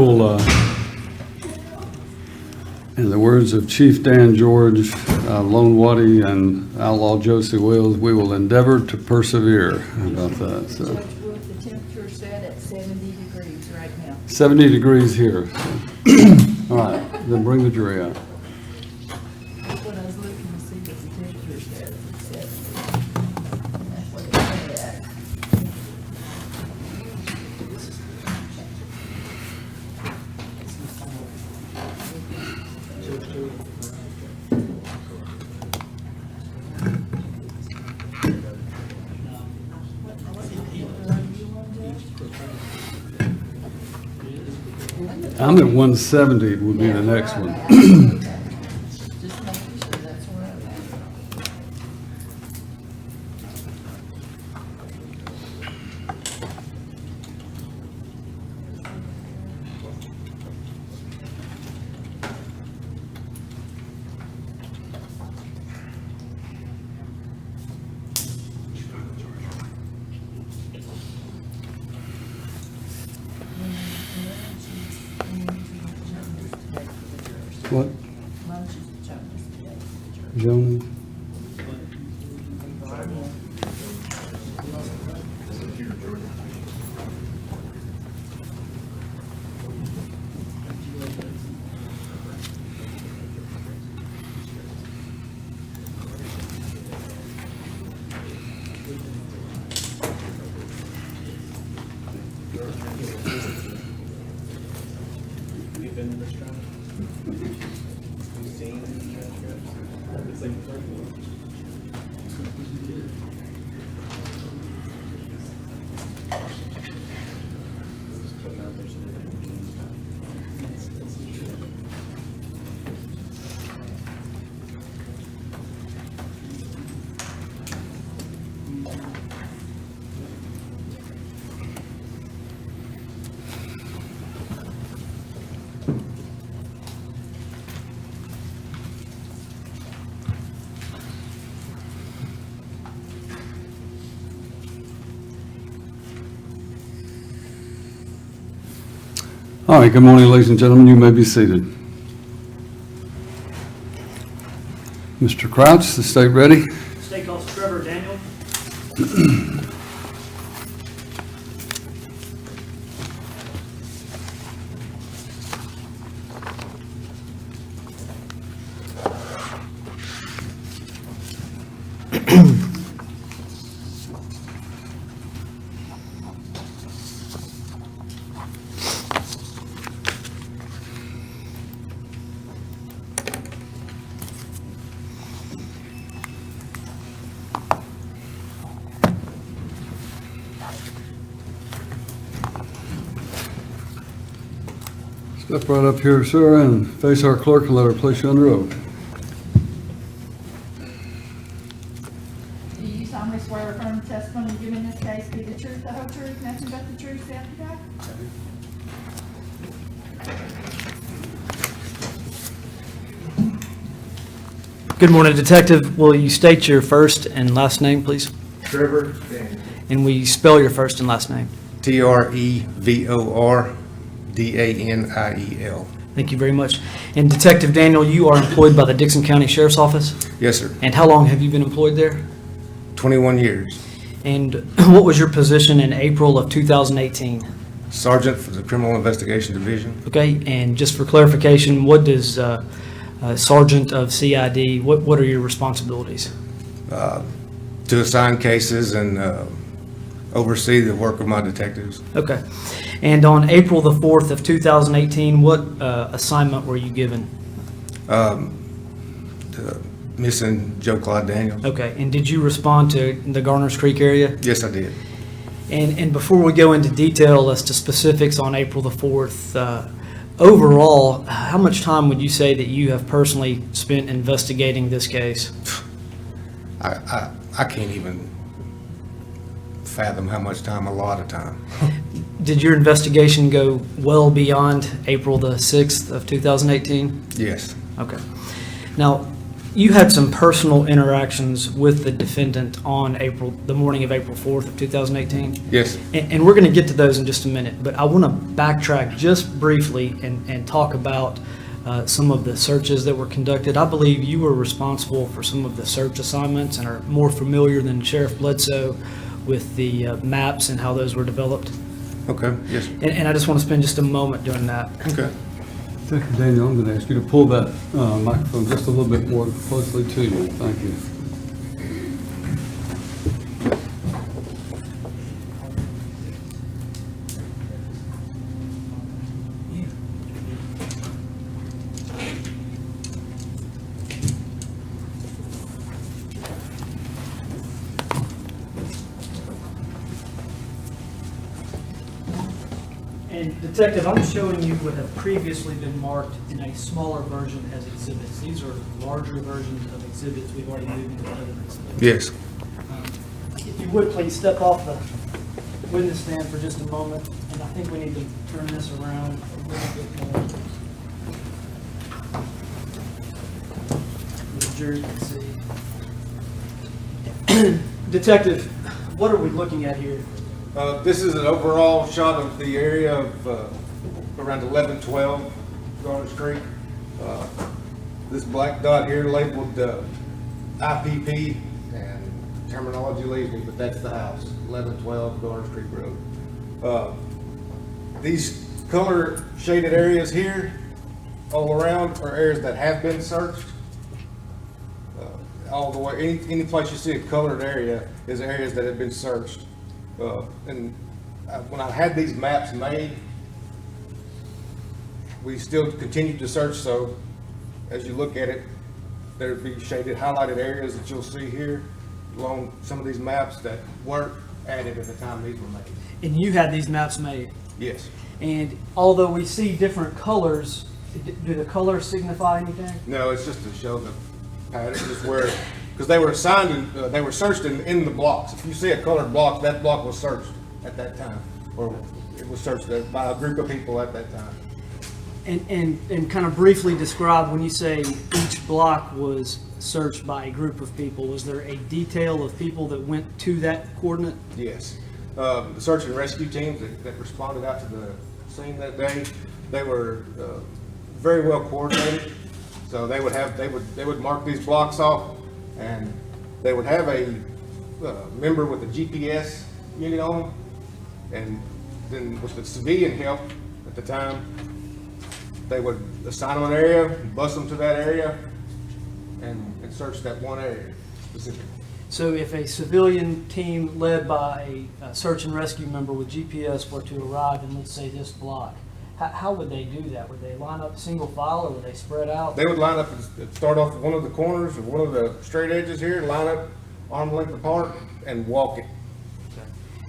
will, in the words of Chief Dan George, Lone Waddy, and Outlaw Josie Wills, we will endeavor to persevere. How about that? So, Judge Wolf, the temperature set at 70 degrees right now. 70 degrees here. All right, then bring the jury out. That's what I was looking to see, was the temperature set at 70. And that's what it said at. I'm at 170 would be the next one. Just making sure that's where I'm at. What? Lunch is Jonas today for the church. Jonas? All right, good morning, ladies and gentlemen. You may be seated. Mr. Crouch, the state ready? State calls Trevor Daniel. Step right up here, sir, and face our clerk and let her place you under oath. Do you solemnly swear or affirm the testimony you give in this case be the truth, the whole truth, nothing but the truth, so help you God? Good morning, Detective. Will you state your first and last name, please? Trevor Daniel. And will you spell your first and last name? TREVORDANIEL. Thank you very much. And Detective Daniel, you are employed by the Dixon County Sheriff's Office? Yes, sir. And how long have you been employed there? 21 years. And what was your position in April of 2018? Sergeant for the Criminal Investigation Division. Okay, and just for clarification, what does Sergeant of CID, what are your responsibilities? To assign cases and oversee the work of my detectives. Okay. And on April the 4th of 2018, what assignment were you given? Missing Joe Clyde Daniels. Okay, and did you respond to the Garners Creek area? Yes, I did. And before we go into detail as to specifics on April the 4th, overall, how much time would you say that you have personally spent investigating this case? I can't even fathom how much time, a lot of time. Did your investigation go well beyond April the 6th of 2018? Yes. Okay. Now, You had some personal interactions with the defendant on the morning of April 4th of 2018? Yes. And we're going to get to those in just a minute, but I want to backtrack just briefly and talk about some of the searches that were conducted. I believe you were responsible for some of the search assignments and are more familiar than Sheriff Bledsoe with the maps and how those were developed. Okay, yes. And I just want to spend just a moment doing that. Okay. Daniel, I'm going to ask you to pull that microphone just a little bit more closely to you. Thank you. And Detective, I'm showing you what have previously been marked in a smaller version as exhibits. These are larger versions of exhibits we've already moved into evidence. Yes. If you would, please step off the witness stand for just a moment, and I think we need to turn this around a little bit more. The jury can see. Detective, what are we looking at here? This is an overall shot of the area of around 1112 Garner Street. This black dot here labeled IPP, and terminology leaves me, but that's the house, 1112 Garner Street Road. These color shaded areas here all around are areas that have been searched. All the way, any place you see a colored area is areas that have been searched. When I had these maps made, we still continued to search, so as you look at it, there'd be shaded, highlighted areas that you'll see here along some of these maps that weren't added at the time these were made. And you had these maps made. Yes. And although we see different colors, do the colors signify anything? No, it's just to show the pattern, just where, because they were assigned, they were searched in the blocks. If you see a colored block, that block was searched at that time, or it was searched by a group of people at that time. And kind of briefly describe, when you say each block was searched by a group of people, was there a detail of people that went to that coordinate? Yes. The search and rescue teams that responded out to the scene that day, they were very well coordinated. So they would mark these blocks off, and they would have a member with a GPS unit on them, and then with the civilian help at the time, they would assign them an area, bus them to that area, and search that one area specifically. So if a civilian team led by a search and rescue member with GPS were to arrive in, let's say, this block, how would they do that? Would they line up single file, or would they spread out? They would line up and start off at one of the corners or one of the straight edges here, line up arm length apart, and walk it.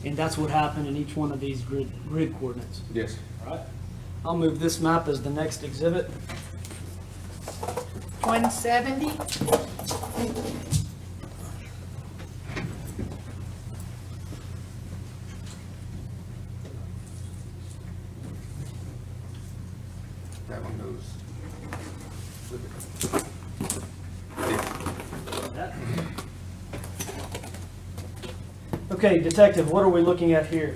And that's what happened in each one of these grid coordinates. Yes. All right. I'll move this map as the next exhibit. 170. That one goes. Okay, Detective, what are we looking at here?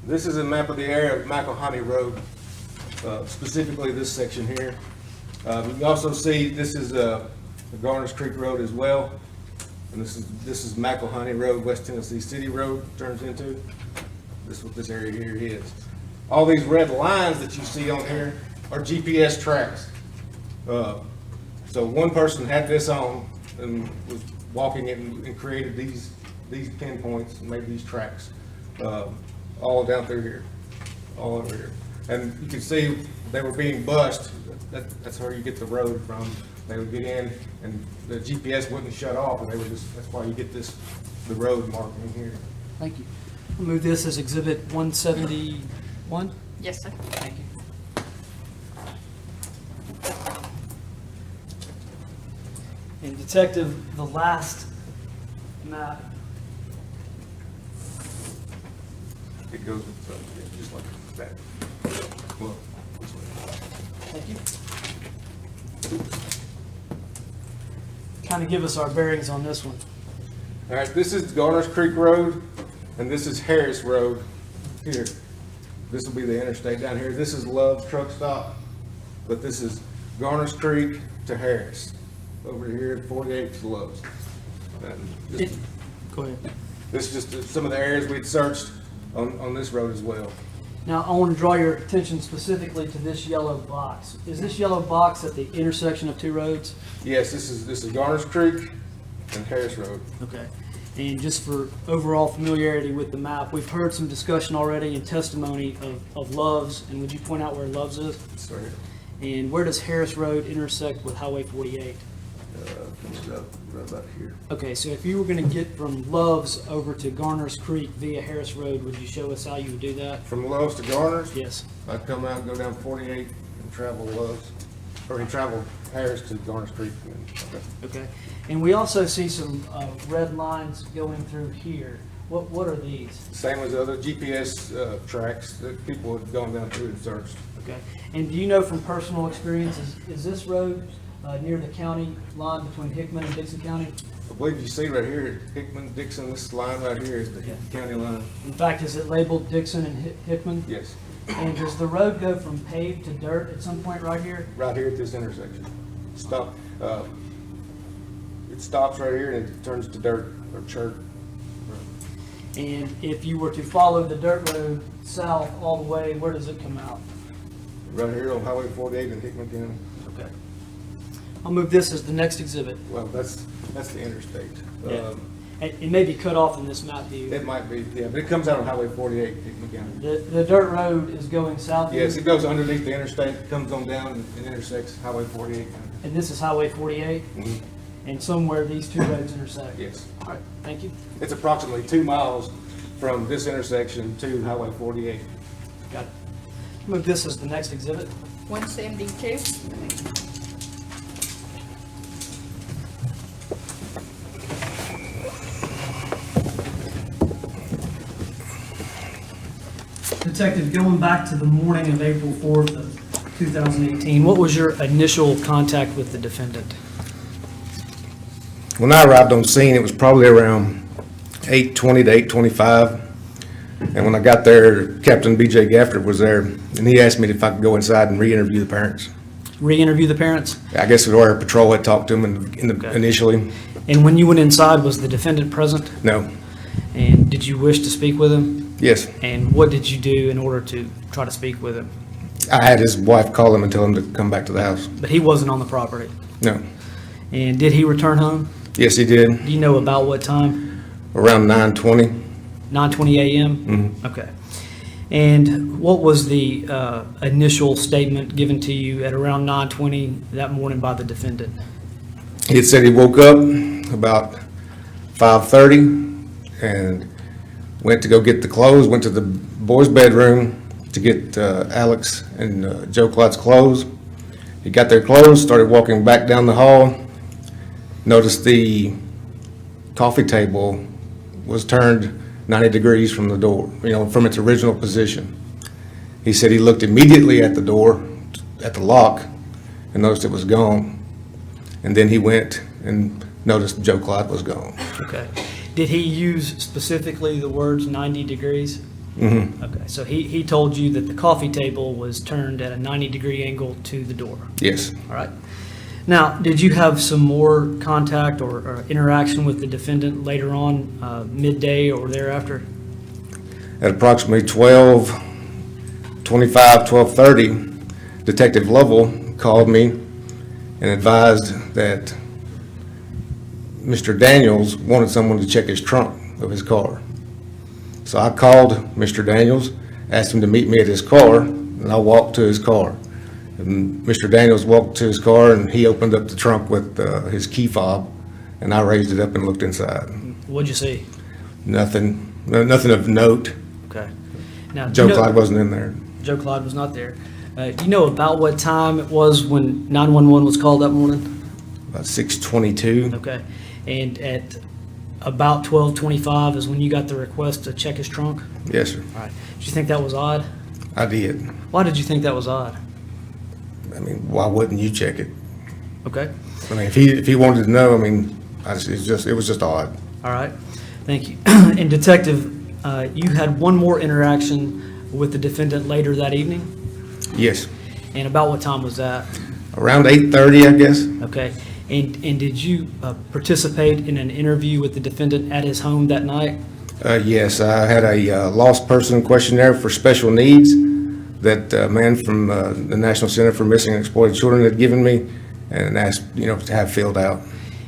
This is a map of the area of McElhaney Road, specifically this section here. You can also see this is the Garners Creek Road as well, and this is McElhaney Road, West Tennessee City Road turns into. This is what this area here is. All these red lines that you see on here are GPS tracks. So one person had this on and was walking it and created these pinpoints and made these tracks, all down through here, all over here. And you can see they were being bused. That's where you get the road from. They would get in and the GPS wouldn't shut off, and they would that's why you get the road marking here. Thank you. I'll move this as exhibit 171. Yes, sir. Thank you. And Detective, the last map. It goes with, just like that. Well, this way. Thank you. kind of give us our bearings on this one. All right, this is Garner's Creek Road, and this is Harris Road here. This will be the interstate down here. This is Love's Truck Stop, but this is Garner's Creek to Harris. Over here, 48 to Love's. And this- Go ahead. This is just some of the areas we'd searched on this road as well. Now, I want to draw your attention specifically to this yellow box. Is this yellow box at the intersection of two roads? Yes, this is Garner's Creek and Harris Road. Okay. And just for overall familiarity with the map, we've heard some discussion already and testimony of Love's, and would you point out where Love's is? It's right here. And where does Harris Road intersect with Highway 48? Comes up right about here. Okay, so if you were going to get from Love's over to Garner's Creek via Harris Road, would you show us how you would do that? From Love's to Garner's, Yes. I'd come out and go down 48 and travel Love's, or you travel Harris to Garner's Creek. Okay. Okay. And we also see some red lines going through here. What are these? Same as other GPS tracks that people have gone down through and searched. Okay. And do you know from personal experience, is this road near the county line between Hickman and Dixon County? I believe you see right here, Hickman, Dixon, this line right here is the county line. In fact, is it labeled Dixon and Hickman? Yes, And does the road go from paved to dirt at some point right here? right here at this intersection. Stop, it stops right here and it turns to dirt or church. And if you were to follow the dirt road south all the way, where does it come out? Right here on Highway 48 in Hickman County. Okay. I'll move this as the next exhibit. Well, that's the interstate. Yeah. It may be cut off in this map view. It might be, yeah, but it comes out on Highway 48 in Hickman County. The dirt road is going south. Yes, it goes underneath the interstate, comes on down and intersects Highway 48. And this is Highway 48, Mhm. and somewhere these two roads intersect. Yes. All right, thank you. It's approximately 2 miles from this intersection to Highway 48. Got it. Move this as the next exhibit. 172. Detective, going back to the morning of April 4th of 2018, what was your initial contact with the defendant? When I arrived on scene, it was probably around 8:20 to 8:25. And when I got there, Captain B.J. Gafford was there, and he asked me if I could go inside and re-interview the parents. Re-interview the parents? I guess our patrol had talked to them Okay. initially. And when you went inside, was the defendant present? No. And did you wish to speak with him? Yes. And what did you do in order to try to speak with him? I had his wife call him and tell him to come back to the house. But he wasn't on the property. No. And did he return home? Yes, he did. Do you know about what time? Around 9:20. 9:20 a.m.? Mhm. Okay. And what was the initial statement given to you at around 9:20 that morning by the defendant? He had said he woke up about 5:30 and went to go get the clothes, went to the boys' bedroom to get Alex and Joe Clyde's clothes. He got their clothes, started walking back down the hall, noticed the coffee table was turned 90 degrees from the door, from its original position. He said he looked immediately at the door, at the lock, and noticed it was gone. And then he went and noticed Joe Clyde was gone. Okay. Did he use specifically the words 90 degrees? Mm-hmm. Okay, so he told you that the coffee table was turned at a 90-degree angle to the door. Yes. All right. Now, did you have some more contact or interaction with the defendant later on, midday or thereafter? At approximately 12:25, 12:30, Detective Lovell called me and advised that Mr. Daniels wanted someone to check his trunk of his car. So I called Mr. Daniels, asked him to meet me at his car, and I walked to his car. And Mr. Daniels walked to his car, and he opened up the trunk with his key fob, and I raised it up and looked inside. What'd you see? Nothing of note. Okay. Now, Joe Clyde wasn't in there. Joe Clyde was not there. Do you know about what time it was when 911 was called that morning? About 6:22. Okay. And at about 12:25 is when you got the request to check his trunk? Yes, sir. All right. Did you think that was odd? I did. Why did you think that was odd? I mean, why wouldn't you check it? Okay, I mean, if he wanted to know, I mean, it was just odd. all right, thank you. And Detective, you had one more interaction with the defendant later that evening? Yes, And about what time was that? around 8:30, I guess. Okay, and did you participate in an interview with the defendant at his home that night? Yes, I had a lost person questionnaire for special needs that a man from the National Center for Missing and Exploited Children had given me and asked, to have filled out.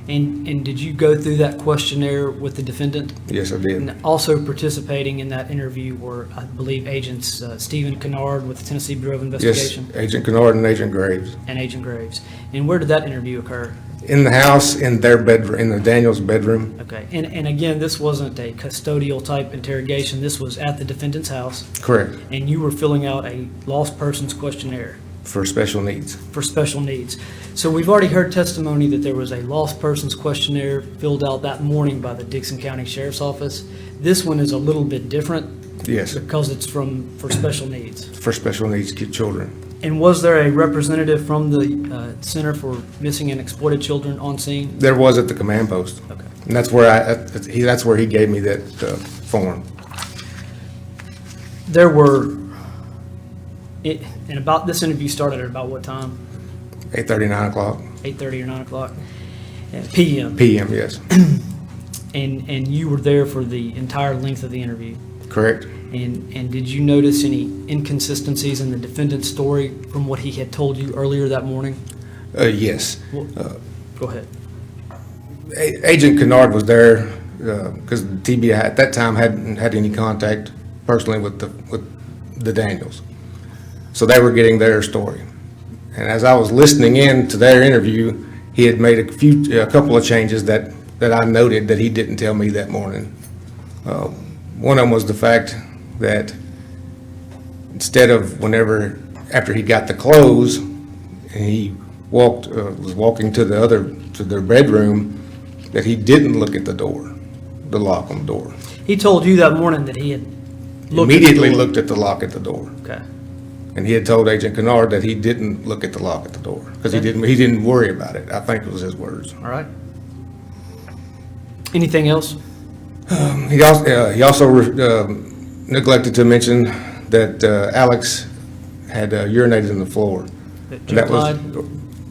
And did you go through that questionnaire with the defendant? Yes, I did. And also participating in that interview were, I believe, Agents Stephen Kennard with the Tennessee Bureau of Yes, Investigation Agent Kennard and Agent Graves. and Agent Graves. And where did that interview occur? In the house, in their bedroom, in the Daniels' bedroom. Okay, and again, this wasn't a custodial type interrogation. This was at the defendant's house, Correct, and you were filling out a lost persons questionnaire for special needs. for special needs. So we've already heard testimony that there was a lost persons questionnaire filled out that morning by the Dixon County Sheriff's Office. This one is a little bit different Yes, because it's for special needs. for special needs children. And was there a representative from the Center for Missing and Exploited Children on scene? There was at the command post. Okay. And that's where he gave me that form. There were, and about, this interview started at about what time? 8:30, 9 o'clock 8:30 or 9 o'clock? PM. p.m., yes. And you were there for the entire length of the interview? Correct. And did you notice any inconsistencies in the defendant's story from what he had told you earlier that morning? Yes. Well, go ahead. Agent Kennard was there because the TBI at that time hadn't had any contact personally with the Daniels. So they were getting their story. And as I was listening in to their interview, he had made a couple of changes that I noted that he didn't tell me that morning. One of them was the fact that instead of after he got the clothes and he was walking to their bedroom, that he didn't look at the lock on the door. He told you that morning that he had looked at the Immediately door. looked at the lock at the door. Okay. And he had told Agent Kennard that he didn't look at the lock at the door because he didn't worry about it. I think it was his words. All right. Anything else? He also neglected to mention that Alex had urinated on the floor. That And that Joe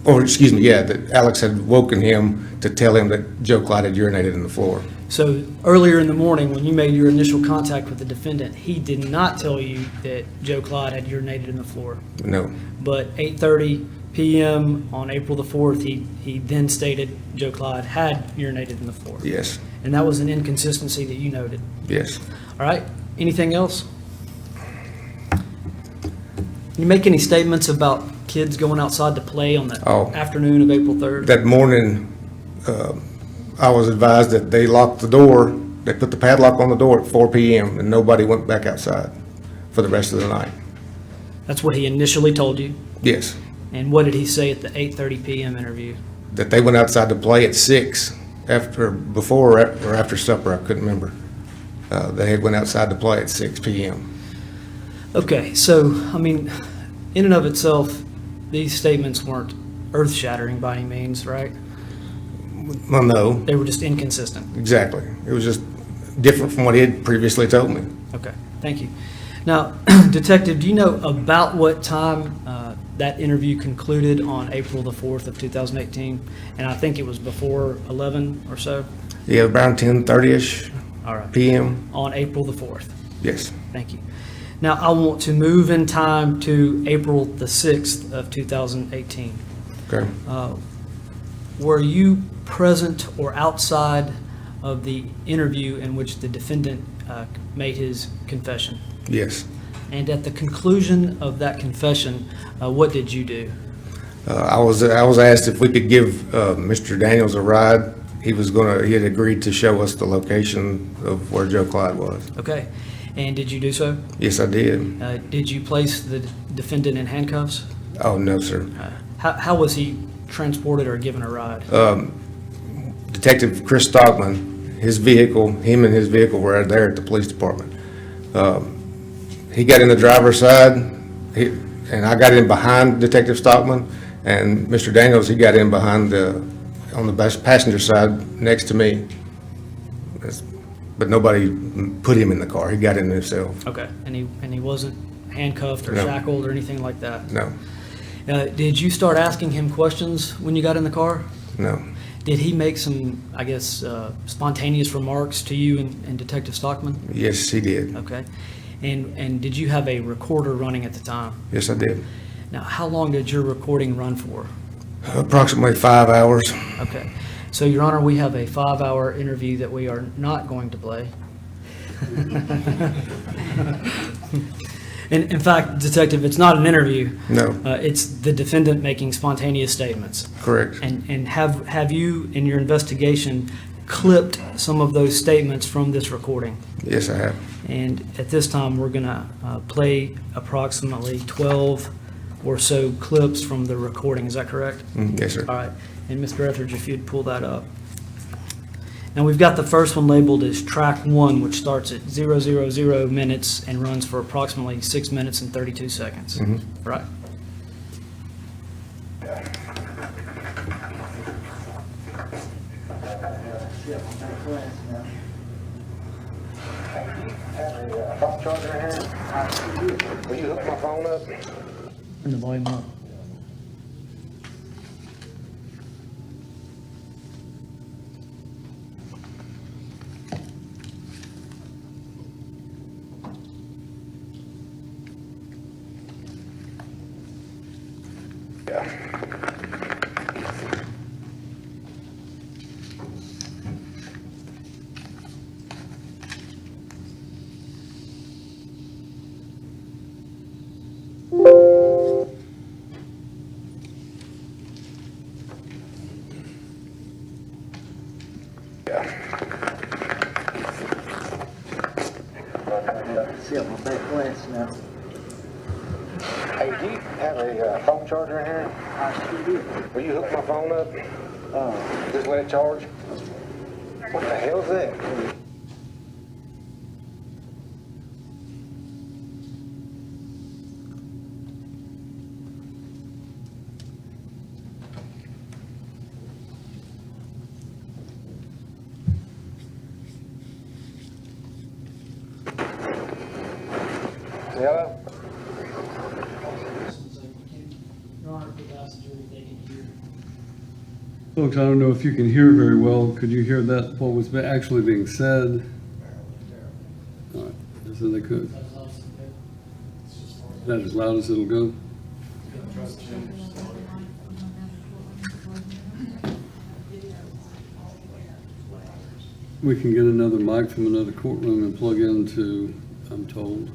Clyde? that Alex had woken him to tell him that Joe Clyde had urinated on the floor. So earlier in the morning, when you made your initial contact with the defendant, he did not tell you that Joe Clyde had urinated in the floor. No, But 8:30 p.m. on April the 4th, he then stated Joe Clyde had urinated in the floor. yes, And that was an inconsistency that you noted. yes. All right, anything else? You make any statements about kids going outside to play on the Oh. afternoon of April 3rd? That morning, I was advised that they locked the door, they put the padlock on the door at 4 p.m. and nobody went back outside for the rest of the night. That's what he initially told you? Yes, And what did he say at the 8:30 p.m. interview? that they went outside to play at 6 before or after supper, I couldn't remember. They had went outside to play at 6 p.m. Okay, so, I mean, in and of itself, these statements weren't earth-shattering by any means, right? Well, no, They were just inconsistent. exactly. It was just different from what he had previously told me. Okay, thank you. Now, Detective, do you know about what time that interview concluded on April the 4th of 2018? And I think it was before 11 or so? Yeah, around 10:30ish All right, p.m. on April the 4th. Yes, Thank you. Now, I want to move in time to April the 6th of 2018. okay. Were you present or outside of the interview in which the defendant made his confession? Yes. And at the conclusion of that confession, what did you do? I was asked if we could give Mr. Daniels a ride. He had agreed to show us the location of where Joe Clyde was. Okay, and did you do so? Yes, I did. Did you place the defendant in handcuffs? Oh, no, sir. How was he transported or given a ride? Detective Chris Stockman, him and his vehicle were there at the police department. He got in the driver's side, and I got in behind Detective Stockman, And Mr. Daniels, he got in behind on the passenger side next to me. But nobody put him in the car. He got in himself. Okay, and he wasn't handcuffed or No. shackled or anything like that? No, Did you start asking him questions when you got in the car? no. Did he make some, I guess, spontaneous remarks to you and Detective Stockman? Yes, he did. Okay. And did you have a recorder running at the time? Yes, I did. Now, how long did your recording run for? Approximately 5 hours. Okay. So, Your Honor, we have a 5-hour interview that we are not going to play. In fact, Detective, it's not an interview. No, It's the defendant making spontaneous statements. correct. And have you, in your investigation, clipped some of those statements from this recording? Yes, I have. And at this time, we're going to play approximately 12 or so clips from the recording. Is that correct? Yes, sir. All right. And Mr. Etheridge, if you'd pull that up. Now, we've got the first one labeled as track 1, which starts at 000 minutes and runs for approximately 6 minutes and 32 seconds. Right. Phone charger in here? Will you hook my phone up? And the volume up. Hey, do you have a phone charger in here? I sure do. Will you hook my phone up? Just let it charge? What the hell is that? Hello? Folks, I don't know if you can hear very well. Could you hear that, what was actually being said? All right, so they could. Is that as loud as it'll go? We can get another mic from another courtroom and plug into, I'm told.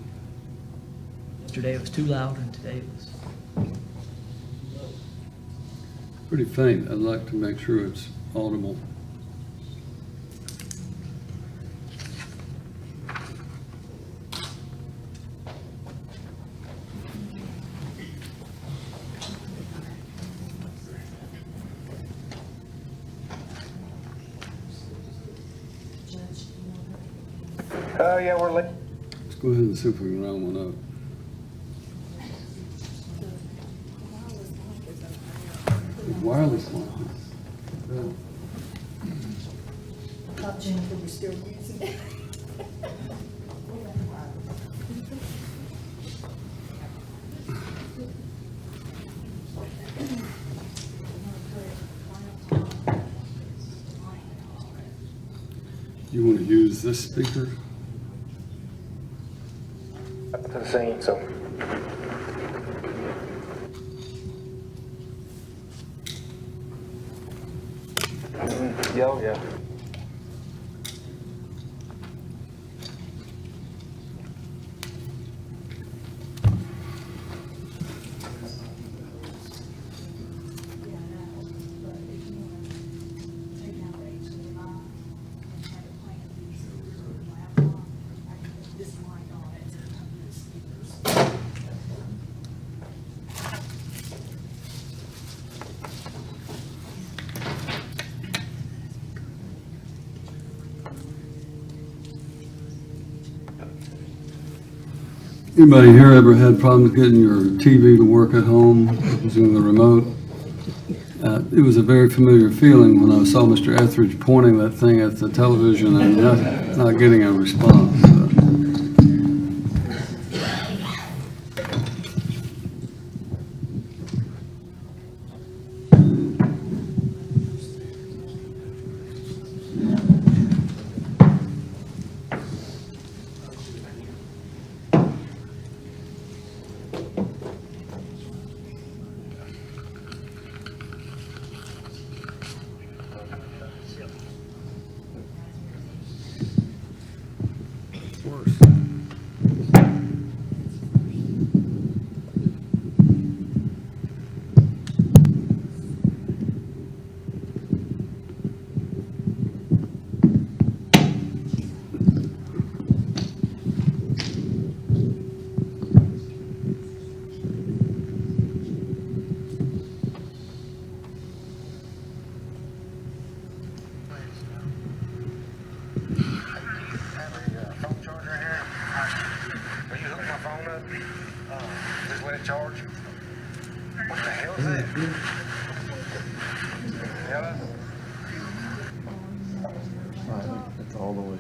Yesterday it was too loud, and today it was. Pretty faint. I'd like to make sure it's audible. Yeah, we're late. Let's go ahead and see if we can round one up. Wireless one. Thought Jennifer was still using it. You want to use this speaker? To the scene, so. Yeah. Anybody here ever had problems getting your TV to work at home using the remote? It was a very familiar feeling when I saw Mr. Etheridge pointing that thing at the television and not getting a response. Phone charger here. Will you hook my phone up? Just let it charge. What the hell is that? Hello? It's all the way up.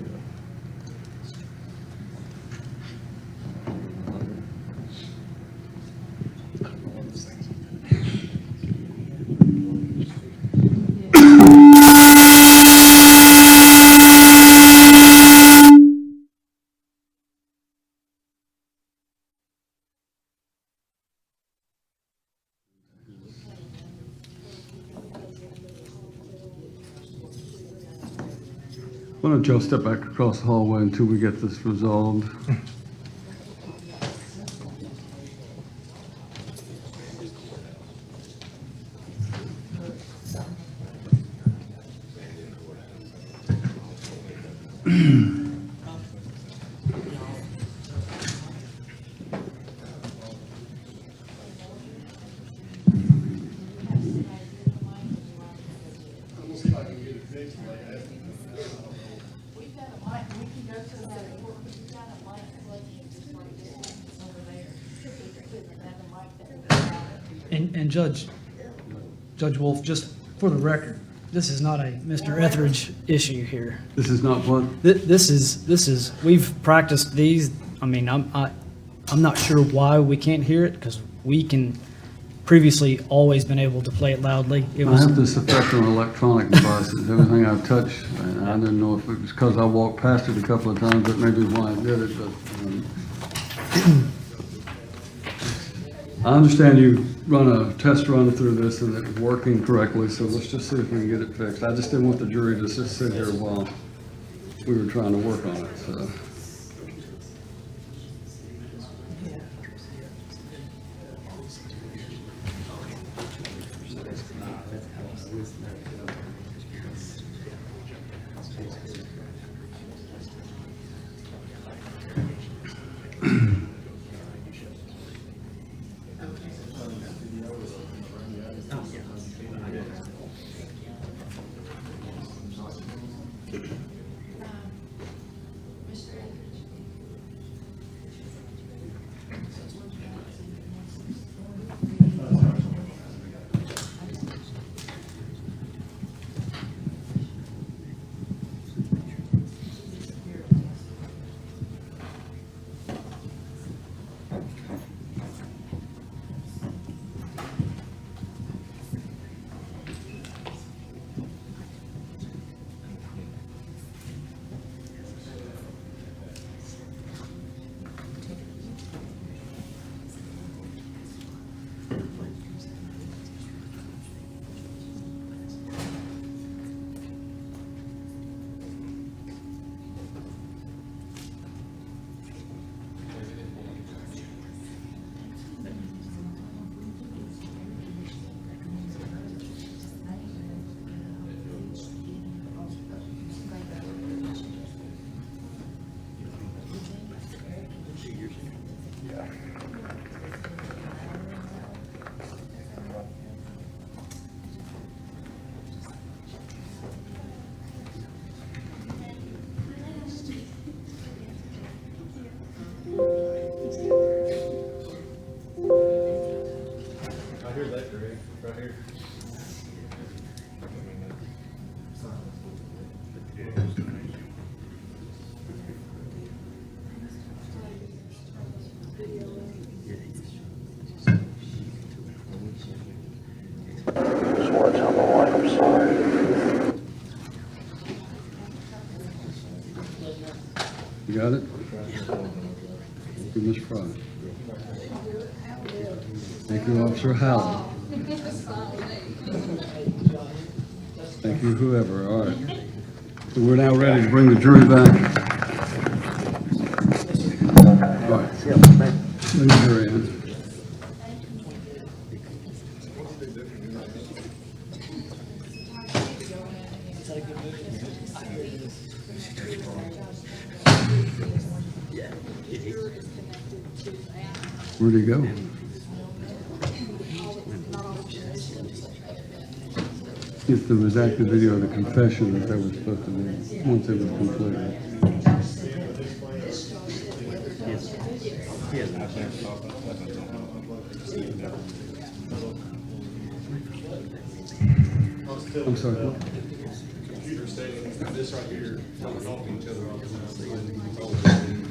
Why don't y'all step back across the hallway until we get this resolved? We've got a mic, we can go to that, we've got a mic plugged just like this over there. Have a mic that- And Judge Wolf, just for the record, this is not a Mr. Etheridge issue here. This is not what, This is, we've practiced these. I mean, I'm not sure why we can't hear it, because we can previously always been able to play it loudly. It I was, have this effect on electronic devices, everything I touch, and I didn't know if it was because I walked past it a couple of times, that may be why I did it, but I understand you run a test run through this and it's working correctly, so let's just see if we can get it fixed. I just didn't want the jury to just sit here while we were trying to work on it, so. Right here. Swear to my wife, I'm sorry. You got it? Thank you, Ms. Fry. Thank you, Officer Howell. Thank you, whoever, all right. So we're now ready to bring the jury back. All right. Bring the jury in. Where'd he go? It's the redacted video of the confession that they were supposed to do, once it was completed. I'm sorry, what? Computer stating this right here, talking to each other all the time.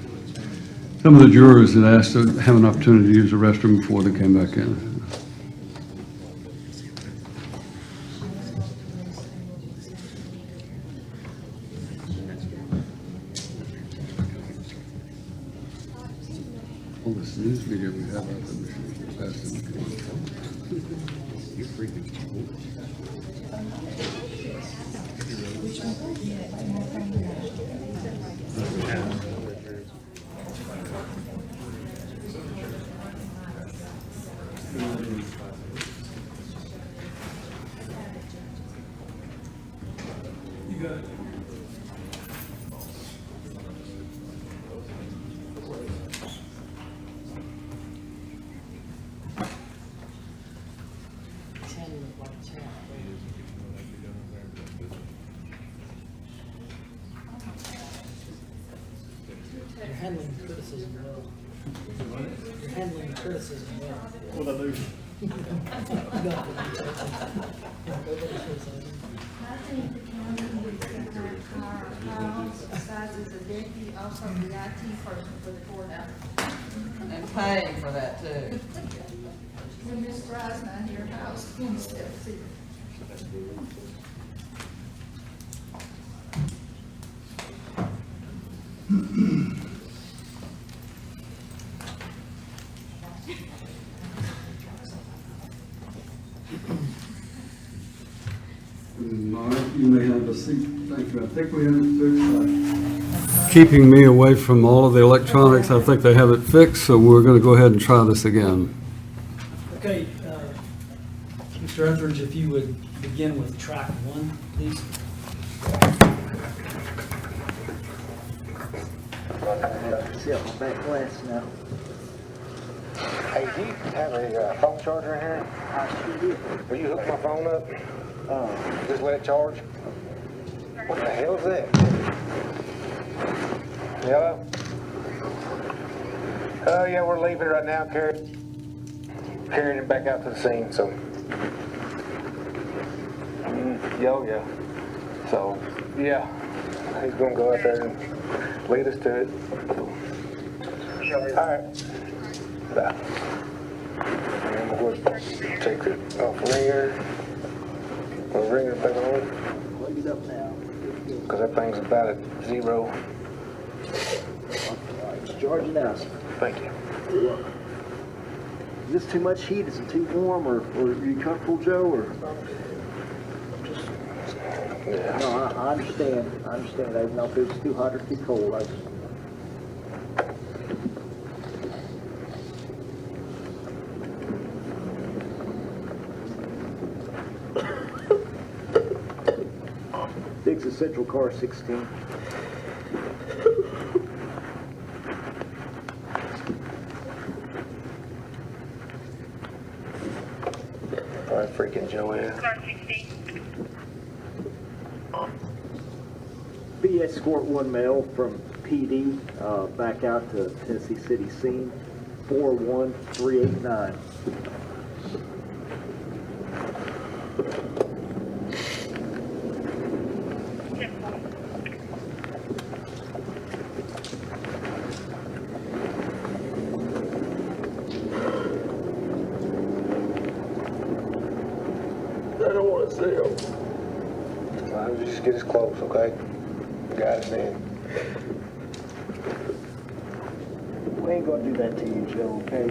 Some of the jurors had asked to have an opportunity to use the restroom before they came back in. All this news video we have out there, we should pass them. You're freaking cool. You're handling criticism well. You're handling criticism well. What I do? I think the county needs to hire Holt besides as a deputy, also the IT person for the courthouse. And paying for that too. When Miss Fry's not here, House can step in. All right, you may have a seat. Thank you. I think we have it fixed. Keeping me away from all of the electronics, I think they have it fixed, so we're going to go ahead and try this again. Okay, Mr. Etheridge, if you would begin with track 1, please. See my back glass now. Hey, do you have a phone charger in here? I sure do. Will you hook my phone up? Just let it charge? What the hell is that? Hello? Oh, yeah, we're leaving right now, carrying it back out to the scene, so. Yeah. So, yeah, he's gonna go out there and lead us to it. All right. Bye. And we'll take it off ringer. We'll ring it back on. Plug it up now. Because that thing's about at 0. All right, it's charging now. Thank you. Is this too much heat? Is it too warm? Or are you comfortable, Joe? Or Yeah. no, I understand. I understand. I didn't know if it was too hot or too cold. Diggs is Central Car 16. All right, freaking Joanne. Be escort 1 male from PD back out to Tennessee City scene 41389. don't want to see him. Well, just get as close, okay? Got it, man. We ain't gonna do that to you, Joe, okay?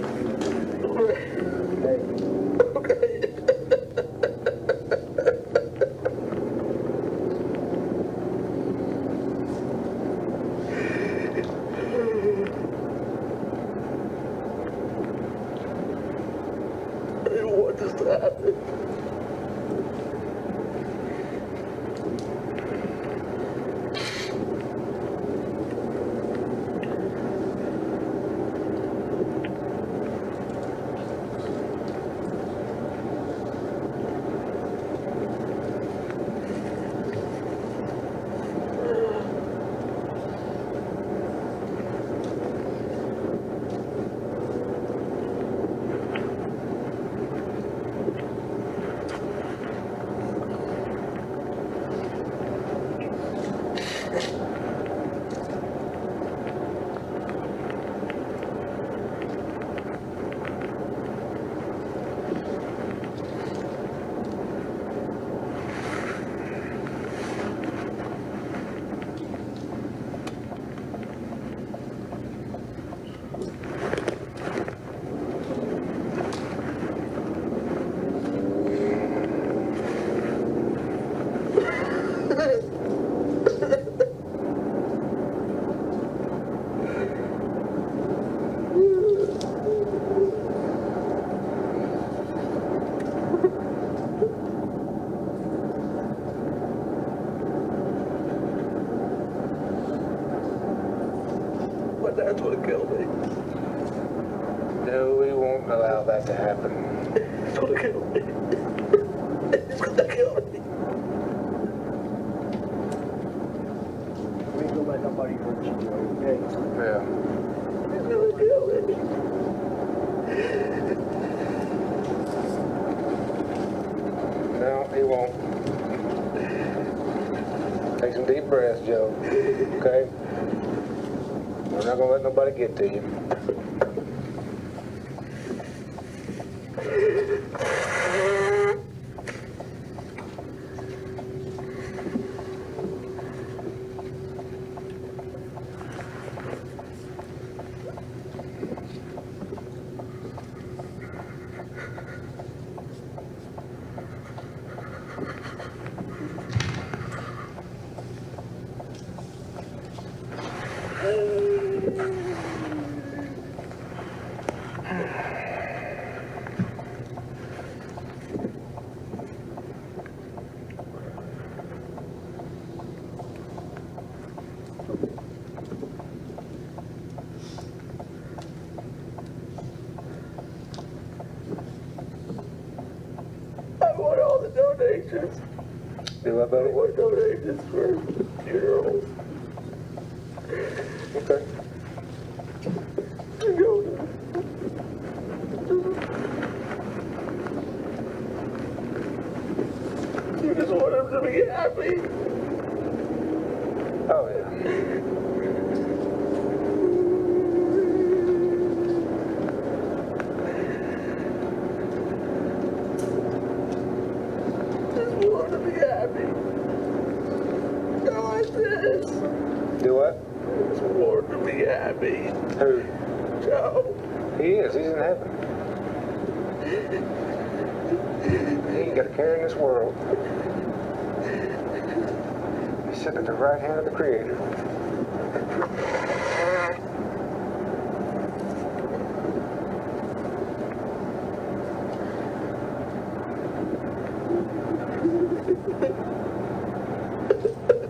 Okay? I didn't want this to happen. My dad's gonna kill me. No, we won't allow that to happen. He's gonna kill me. He's gonna kill me. We ain't gonna let nobody hurt you, Joe, okay? Yeah. He's gonna kill me. No, he won't. Take some deep breaths, Joe. Okay? We're not gonna let nobody get to you. I want all the donations. Do what, I buddy? want donations for funerals. Okay. You just want him to be happy. Oh, yeah. Just want him to be happy. Go like this. Do what? Just want him to be happy. Who? Joe. He is. He's in heaven. He ain't got a care in this world. He's sitting at the right hand of the Creator.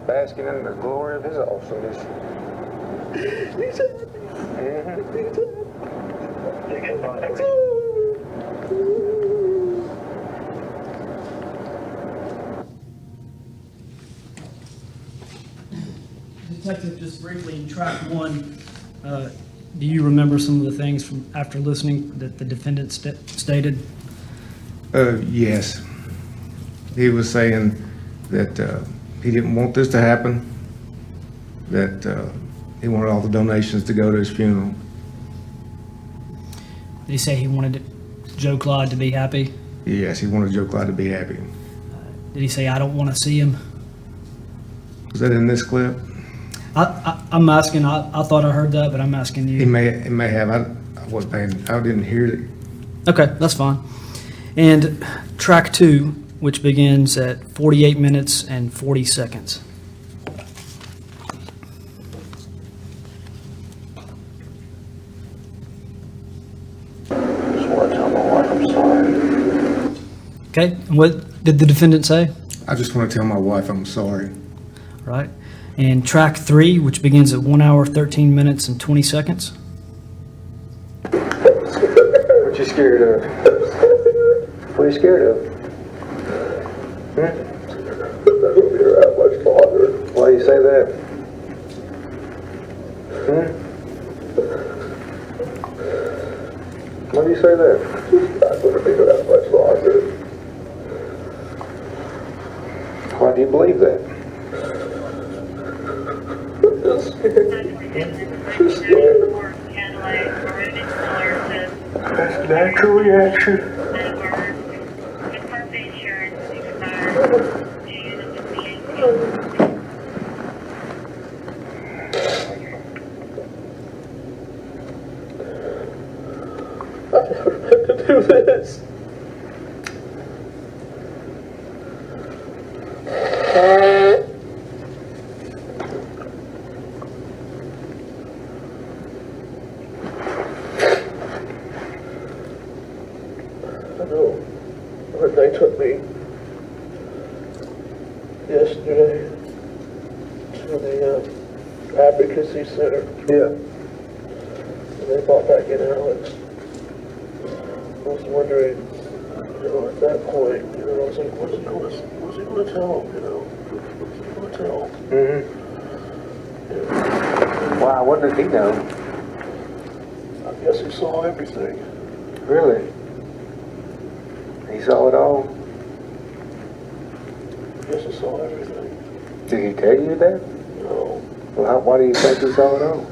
Basking in the glory of His awesomeness. He's happy. Mm-hmm. He's happy. Detective, just briefly in track one, do you remember some of the things from after listening that the defendant stated? Yes. He was saying that he didn't want this to happen, that he wanted all the donations to go to his funeral. Did he say he wanted Joe Clyde to be happy? Yes, he wanted Joe Clyde to be happy. Did he say, I don't want to see him? Is that in this clip? I'm asking, I thought I heard that, but I'm asking He you. may have. I wasn't paying, I didn't hear it. Okay, that's fine. And track 2, which begins at 48 minutes and 40 seconds. Just want to tell my wife I'm sorry. Okay, and what did the defendant say? I just want to tell my wife I'm sorry. Right. And track 3, which begins at 1 hour, 13 minutes and 20 seconds. What you scared of? What are you scared of? Hmm? That will be around much longer. Why do you say that? Hmm? Why do you say that? Not going to be around much longer. Why do you believe that? Just scared. Just scared. That's a natural reaction. I never meant to do this. I know when they took me yesterday to the advocacy center. Yeah. And they brought back in Alex. I was wondering, at that point, I was like, what's he going to tell him, What's he going to tell him? Mm-hmm. Wow, what did he know? I guess he saw everything. Really? He saw it all? I guess he saw everything. Did he tell you that? No. Well, why do you think he saw it all?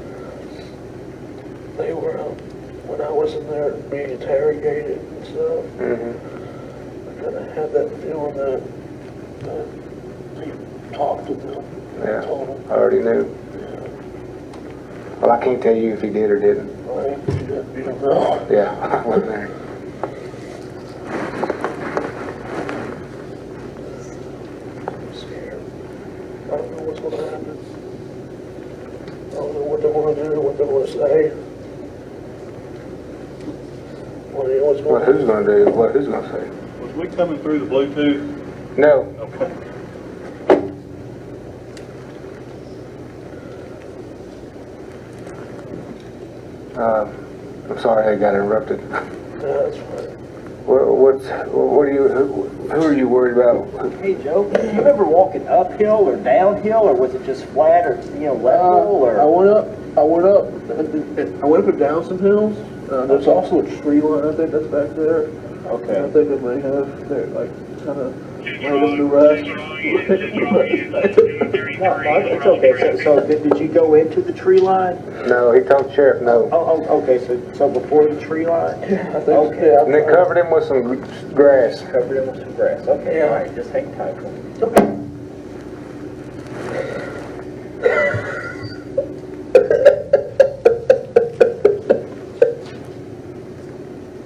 They were, when I was in there being interrogated and stuff, I kind of had that feeling that he talked to them. Yeah, told them. I already knew. Yeah. Well, I can't tell you if he did or didn't. Right, you don't know. Yeah, I wasn't there. I'm scared. I don't know what's going to happen. I don't know what they're going to do, what they're going to say. What who's going to do? What who's going to say? Was we coming through the Bluetooth? No. Okay. I'm sorry I got interrupted. No, that's fine. Who are you worried about? Hey, Joe, do you remember walking uphill or downhill, or was it just flat or, level, or? I went up and down some hills. There's also a tree line, I think, that's back there. Okay. I think it may have, they're like, kind of laid us to rest. No, it's okay. So did you go into the tree line? No, he told Sheriff no. Oh, okay, so before the tree line? Yeah, I think, Okay. yeah. And they covered him with some grass. Covered it with some grass. Okay, Yeah. all right, just hang tight. It's okay.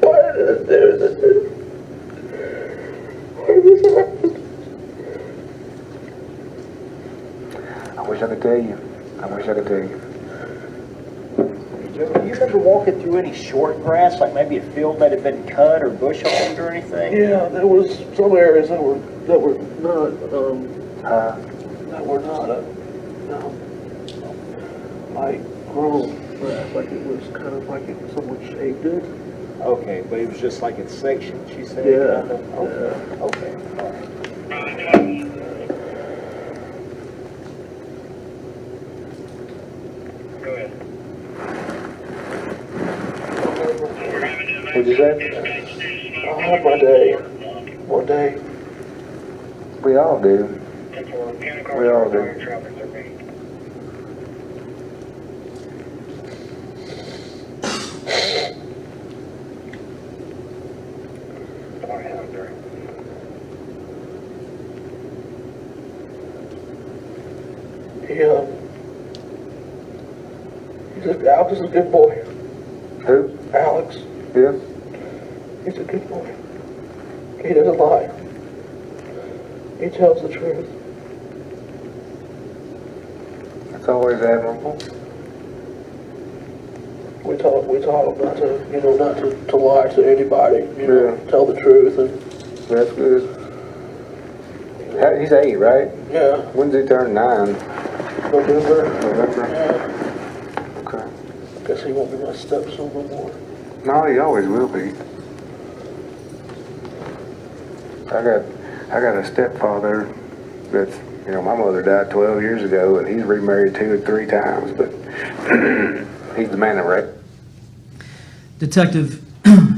Why did I do this? Why did this happen? I wish I could tell you. I wish I could tell you. Joe, do you remember walking through any short grass, like maybe a field that had been cut or bush hogged or anything? Yeah, there was some areas that were not like grown grass, like it was kind of like someone shaped it. Okay, but it was just like in sections, you said? Yeah. Okay, okay, all right. What'd you say? I'll have my day. One day. We all do. We all do. Alex is a good boy. Who? Alex, Yeah. he's a good boy. He doesn't lie. He tells the truth. That's always admirable. We taught him not to, not to lie to anybody. Tell the truth and That's good. He's 8, right? yeah. When's he turn 9? November. November? Yeah. Okay. Guess he won't be my stepson no more. No, he always will be. I got a stepfather that's, my mother died 12 years ago, and he's remarried 2 or 3 times, but he's the man that right. Detective,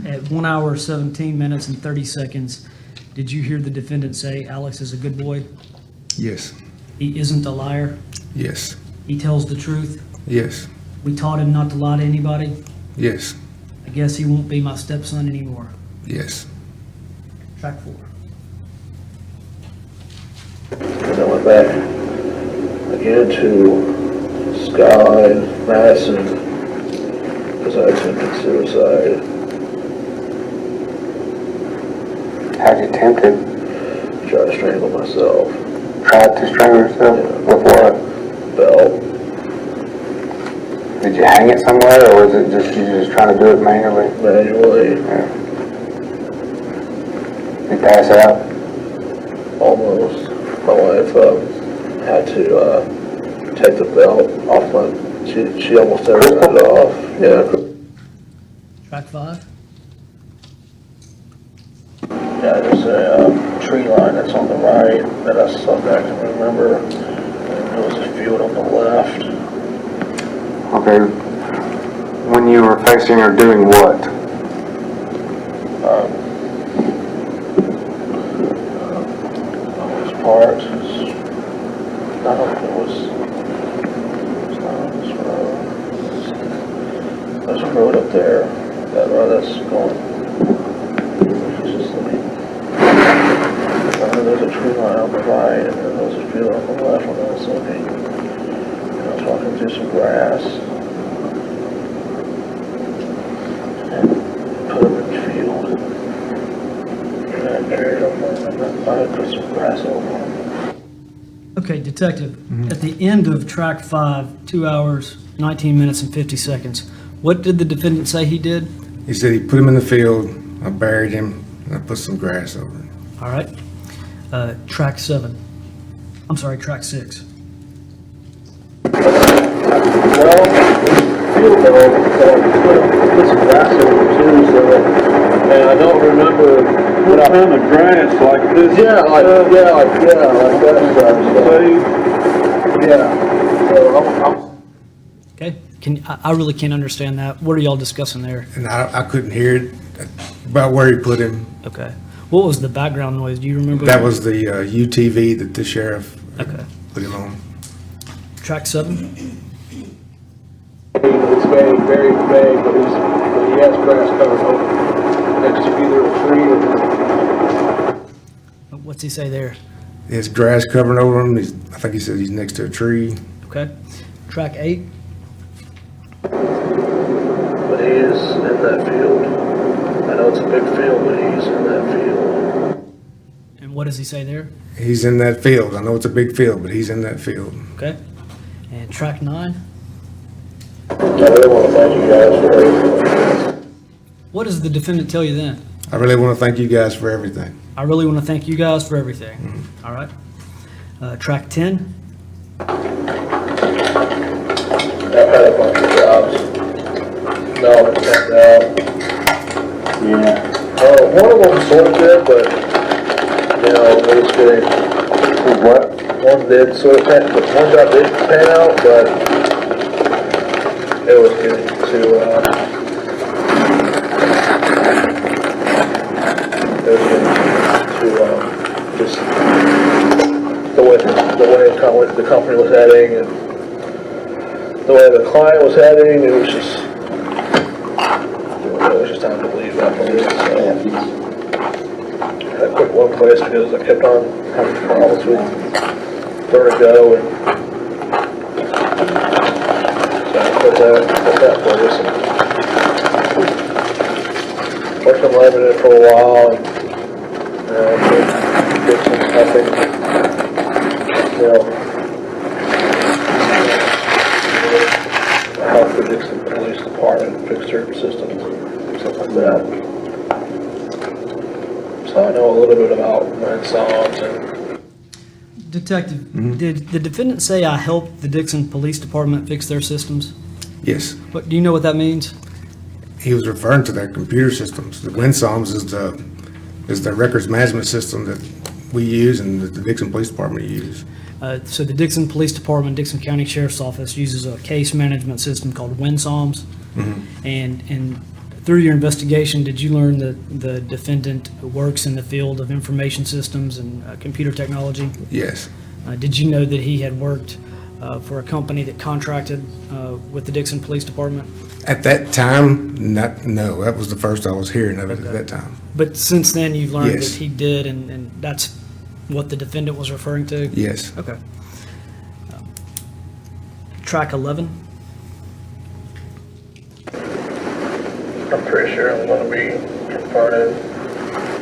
at 1 hour, 17 minutes and 30 seconds, did you hear the defendant say Alex is a good boy? Yes. He isn't a liar? Yes. He tells the truth? Yes. We taught him not to lie to anybody? Yes. I guess he won't be my stepson anymore. Yes. Track 4. And I went back again to Skyline, Madison, because I attempted suicide. How'd you attempt it? Tried to strangle myself. Tried to strangle yourself? With what? Belt. Did you hang it somewhere, or was it just you just trying to do it manually? Manually. Yeah. You pass out? Almost. My wife had to take the belt off she almost never got it off. Yeah. Track 5. Yeah, there's a tree line that's on the right that I saw that I can remember. And there was a field on the left. Okay. When you were facing her doing what? Those parts. I don't know if it was not on this road. There's a road up there. That road that's going. Just looking. There's a tree line on the right, and then there's a field on the left when I was looking. And I was walking through some grass. And put them in the field. And I buried them, and I put some grass over them. Okay, Detective, at the end of track 5, 2 hours, 19 minutes and 50 seconds, what did the defendant say he did? He said he put him in the field, I buried him, and I put some grass over him. All right. Track 7. I'm sorry, track 6. Well, field though, put some grass over it too, so, and I don't remember What kind of grass like this? Yeah, like that stuff. Yeah. So I'm Okay? I really can't understand that. What are y'all discussing there? And I couldn't hear it about where he put him. Okay. What was the background noise? Do you remember? That was the UTV that the sheriff Okay. put him on. Track 7. It's vague, very vague, but he has grass covered over next to either a tree or. What's he say there? There's grass covering over him. I think he said he's next to a tree. Okay. Track 8. But he is in that field. I know it's a big field, but he's in that field. And what does he say there? He's in that field. I know it's a big field, but he's in that field. Okay. And track 9. I really want to thank you guys for everything. What does the defendant tell you then? I really want to thank you guys for everything. I really want to thank you guys for everything. All right. Track 10. I've had a bunch of jobs. No, it's checked out. Yeah. One of them was sort of good, but, it was good. What? One did sort of pan, but one job did pan out, but it was getting to, just the way the company was heading and the way the client was heading, it was just time to leave that place. So I quit one place because I kept on having problems with vertigo and at that place. Worked on living it for a while, and did some nothing. I helped the Dixon Police Department fix their systems, stuff like that. So I know a little bit about wind songs and. Detective, did the defendant say I helped the Dixon Police Department fix their systems? Yes. What, do you know what that means? He was referring to their computer systems. The WinSoms is the records management system that we use and that the Dixon Police Department use. So the Dixon Police Department, Dixon County Sheriff's Office uses a case management system called WinSoms. And through your investigation, did you learn that the defendant works in the field of information systems and computer technology? Yes. Did you know that he had worked for a company that contracted with the Dixon Police Department? At that time, no. That was the first I was hearing of it at that time. But since then, you've learned Yes. that he did, and that's what the defendant was referring to? Yes. Okay. Track 11. I'm pretty sure I'm gonna be confronted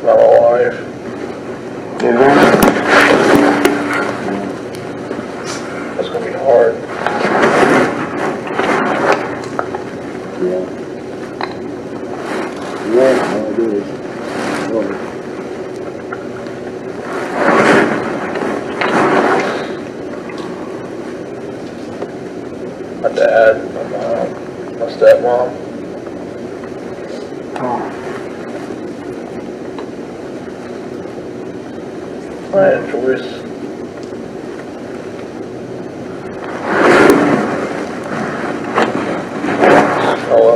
by my wife. That's gonna be hard. My dad, my mom, my stepmom. I had a choice. Hello.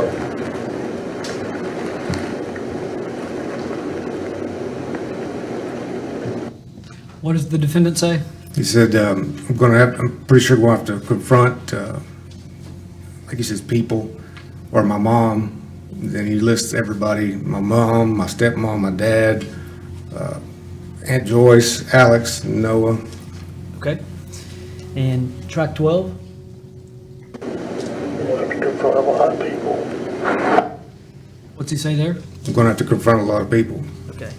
What does the defendant say? He said, I'm pretty sure we'll have to confront, like he says, people, or my mom. Then he lists everybody, my mom, my stepmom, my dad, Aunt Joyce, Alex, Noah. Okay. And track 12? We'll have to confront a lot of people. What's he say there? I'm gonna have to confront a lot of people. Okay.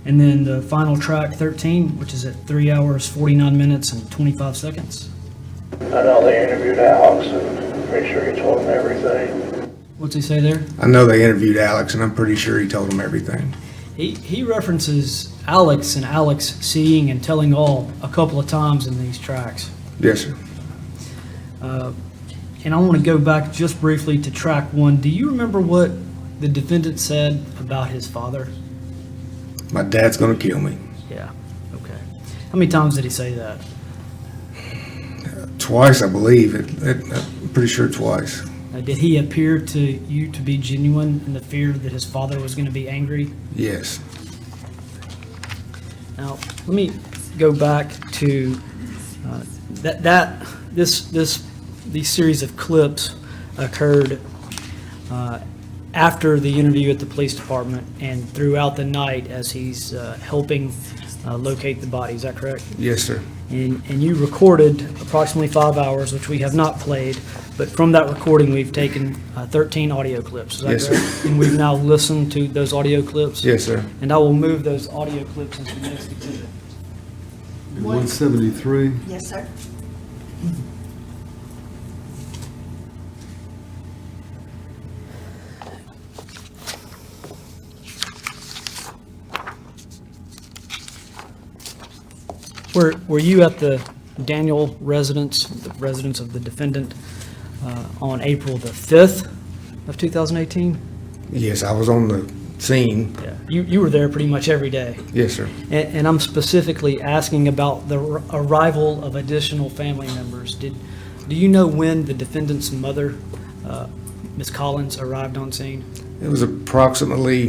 And then the final track 13, which is at 3 hours, 49 minutes, and 25 seconds. I know they interviewed Alex and pretty sure he told them everything. What's he say there? I know they interviewed Alex, and I'm pretty sure he told them everything. He references Alex and Alex seeing and telling all a couple of times in these tracks. Yes, sir. And I want to go back just briefly to track 1. Do you remember what the defendant said about his father? My dad's gonna kill me. Yeah. Okay. How many times did he say that? Twice, I believe. I'm pretty sure twice. Did he appear to you to be genuine in the fear that his father was going to be angry? Yes. Now, let me go back to these series of clips occurred after the interview at the police department and throughout the night as he's helping locate the body. Is that correct? Yes, sir. And you recorded approximately 5 hours, which we have not played, but from that recording, we've taken 13 audio clips. Is that Yes, correct? sir. And we've now listened to those audio clips? Yes, sir. And I will move those audio clips into the next exhibit. 173. Yes, sir. Were you at the Daniel residence, the residence of the defendant, on April the 5th of 2018? Yes, I was on the scene. Yeah. You were there pretty much every day. Yes, sir. And I'm specifically asking about the arrival of additional family members. Do you know when the defendant's mother, Ms. Collins, arrived on scene? It was approximately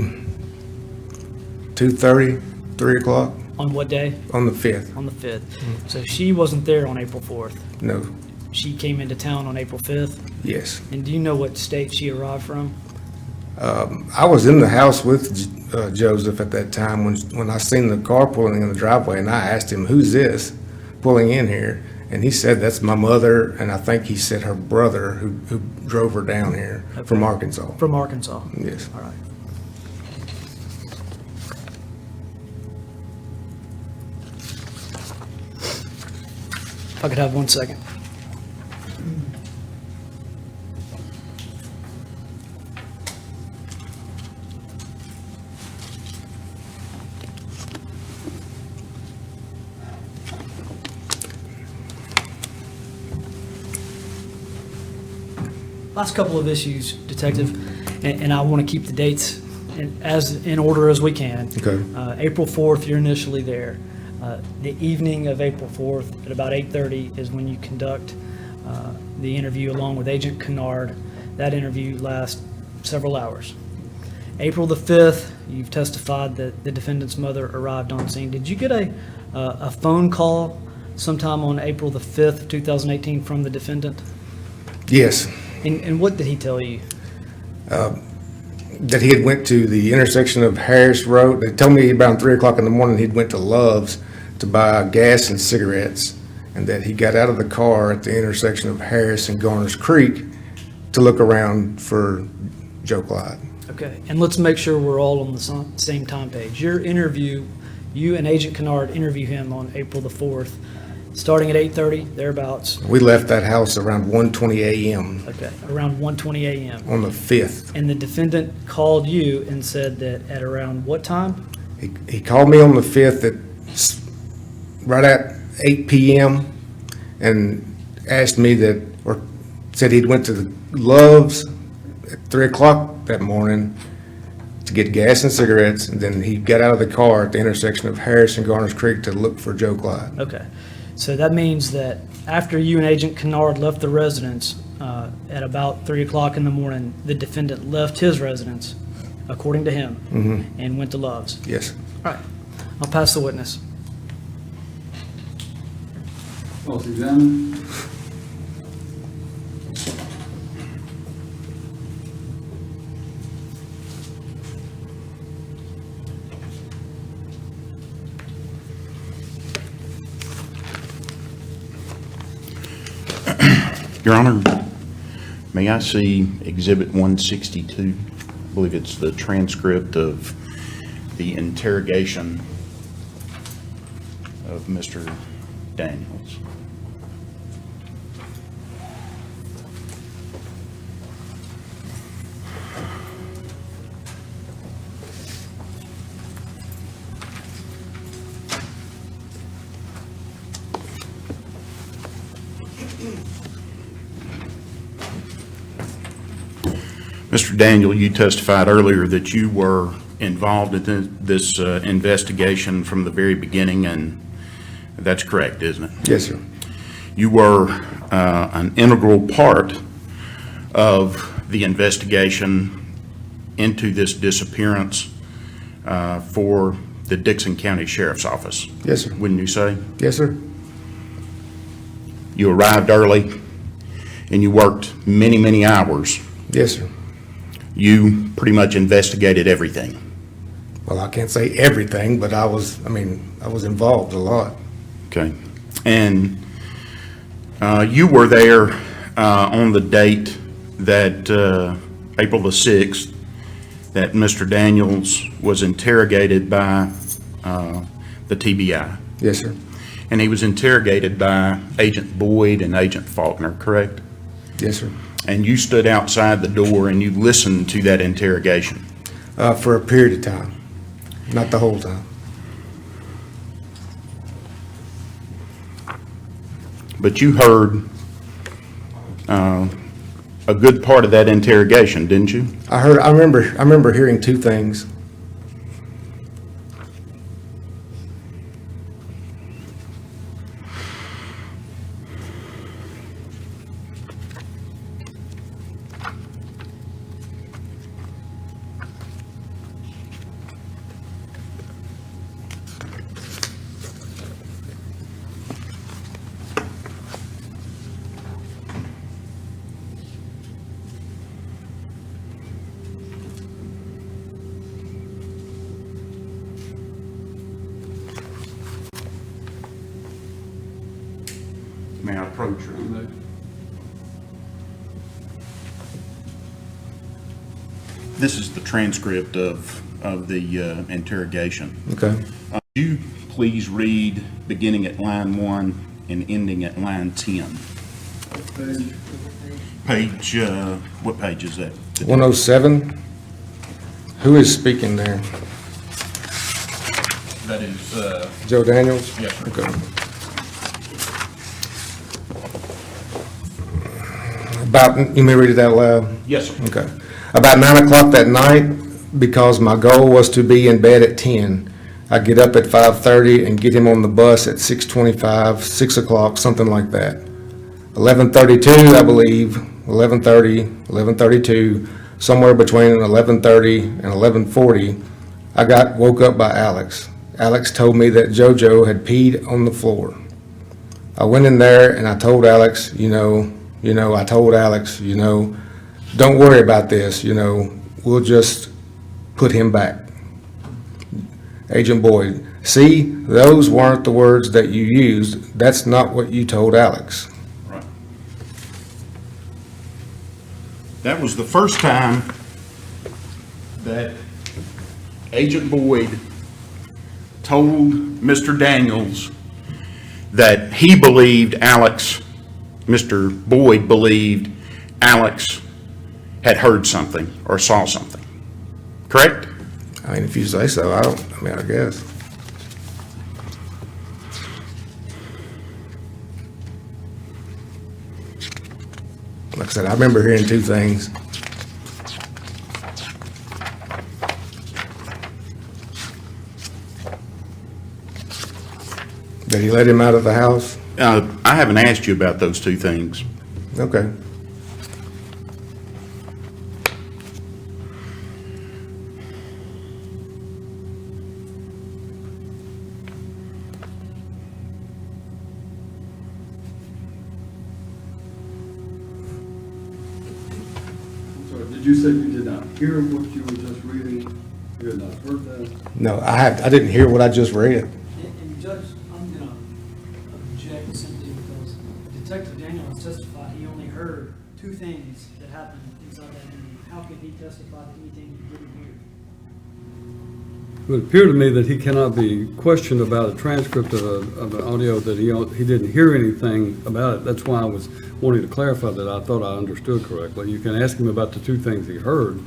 2:30, 3 o'clock On what day? on the 5th. On the 5th. So she wasn't there on April 4th. No, She came into town on April 5th. yes. And do you know what state she arrived from? I was in the house with Joseph at that time when I seen the car pulling in the driveway, and I asked him, "Who's this pulling in here?" And he said that's my mother, and I think he said her brother who drove her down here from Arkansas. From Arkansas? Yes. All right. If I could have 1 second. Last couple of issues, Detective, and I want to keep the dates in order as we can. Okay. April 4th, you're initially there. The evening of April 4th at about 8:30 is when you conduct the interview along with Agent Kennard. That interview lasts several hours. April the 5th, you've testified that the defendant's mother arrived on scene. Did you get a phone call sometime on April the 5th, 2018 from the defendant? Yes. And what did he tell you? That he had went to the intersection of Harris Road. They told me around 3 o'clock in the morning he'd went to Love's to buy gas and cigarettes, and that he got out of the car at the intersection of Harris and Garner's Creek to look around for Joe Clyde. Okay, and let's make sure we're all on the same time page. Your interview, you and Agent Kennard interview him on April the 4th, starting at 8:30, thereabouts. We left that house around 1:20 a.m. Okay, around 1:20 a.m. on the 5th. And the defendant called you and said that at around what time? He called me on the 5th at right at 8 p.m. and asked me or said he'd went to the Love's at 3 o'clock that morning to get gas and cigarettes, and then he got out of the car at the intersection of Harris and Garner's Creek to look for Joe Clyde. Okay, so that means that after you and Agent Kennard left the residence at about 3 o'clock in the morning, the defendant left his residence, according to him, and went to Love's. Yes. All right, I'll pass the witness. Cross-examine. Your Honor, may I see Exhibit 162? I believe it's the transcript of the interrogation of Mr. Daniels. Mr. Daniel, you testified earlier that you were involved in this investigation from the very beginning, and that's correct, isn't it? Yes, sir. You were an integral part of the investigation into this disappearance for the Dixon County Sheriff's Office. Yes, sir. Wouldn't you say? Yes, sir. You arrived early, and you worked many, many hours. Yes, sir. You pretty much investigated everything. Well, I can't say everything, but I was involved a lot. Okay. And you were there on the date that, April the 6th, that Mr. Daniels was interrogated by the TBI. Yes, sir. And he was interrogated by Agent Boyd and Agent Faulkner, correct? Yes, sir. And you stood outside the door and you listened to that interrogation? For a period of time, not the whole time. But you heard a good part of that interrogation, didn't you? I remember hearing two things. May I approach her? This is the transcript of the interrogation. Okay. Would you please read beginning at line 1 and ending at line 10? Page, what page is that? 107. Who is speaking there? That is, Joe Daniels? yes, sir. Okay. About, you may read it out loud? Yes, sir. Okay. About 9 o'clock that night, because my goal was to be in bed at 10, I get up at 5:30 and get him on the bus at 6:25, 6 o'clock, something like that. 11:32, I believe, 11:30, 11:32, somewhere between 11:30 and 11:40, I woke up by Alex. Alex told me that JoJo had peed on the floor. I went in there and I told Alex, don't worry about this, we'll just put him back. Agent Boyd, see, those weren't the words that you used. That's not what you told Alex. Right. That was the first time that Agent Boyd told Mr. Daniels that he believed Mr. Boyd believed Alex had heard something or saw something. Correct? I mean, if you say so, I guess. Like I said, I remember hearing two things. Did he let him out of the house? I haven't asked you about those two things. Okay. Did you say you did not hear what you were just reading? You had not heard that? No, I didn't hear what I just read. And Judge, I'm going to object simply because Detective Daniel has testified he only heard two things that happened inside that interview. How could he testify to anything he didn't hear? It would appear to me that he cannot be questioned about a transcript of an audio that he didn't hear anything about it. That's why I was wanting to clarify that I thought I understood correctly. You can ask him about the two things he heard,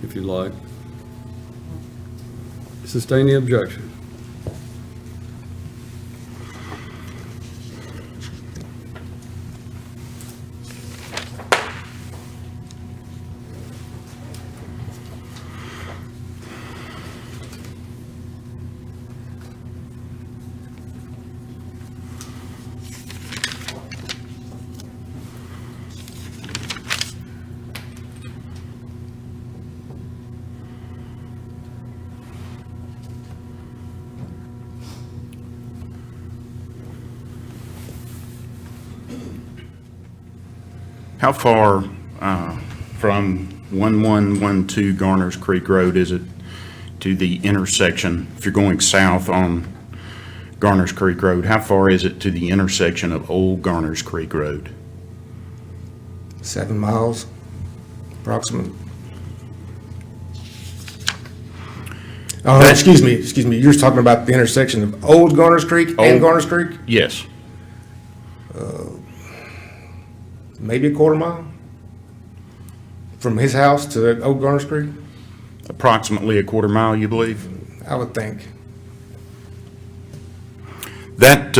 if you like. Sustain the objection. How far from 1112 Garners Creek Road is it to the intersection, if you're going south on Garners Creek Road, how far is it to the intersection of Old Garners Creek Road? 7 miles, approximately. Oh, excuse me. You're talking about the intersection of Old Garners Creek and Garners Creek? Yes. Maybe a quarter mile from his house to Old Garners Creek? Approximately a quarter mile, you believe? I would think. That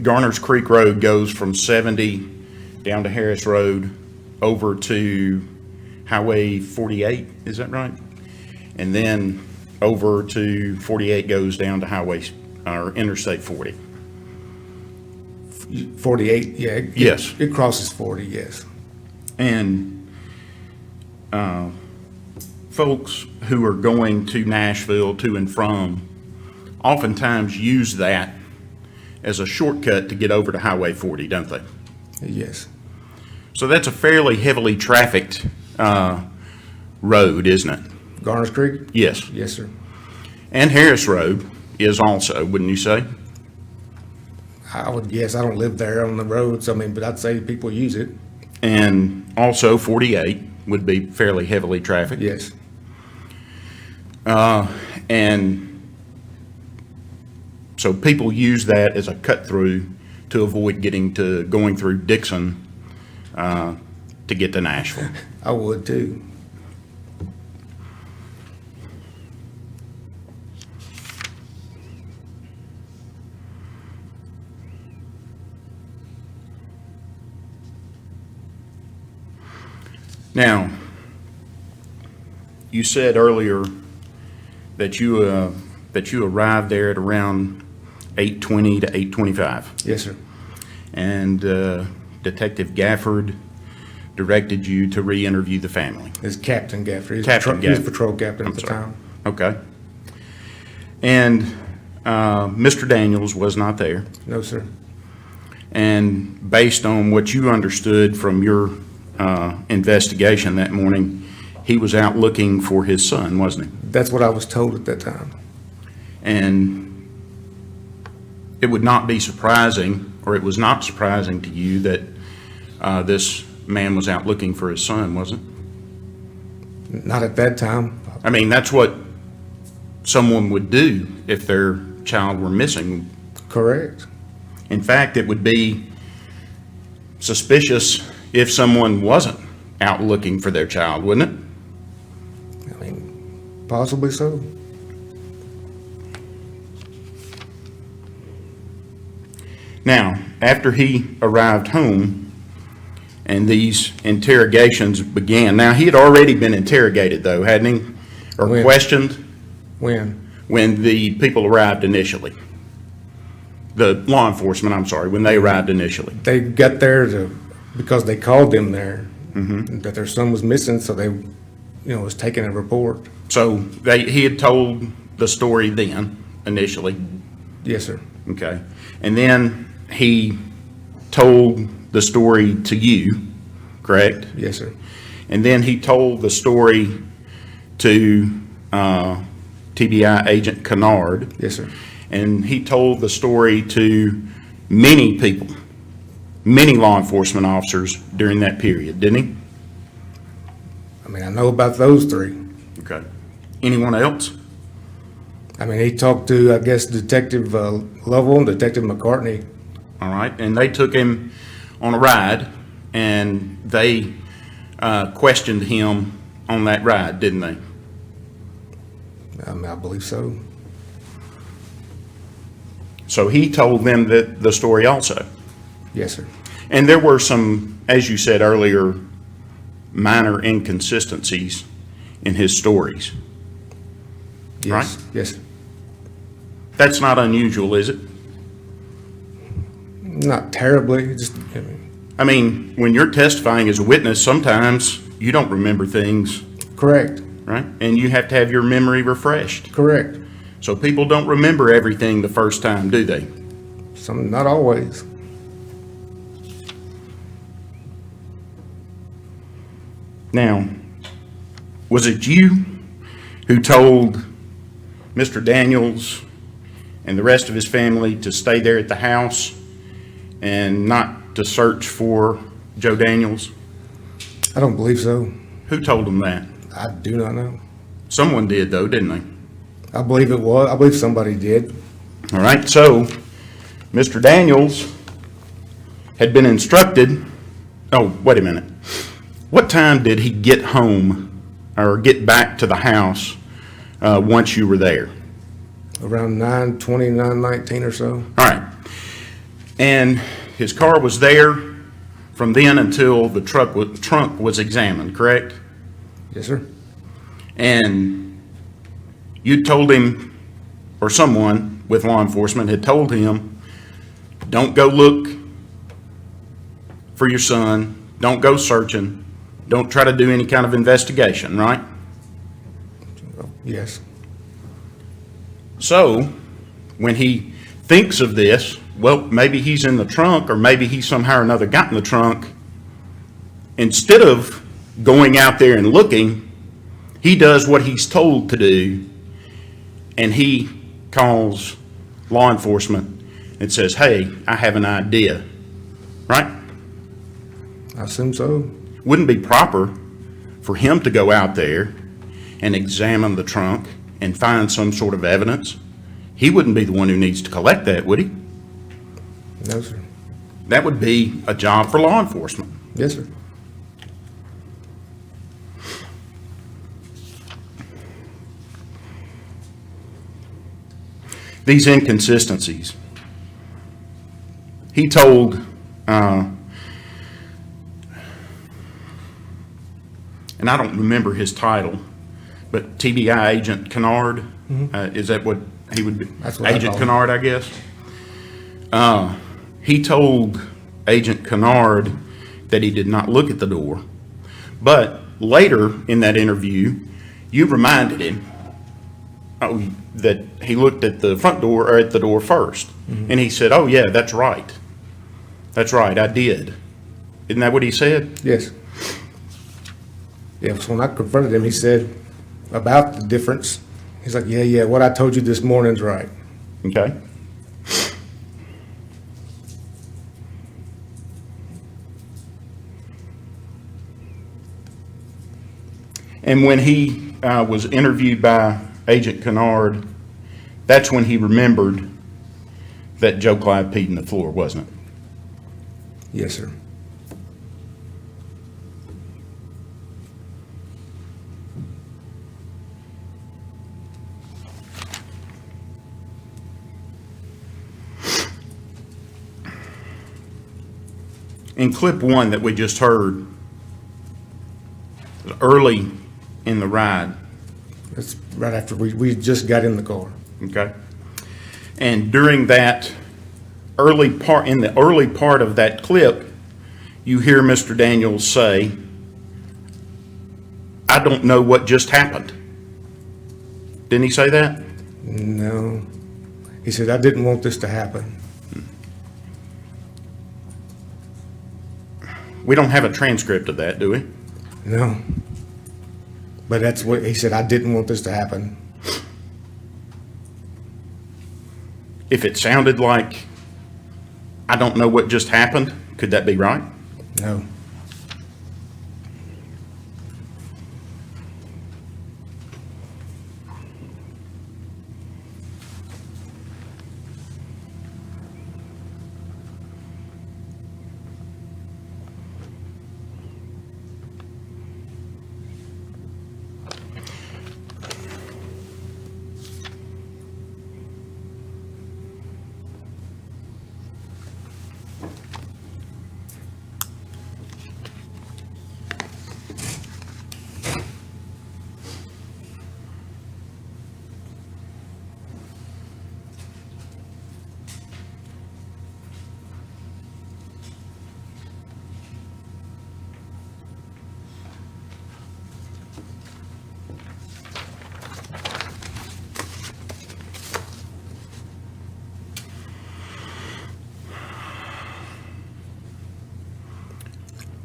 Garners Creek Road goes from 70 down to Harris Road over to Highway 48, is that right? And then over to 48 goes down to Interstate 40. 48, yeah. Yes. It crosses 40, yes. And folks who are going to Nashville to and from oftentimes use that as a shortcut to get over to Highway 40, don't they? Yes. So that's a fairly heavily trafficked road, isn't it? Garners Creek? Yes. Yes, sir. And Harris Road is also, wouldn't you say? I would guess, I don't live there on the roads, I mean, but I'd say people use it, And also 48 would be fairly heavily trafficked. yes. And so people use that as a cut-through to avoid going through Dixon to get to Nashville. I would too. Now, you said earlier that you arrived there at around 8:20 to 8:25. Yes, sir. And Detective Gafford directed you to re-interview the family. It's Captain Gaffrey. Captain He was Gaffrey. patrol captain at I'm the sorry. time. Okay. And Mr. Daniels was not there. No, sir. And based on what you understood from your investigation that morning, he was out looking for his son, wasn't he? That's what I was told at that time. And it would not be surprising, or it was not surprising to you that this man was out looking for his son, was it? Not at that time. I mean, that's what someone would do if their child were missing. Correct. In fact, it would be suspicious if someone wasn't out looking for their child, wouldn't it? I mean, possibly so. Now, after he arrived home and these interrogations began, now he had already been interrogated though, hadn't he? Or When? questioned When? when the people arrived initially. The law enforcement, I'm sorry, when they arrived initially. They got there because they called them there, that their son was missing, so they, was taking a report. So he had told the story then, initially. Yes, sir. Okay. And then he told the story to you, correct? Yes, sir. And then he told the story to TBI agent Kennard. Yes, sir. And he told the story to many people, many law enforcement officers during that period, didn't he? I mean, I know about those three. Okay. Anyone else? I mean, he talked to, I guess, Detective Lovell and Detective McCartney. All right. And they took him on a ride, and they questioned him on that ride, didn't they? I mean, I believe so. So he told them the story also. Yes, sir. And there were some, as you said earlier, minor inconsistencies in his stories. Yes. Right? Yes, sir. That's not unusual, is it? Not terribly, just, I mean, when you're testifying as a witness, sometimes you don't remember things, correct, right? And you have to have your memory refreshed. correct. So people don't remember everything the first time, do they? Some, not always. Now, was it you who told Mr. Daniels and the rest of his family to stay there at the house and not to search for Joe Daniels? I don't believe so. Who told them that? I do not know. Someone did though, didn't they? I believe it was. I believe somebody did. All right, so Mr. Daniels had been instructed, oh, wait a minute. What time did he get home or get back to the house once you were there? Around 9:20, 9:19 or so. All right. And his car was there from then until the trunk was examined, correct? Yes, sir. And you told him, or someone with law enforcement had told him, don't go look for your son, don't go searching, don't try to do any kind of investigation, right? Yes. So, when he thinks of this, well, maybe he's in the trunk, or maybe he somehow or another got in the trunk, instead of going out there and looking, he does what he's told to do, and he calls law enforcement It says, hey, I have an idea, right? I assume so. Wouldn't be proper for him to go out there and examine the trunk and find some sort of evidence. He wouldn't be the one who needs to collect that, would he? No, sir. That would be a job for law enforcement. Yes, sir. These inconsistencies. He told, and I don't remember his title, but TBI Agent Kennard, is that what he would be? That's what I Agent call him. Kennard, I guess. He told Agent Kennard that he did not look at the door, but later in that interview, you reminded him that he looked at the front door or at the door first, and he said, "Oh yeah, that's right. That's right, I did." Isn't that what he said? Yes. Yeah, so when I confronted him, he said about the difference. He's like, yeah, what I told you this morning's right. Okay. And when he was interviewed by Agent Kennard, that's when he remembered that Joe Clyde peed in the floor, wasn't it? Yes, sir. In clip one that we just heard, early in the ride, That's right after we just got in the car. okay? And during that early part, in the early part of that clip, you hear Mr. Daniels say, "I don't know what just happened." Didn't he say that? No. He said, I didn't want this to happen. We don't have a transcript of that, do we? No. But that's what he said, I didn't want this to happen. If it sounded like, "I don't know what just happened," could that be right? No.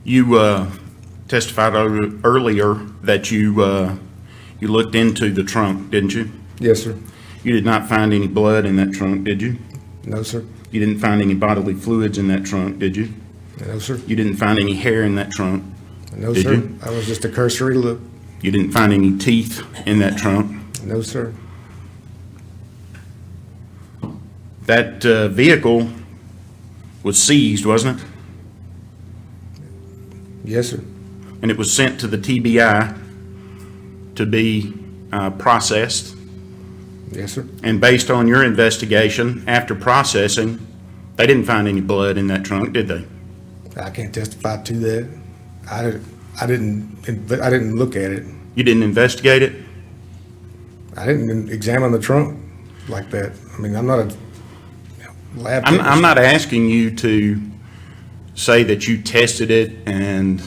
You testified earlier that you looked into the trunk, didn't you? Yes, sir. You did not find any blood in that trunk, did you? No, sir. You didn't find any bodily fluids in that trunk, did you? No, sir. You didn't find any hair in that trunk, No, did sir. you? I was just a cursory look. You didn't find any teeth in that trunk. No, sir. That vehicle was seized, wasn't it? Yes, sir. And it was sent to the TBI to be processed. Yes, sir. And based on your investigation, after processing, they didn't find any blood in that trunk, did they? I can't testify to that. I didn't look at it. You didn't investigate it? I didn't examine the trunk like that. I mean, I'm not a lab I'm technician. not asking you to say that you tested it and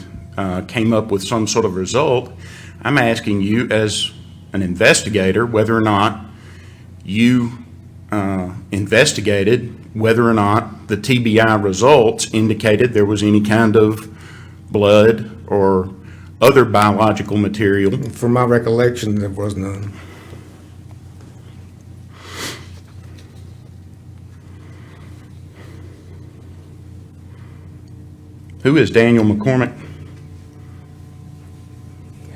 came up with some sort of result. I'm asking you as an investigator whether or not you investigated whether or not the TBI results indicated there was any kind of blood or other biological material. From my recollection, there was none. Who is Daniel McCormick?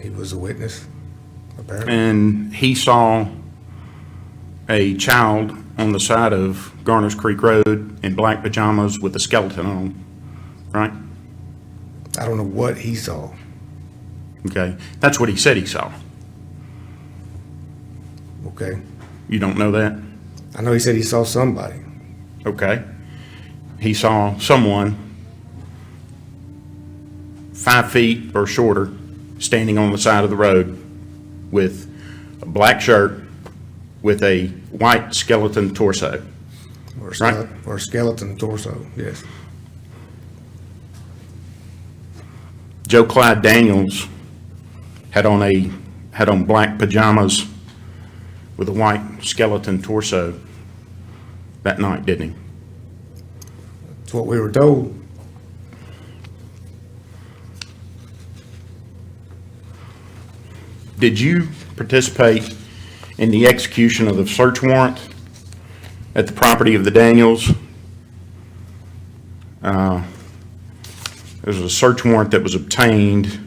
He was a witness, apparently. And he saw a child on the side of Garners Creek Road in black pajamas with a skeleton on, right? I don't know what he saw. Okay, that's what he said he saw. Okay. You don't know that? I know he said he saw somebody. Okay. He saw someone 5 feet or shorter standing on the side of the road with a black shirt with a white skeleton torso. Or skeleton torso, yes. Joe Clyde Daniels had on black pajamas with a white skeleton torso that night, didn't he? That's what we were told. Did you participate in the execution of the search warrant at the property of the Daniels? There was a search warrant that was obtained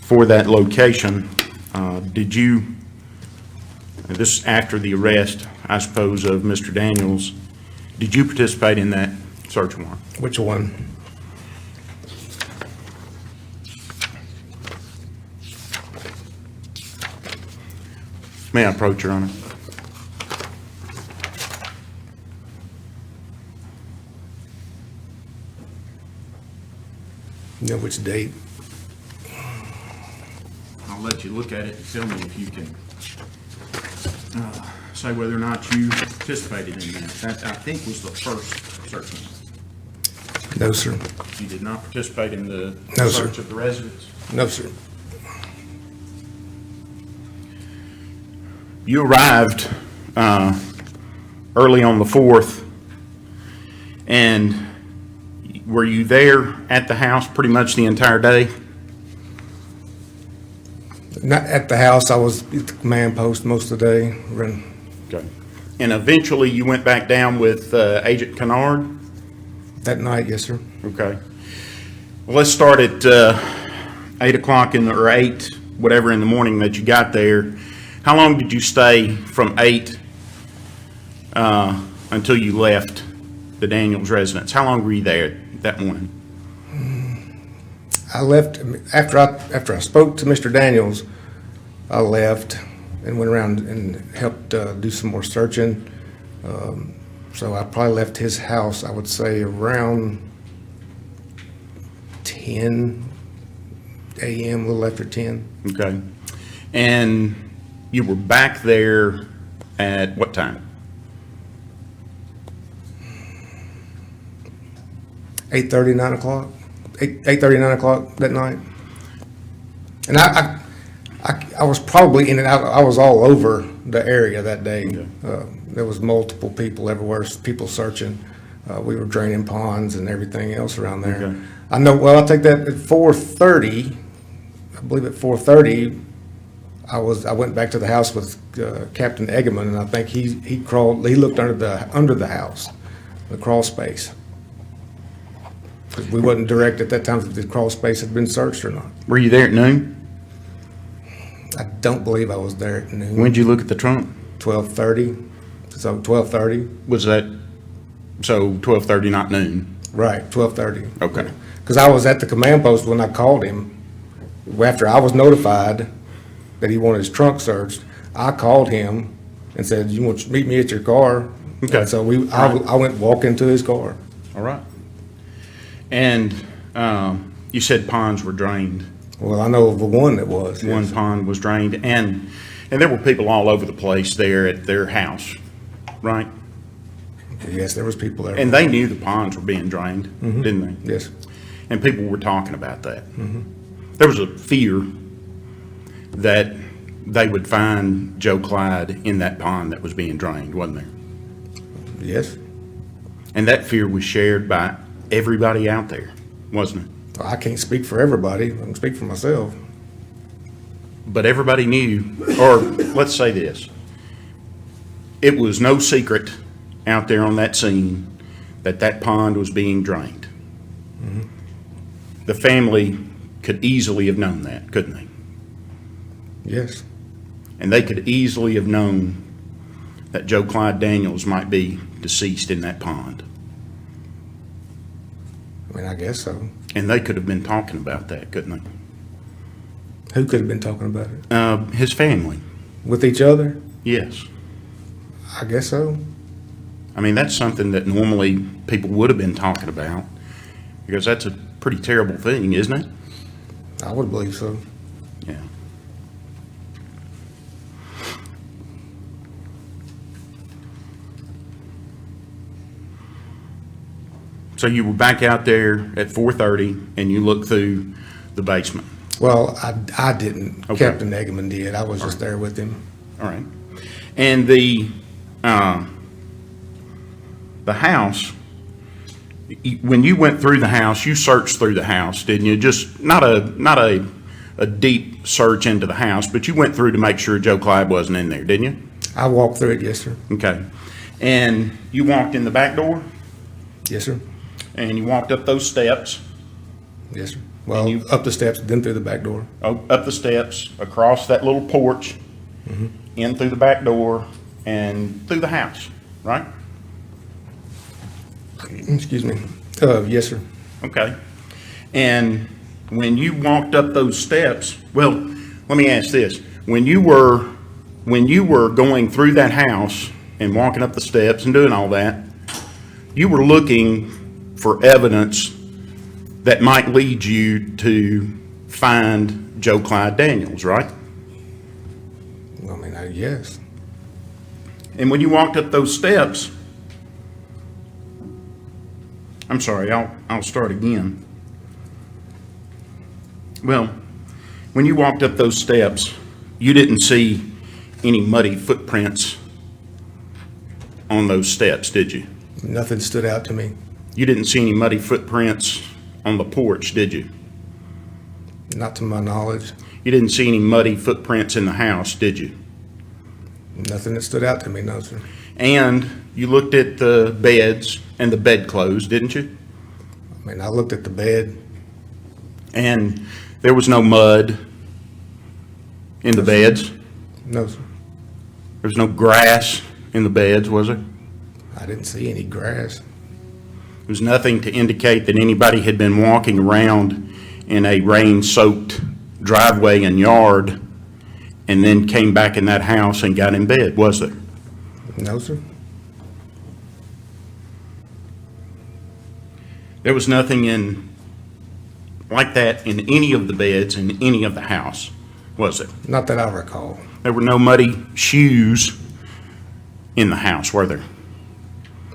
for that location. Did you, this after the arrest, I suppose, of Mr. Daniels, did you participate in that search warrant? Which one? May I approach, Your Honor? You know which date? I'll let you look at it and tell me if you can say whether or not you participated in that. That, I think, was the first search warrant. No, sir. You did not participate in the No, sir. search of the residence? No, sir. You arrived early on the 4th, and were you there at the house pretty much the entire day? Not at the house. I was at the command post most of the day. Okay. And eventually you went back down with Agent Kennard? That night, yes, sir. Okay. Well, let's start at 8 o'clock or 8, whatever in the morning that you got there. How long did you stay from 8 until you left the Daniels residence? How long were you there that morning? I left after I spoke to Mr. Daniels. I left and went around and helped do some more searching. So I probably left his house, I would say, around 10 a.m., a little after 10. Okay. And you were back there at what time? 8:30, 9 o'clock. 8:30, 9 o'clock that night. And I was probably in it. I was all over the area that day. There was multiple people everywhere, people searching. We were draining ponds and everything else around there. Okay. I know, well, I'll take that at 4:30. I believe at 4:30, I went back to the house with Captain Eggerman, and I think he looked under the house, the crawl space. 'Cause we wasn't direct at that time if the crawl space had been searched or not. Were you there at noon? I don't believe I was there at noon. When'd you look at the trunk? 12:30. So 12:30. Was that, so 12:30, not noon? Right, 12:30. Okay. Because I was at the command post when I called him. After I was notified that he wanted his trunk searched, I called him and said, "You want to meet me at your car?" Okay. And so I went walk into his car. All right. And you said ponds were drained. Well, I know of the one that was. One yes. pond was drained, and there were people all over the place there at their house, right? Yes, there was people there. And they knew the ponds were being drained, didn't they? Yes. And people were talking about that. There was a fear that they would find Joe Clyde in that pond that was being drained, wasn't there? Yes. And that fear was shared by everybody out there, wasn't it? I can't speak for everybody. I can speak for myself. But everybody knew, or let's say this, it was no secret out there on that scene that that pond was being drained. the family could easily have known that, couldn't they? Yes. And they could easily have known that Joe Clyde Daniels might be deceased in that pond. I mean, I guess so. And they could have been talking about that, couldn't they? Who could have been talking about it? His family. With each other? Yes. I guess so. I mean, that's something that normally people would have been talking about, because that's a pretty terrible thing, isn't it? I would believe so. Yeah. So you were back out there at 4:30 and you looked through the basement. Well, I didn't. Okay. Captain Eggman did. I was just there with him. All right. And the house, when you went through the house, you searched through the house, didn't you? Just not a deep search into the house, but you went through to make sure Joe Clyde wasn't in there, didn't you? I walked through it, yes, sir. Okay. And you walked in the back door Yes, sir. and you walked up those steps, Yes, sir. Well, up the steps, then through the back door. up the steps, across that little porch, in through the back door, and through the house, right? Excuse me. Yes, sir. Okay. And when you walked up those steps, well, let me ask this. When you were going through that house and walking up the steps and doing all that, you were looking for evidence that might lead you to find Joe Clyde Daniels, right? I mean, yes. And when you walked up those steps, I'm sorry, I'll start again. Well, when you walked up those steps, you didn't see any muddy footprints on those steps, did you? Nothing stood out to me. You didn't see any muddy footprints on the porch, did you? Not to my knowledge. You didn't see any muddy footprints in the house, did you? Nothing that stood out to me, no, sir. And you looked at the beds and the bedclothes, didn't you? I mean, I looked at the bed. And there was no mud in the beds? No, sir. There was no grass in the beds, was there? I didn't see any grass. There was nothing to indicate that anybody had been walking around in a rain-soaked driveway and yard and then came back in that house and got in bed, was there? No, sir. There was nothing like that in any of the beds in any of the house, was there? Not that I recall. There were no muddy shoes in the house, were there?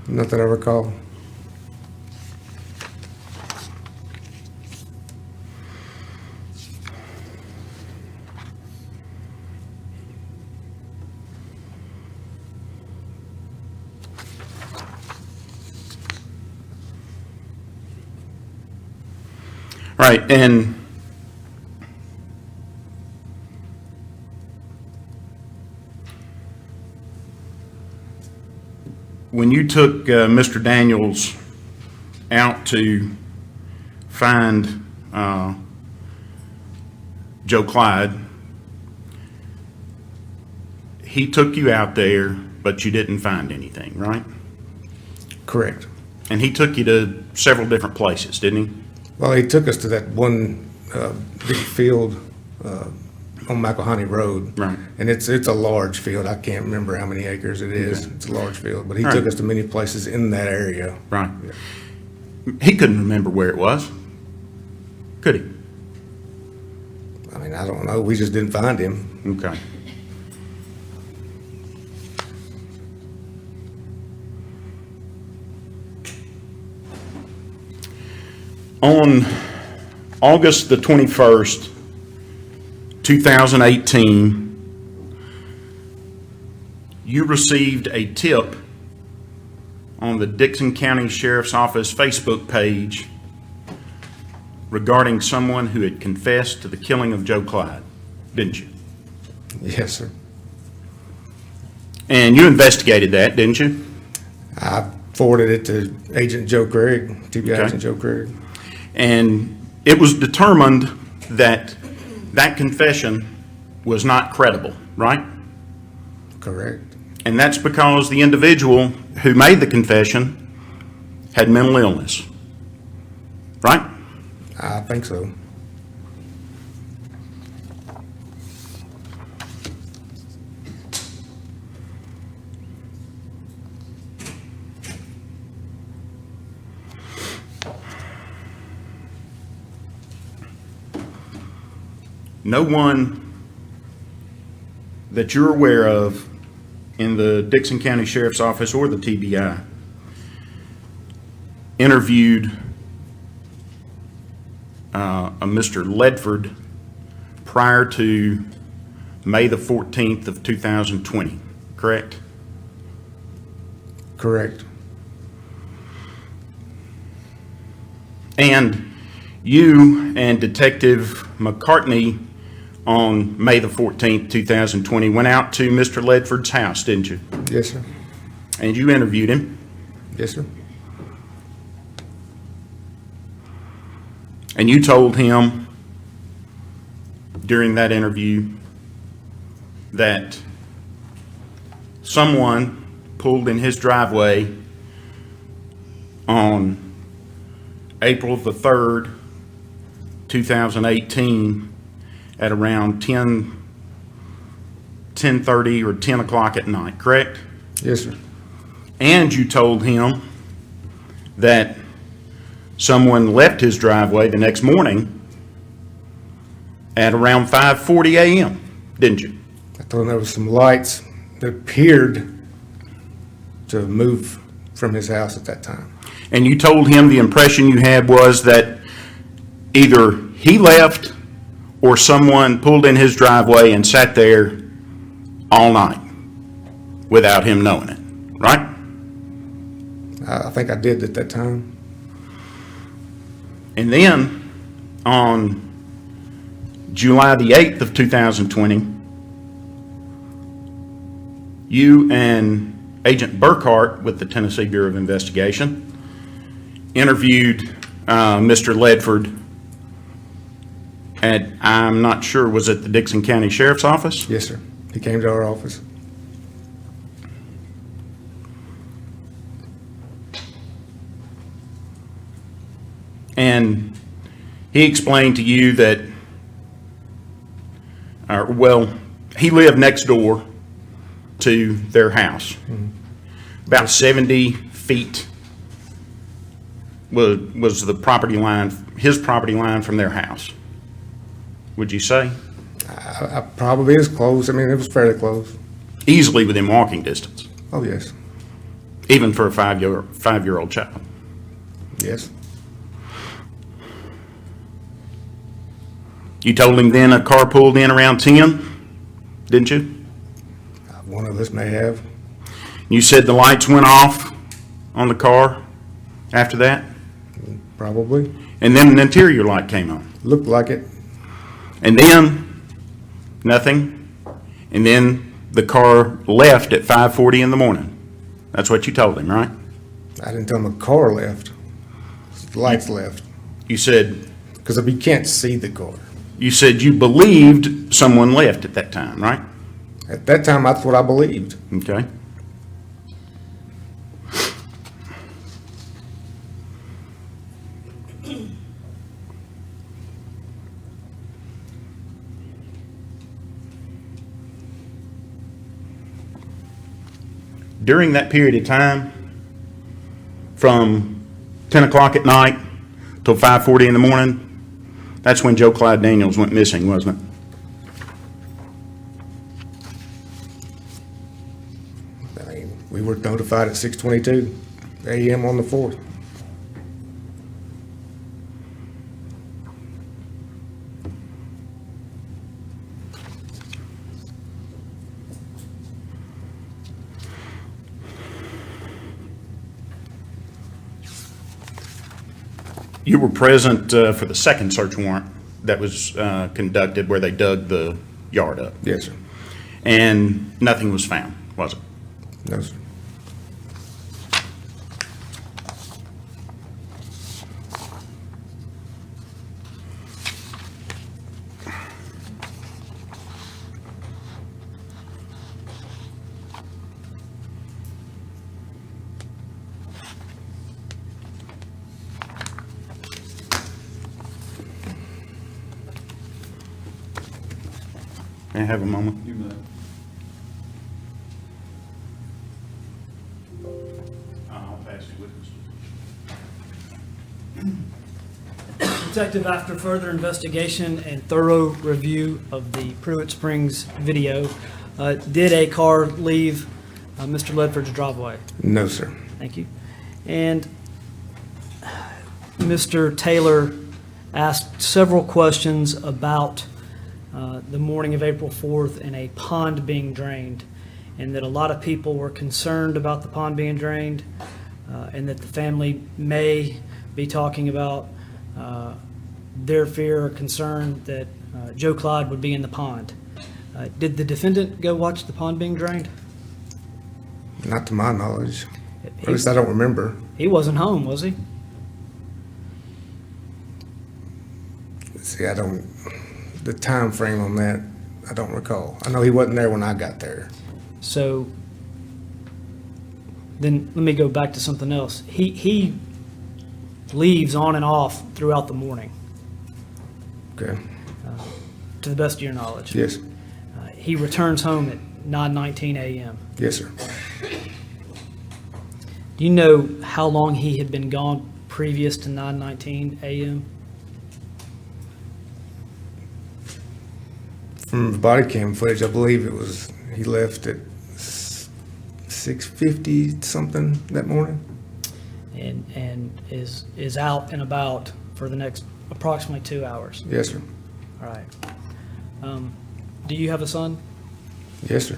Not that I recall. Right, and when you took Mr. Daniels out to find Joe Clyde, he took you out there, but you didn't find anything, right? Correct. And he took you to several different places, didn't he? Well, he took us to that one big field on McElhaney Road. Right. And it's a large field. I can't remember how many acres it is. Okay. It's a large field. But he Right. took us to many places in that area. Right. He couldn't remember where it was, could he? I mean, I don't know. We just didn't find him. Okay. On August the 21st, 2018, you received a tip on the Dixon County Sheriff's Office Facebook page regarding someone who had confessed to the killing of Joe Clyde, didn't you? Yes, sir. And you investigated that, didn't you? I forwarded it to Agent Joe Craig, TB Okay. Agent Joe Craig. And it was determined that that confession was not credible, right? Correct. And that's because the individual who made the confession had mental illness, right? I think so. No one that you're aware of in the Dixon County Sheriff's Office or the TBI interviewed a Mr. Ledford prior to May the 14th of 2020, correct? Correct. And you and Detective McCartney on May the 14th, 2020 went out to Mr. Ledford's house, didn't you? Yes, sir. And you interviewed him. Yes, sir. And you told him during that interview that someone pulled in his driveway on April the 3rd, 2018 at around 10:30 or 10 o'clock at night, correct? Yes, sir. And you told him that someone left his driveway the next morning at around 5:40 a.m., didn't you? I told him there was some lights that appeared to move from his house at that time. And you told him the impression you had was that either he left or someone pulled in his driveway and sat there all night without him knowing it, right? I think I did at that time. And then on July the 8th of 2020, you and Agent Burkhart with the Tennessee Bureau of Investigation interviewed Mr. Ledford at, I'm not sure, was it the Dixon County Sheriff's Office? Yes, sir. He came to our office. And he explained to you that, he lived next door to their house. About 70 feet was the property line, his property line from their house. Would you say? I probably is close. I mean, it was fairly close. Easily within walking distance, Oh, yes. even for a five-year-old child. Yes. You told him then a car pulled in around 10, didn't you? One of us may have. You said the lights went off on the car after that, Probably. and then an interior light came on. Looked like it. And then, nothing. And then the car left at 5:40 in the morning. That's what you told him, right? I didn't tell him a car left. The lights left. You said Because you can't see the car. you believed someone left at that time, right? At that time, that's what I believed. Okay. During that period of time, from 10 o'clock at night till 5:40 in the morning, that's when Joe Clyde Daniels went missing, wasn't it? I mean, we were notified at 6:22 a.m. on the 4th. You were present for the second search warrant that was conducted where they dug the yard up, Yes, sir. and nothing was found, was it? No, sir. May I have a moment? You may. I'll pass you witness. Detective, after further investigation and thorough review of the Pruitt Springs video, did a car leave Mr. Ledford's driveway? No, sir. Thank you. And Mr. Taylor asked several questions about the morning of April 4th and a pond being drained, and that a lot of people were concerned about the pond being drained, and that the family may be talking about their fear or concern that Joe Clyde would be in the pond. Did the defendant go watch the pond being drained? Not to my knowledge. At least I don't remember. He wasn't home, was he? See, the time frame on that, I don't recall. I know he wasn't there when I got there. So then let me go back to something else. He leaves on and off throughout the morning, Okay. to the best of your knowledge. Yes. He returns home at 9:19 a.m. Yes, sir. Do you know how long he had been gone previous to 9:19 a.m.? From the body cam footage, I believe it was, he left at 6:50 something that morning. And is out and about for the next approximately 2 hours. Yes, sir. All right. Do you have a son? Yes, sir.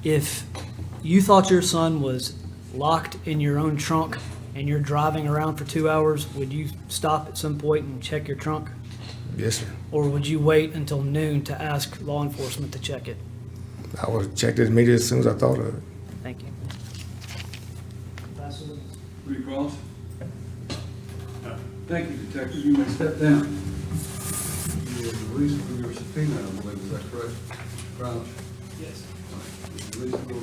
If you thought your son was locked in your own trunk and you're driving around for 2 hours, would you stop at some point and check your trunk? Yes, sir. Or would you wait until noon to ask law enforcement to check it? I would have checked it immediately as soon as I thought of it. Thank you. Will you cross? Thank you, Detective. You may step down. You are released from your subpoena, I believe. Is that correct? Crouch? Yes. Released from your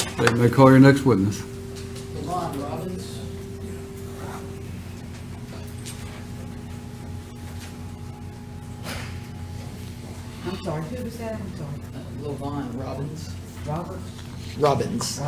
subpoena. You may call your next witness. Robbins. I'm sorry, who was that? I'm sorry. Levon Robbins. Robert? Robbins.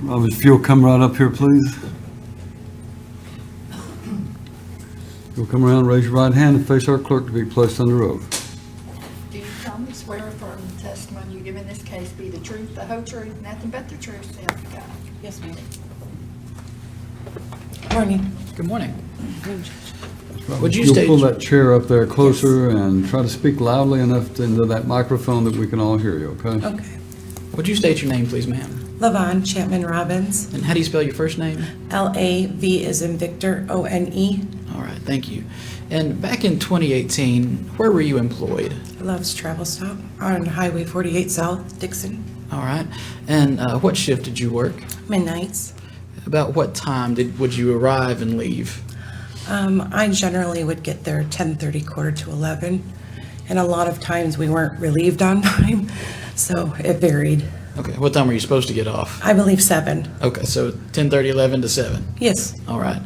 Robbins, if you'll come right up here, please. You'll come around, raise your right hand, and face our clerk to be placed under oath. Do you solemnly swear affirm the testimony you give in this case be the truth, the whole truth, nothing but the truth, so help you God? Yes, ma'am. Morning. Good morning. Would you pull that chair up there closer and try to speak loudly enough into that microphone that we can all hear you, okay? Okay. Would you state your name, please, ma'am? Lavon Chapman Robbins. And how do you spell your first name? L-A-V as in Victor, O-N-E. All right, thank you. And back in 2018, where were you employed? Loves Travel Stop on Highway 48 South, Dixon. All right. And what shift did you work? Midnights. About what time would you arrive and leave? I generally would get there 10:30, quarter to 11. And a lot of times we weren't relieved on time, so it varied. Okay, what time were you supposed to get off? I believe 7. Okay, so 10:30, 11 to 7. Yes. All right.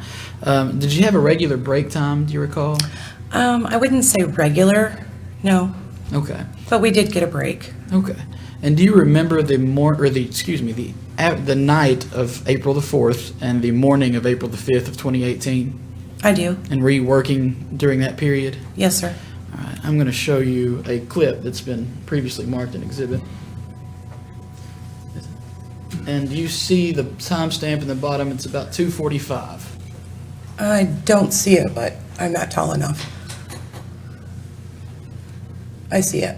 Did you have a regular break time, do you recall? I wouldn't say regular, no. Okay. But we did get a break. Okay. And do you remember the night of April the 4th and the morning of April the 5th of 2018? I do. And were you working during that period? Yes, sir. All right, I'm going to show you a clip that's been previously marked in exhibit. And you see the timestamp in the bottom, it's about 2:45. I don't see it, but I'm not tall enough. I see it.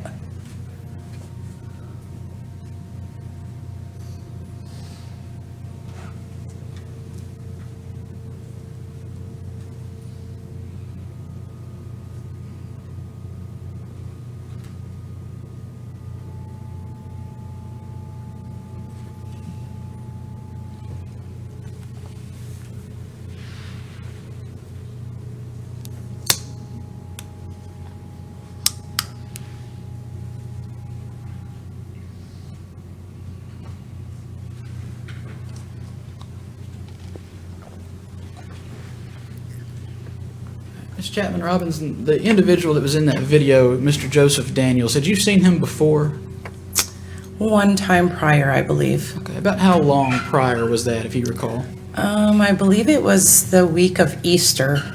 Ms. Chapman Robbins, the individual that was in that video, Mr. Joseph Daniels, had you seen him before? One time prior, I believe. Okay, about how long prior was that, if you recall? I believe it was the week of Easter.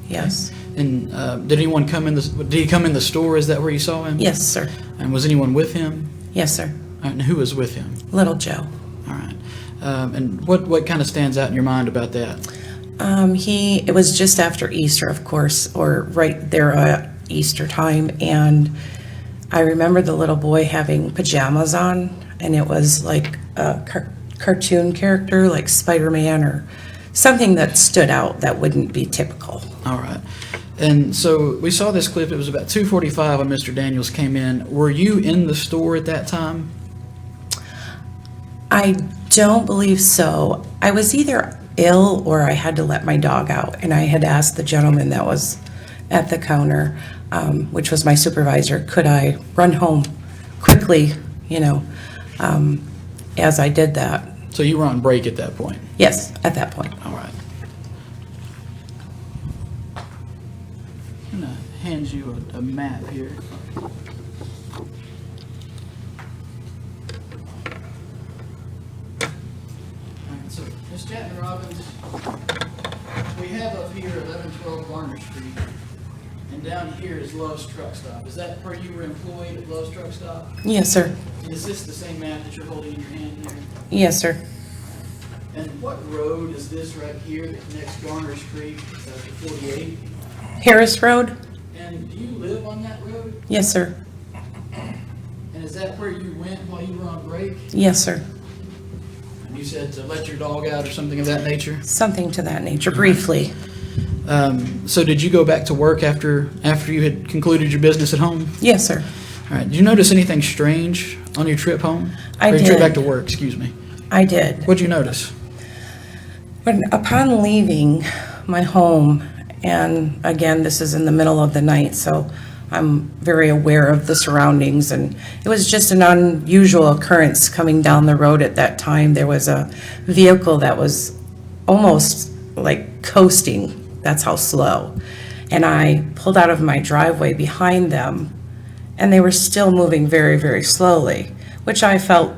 Yes. And did anyone come in did he come in the store? Is that where you saw him? Yes, sir. And was anyone with him? Yes, sir. All right, and who was with him? Little Joe. All right. And what kind of stands out in your mind about that? It was just after Easter, of course, or right there at Easter time, and I remember the little boy having pajamas on, and it was like a cartoon character, like Spider-Man or something that stood out that wouldn't be typical. All right. And so we saw this clip. It was about 2:45 when Mr. Daniels came in. Were you in the store at that time? I don't believe so. I was either ill or I had to let my dog out, and I had asked the gentleman that was at the counter, which was my supervisor, could I run home quickly, as I did that. So you were on break at that point? Yes, at that point. All right. I'm going to hand you a map here. So, Ms. Chapman Robbins, we have up here 1112 Garner Street, and down here is Love's Truck Stop. Is that where you were employed at Love's Truck Stop? Yes, sir. And is this the same map that you're holding in your hand here? Yes, sir. And what road is this right here that connects Garner Street to 48? Harris Road? And do you live on that road? Yes, sir. And is that where you went while you were on break? Yes, sir. And you said to let your dog out or something of that nature? Something to that nature, briefly. So did you go back to work after you had concluded your business at home? Yes, sir. All right. Did you notice anything strange on your trip home? I Or your trip did. back to work, excuse me. I did. What'd you notice? Upon leaving my home, and again, this is in the middle of the night, so I'm very aware of the surroundings, and it was just an unusual occurrence coming down the road at that time. There was a vehicle that was almost like coasting. That's how slow. And I pulled out of my driveway behind them, and they were still moving very, very slowly, which I felt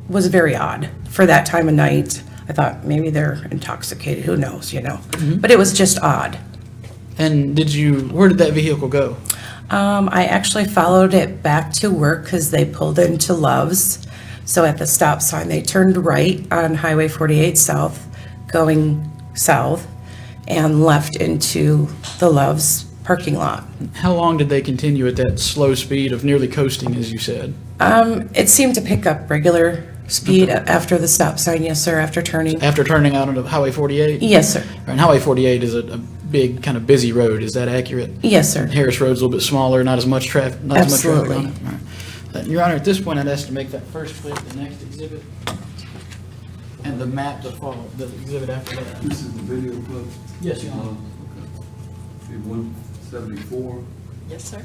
was very odd for that time of night. I thought maybe they're intoxicated, who knows, But it was just odd. And where did that vehicle go? I actually followed it back to work because they pulled into Love's. So at the stop sign, they turned right on Highway 48 South, going south, and left into the Love's parking lot. How long did they continue at that slow speed of nearly coasting, as you said? It seemed to pick up regular speed after the stop sign, yes, sir, after turning. After turning out onto Highway 48? Yes, sir. And Highway 48 is a big, kind of busy road. Is that accurate? Yes, sir. Harris Road's a little bit smaller, not as much traffic, Absolutely. on it. All right. Your Honor, at this point, I'd ask to make that first clip the next exhibit, and the map to follow, the exhibit after that. This is the video clip? Yes, Your Honor. Okay. 174? Yes, sir.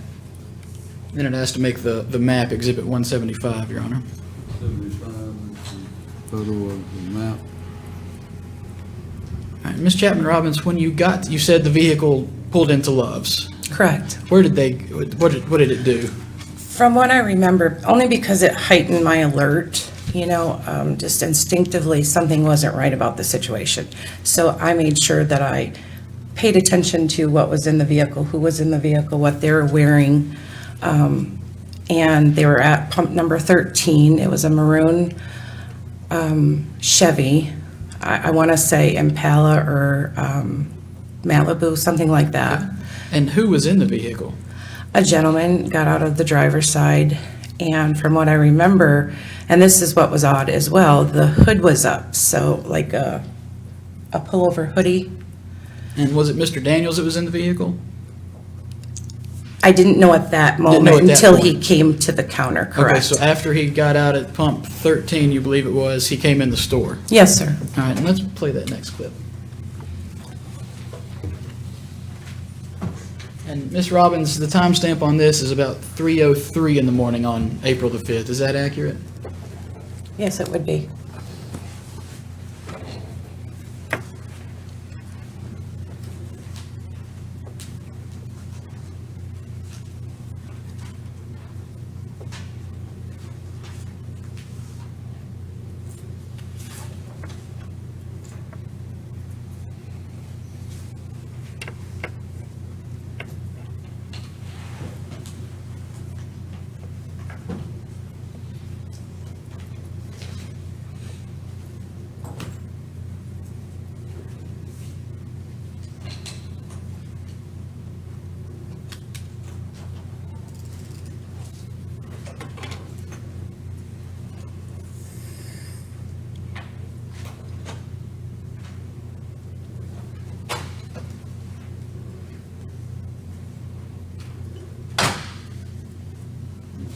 Then I'd ask to make the map exhibit 175, Your Honor. 75, photo of the map. All right, Ms. Chapman Robbins, when you said the vehicle pulled into Love's. Correct. What did it do? From what I remember, only because it heightened my alert, just instinctively something wasn't right about the situation. So I made sure that I paid attention to what was in the vehicle, who was in the vehicle, what they were wearing. And they were at pump number 13. It was a maroon Chevy. I want to say Impala or Malibu, something like that. And who was in the vehicle? A gentleman got out of the driver's side, and from what I remember, and this is what was odd as well, the hood was up, so like a pullover hoodie. And was it Mr. Daniels that was in the vehicle? I didn't know at that know moment at that until he point. came to the counter, Okay, correct? so after he got out at pump 13, you believe it was, he came in the store. Yes, sir. All right, and let's play that next clip. And Ms. Robbins, the timestamp on this is about 3:03 in the morning on April the 5th. Is that accurate? Yes, it would be.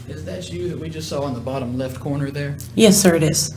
Is that you that we just saw in the bottom left corner there? Yes, sir, it is.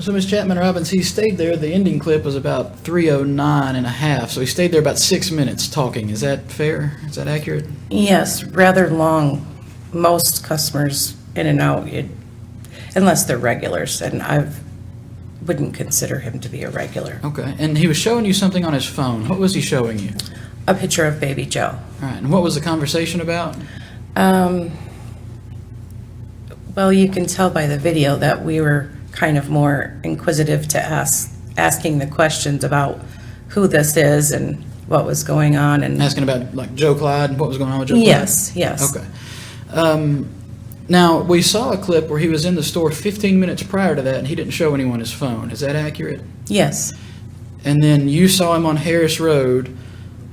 So Ms. Chapman Robbins, he stayed there, the ending clip was about 3:09 and a half, so he stayed there about 6 minutes talking. Is that fair? Is that accurate? Yes, rather long. Most customers in and out, unless they're regulars, and I wouldn't consider him to be a regular. Okay, and he was showing you something on his phone. What was he showing you? A picture of baby Joe. All right, and what was the conversation about? Well, you can tell by the video that we were kind of more inquisitive to asking the questions about who this is and what was going on. And Asking about like Joe Clyde, what was going on with Joe Clyde? Yes. Okay. Now, we saw a clip where he was in the store 15 minutes prior to that and he didn't show anyone his phone. Is that accurate? Yes. And then you saw him on Harris Road,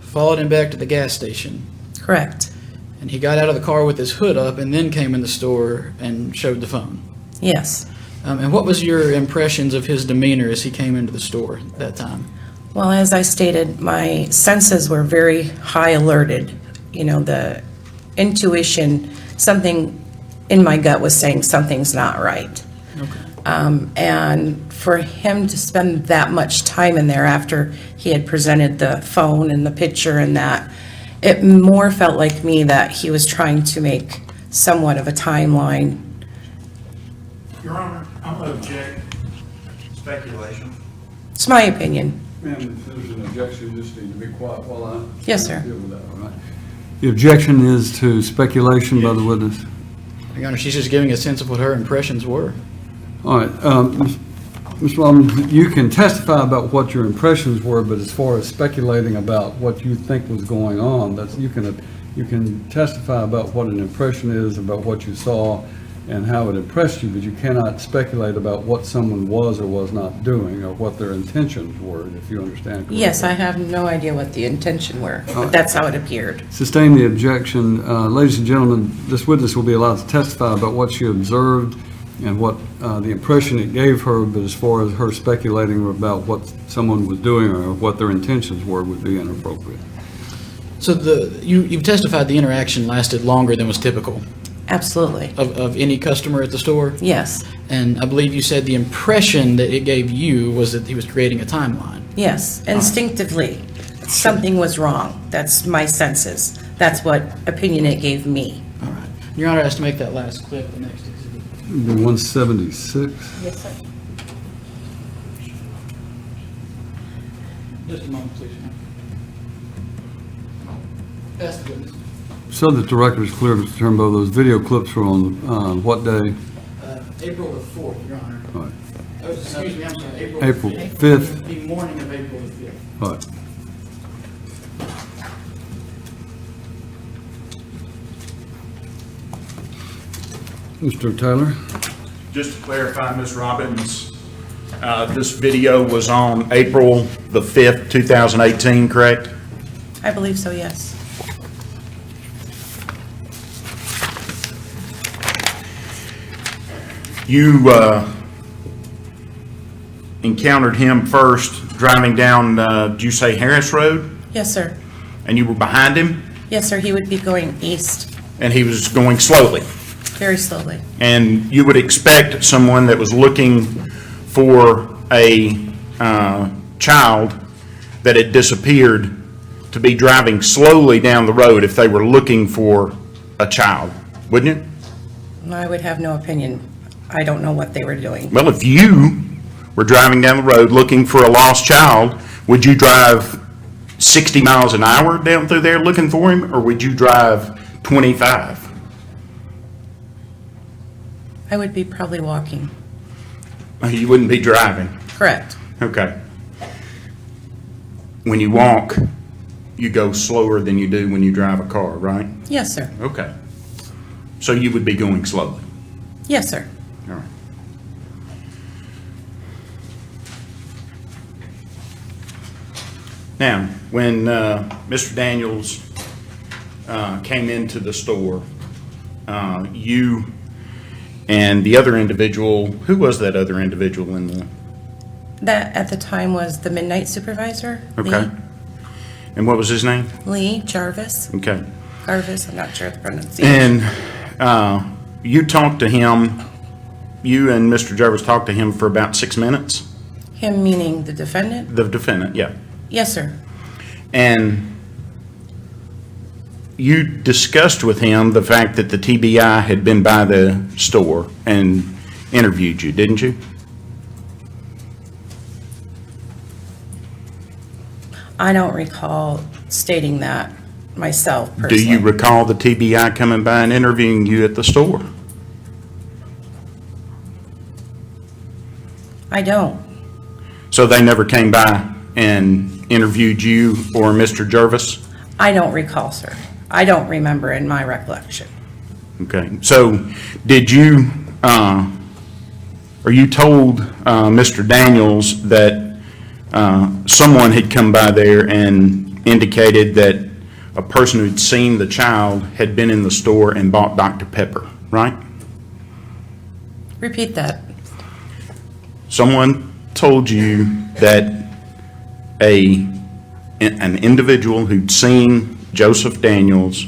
followed him back to the gas station. Correct. And he got out of the car with his hood up and then came in the store and showed the phone. Yes. And what was your impressions of his demeanor as he came into the store at that time? Well, as I stated, my senses were very high alerted. You know, the intuition, something in my gut was saying something's not right. Okay. And for him to spend that much time in there after he had presented the phone and the picture and that, it more felt like me that he was trying to make somewhat of a timeline. Your Honor, I'm going to object speculation. It's my opinion. Ma'am, if there's an objection, you just need to be quiet while I Yes, sir. deal with that, all right? The objection is to speculation by the witness. Your Honor, she's just giving a sense of what her impressions were. All right, Mr. Robbins, you can testify about what your impressions were, but as far as speculating about what you think was going on, you can testify about what an impression is, about what you saw and how it impressed you, but you cannot speculate about what someone was or was not doing or what their intentions were, if you understand correctly. Yes, I have no idea what the intention were, but that's how it appeared. Sustain the objection. Ladies and gentlemen, this witness will be allowed to testify about what she observed and what the impression it gave her, but as far as her speculating about what someone was doing or what their intentions were would be inappropriate. So you've testified the interaction lasted longer than was typical Absolutely. of any customer at the store? Yes. And I believe you said the impression that it gave you was that he was creating a timeline. Yes, instinctively, something was wrong. That's my senses. That's what opinion it gave me. All right. Your Honor has to make that last clip the next exhibit. It'd be 176. Yes, sir. Just a moment, please. Pass the witness. So that the record is clear, Mr. Turnbow, those video clips were on what day? April the 4th, Your Honor. All right. Oh, excuse me, I'm sorry, April 5th. The morning of April the 5th. All right. Mr. Taylor? Just to clarify, Ms. Robbins, this video was on April the 5th, 2018, correct? I believe so, yes. You encountered him first driving down, did you say Harris Road? Yes, sir. And you were behind him, Yes, sir, he would be going east and he was going slowly. very slowly. And you would expect someone that was looking for a child that had disappeared to be driving slowly down the road if they were looking for a child, wouldn't you? I would have no opinion. I don't know what they were doing. Well, if you were driving down the road looking for a lost child, would you drive 60 miles an hour down through there looking for him, or would you drive 25? I would be probably walking. You wouldn't be driving. Correct. Okay. When you walk, you go slower than you do when you drive a car, right? Yes, sir. Okay. So you would be going slowly. Yes, sir. All right. Now, when Mr. Daniels came into the store, you and the other individual, who was that other individual in the? That at the time was the midnight supervisor. Okay. And what was his name? Lee Jarvis. Okay. Jarvis, I'm not sure of the pronunciation. And you talked to him you and Mr. Jervis talked to him for about 6 minutes? Him meaning the defendant? The defendant, yeah. Yes, sir. And you discussed with him the fact that the TBI had been by the store and interviewed you, didn't you? I don't recall stating that myself personally. Do you recall the TBI coming by and interviewing you at the store? I don't. So they never came by and interviewed you or Mr. Jervis? I don't recall, sir. I don't remember in my recollection. Okay, so did you, or you told Mr. Daniels that someone had come by there and indicated that a person who'd seen the child had been in the store and bought Dr. Pepper, right? Repeat that. Someone told you that an individual who'd seen Joseph Daniels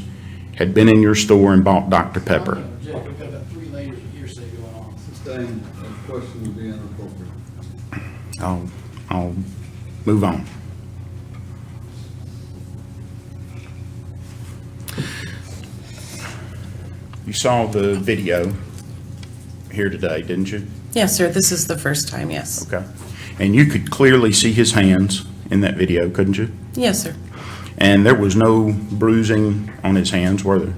had been in your store and bought Dr. Pepper. Jack, we've got about 3 layers of hearsay going on. Sustained, the question would be inappropriate. I'll move on. You saw the video here today, didn't you? Yes, sir. This is the first time, yes. Okay. And you could clearly see his hands in that video, couldn't you? Yes, sir. And there was no bruising on his hands, were there?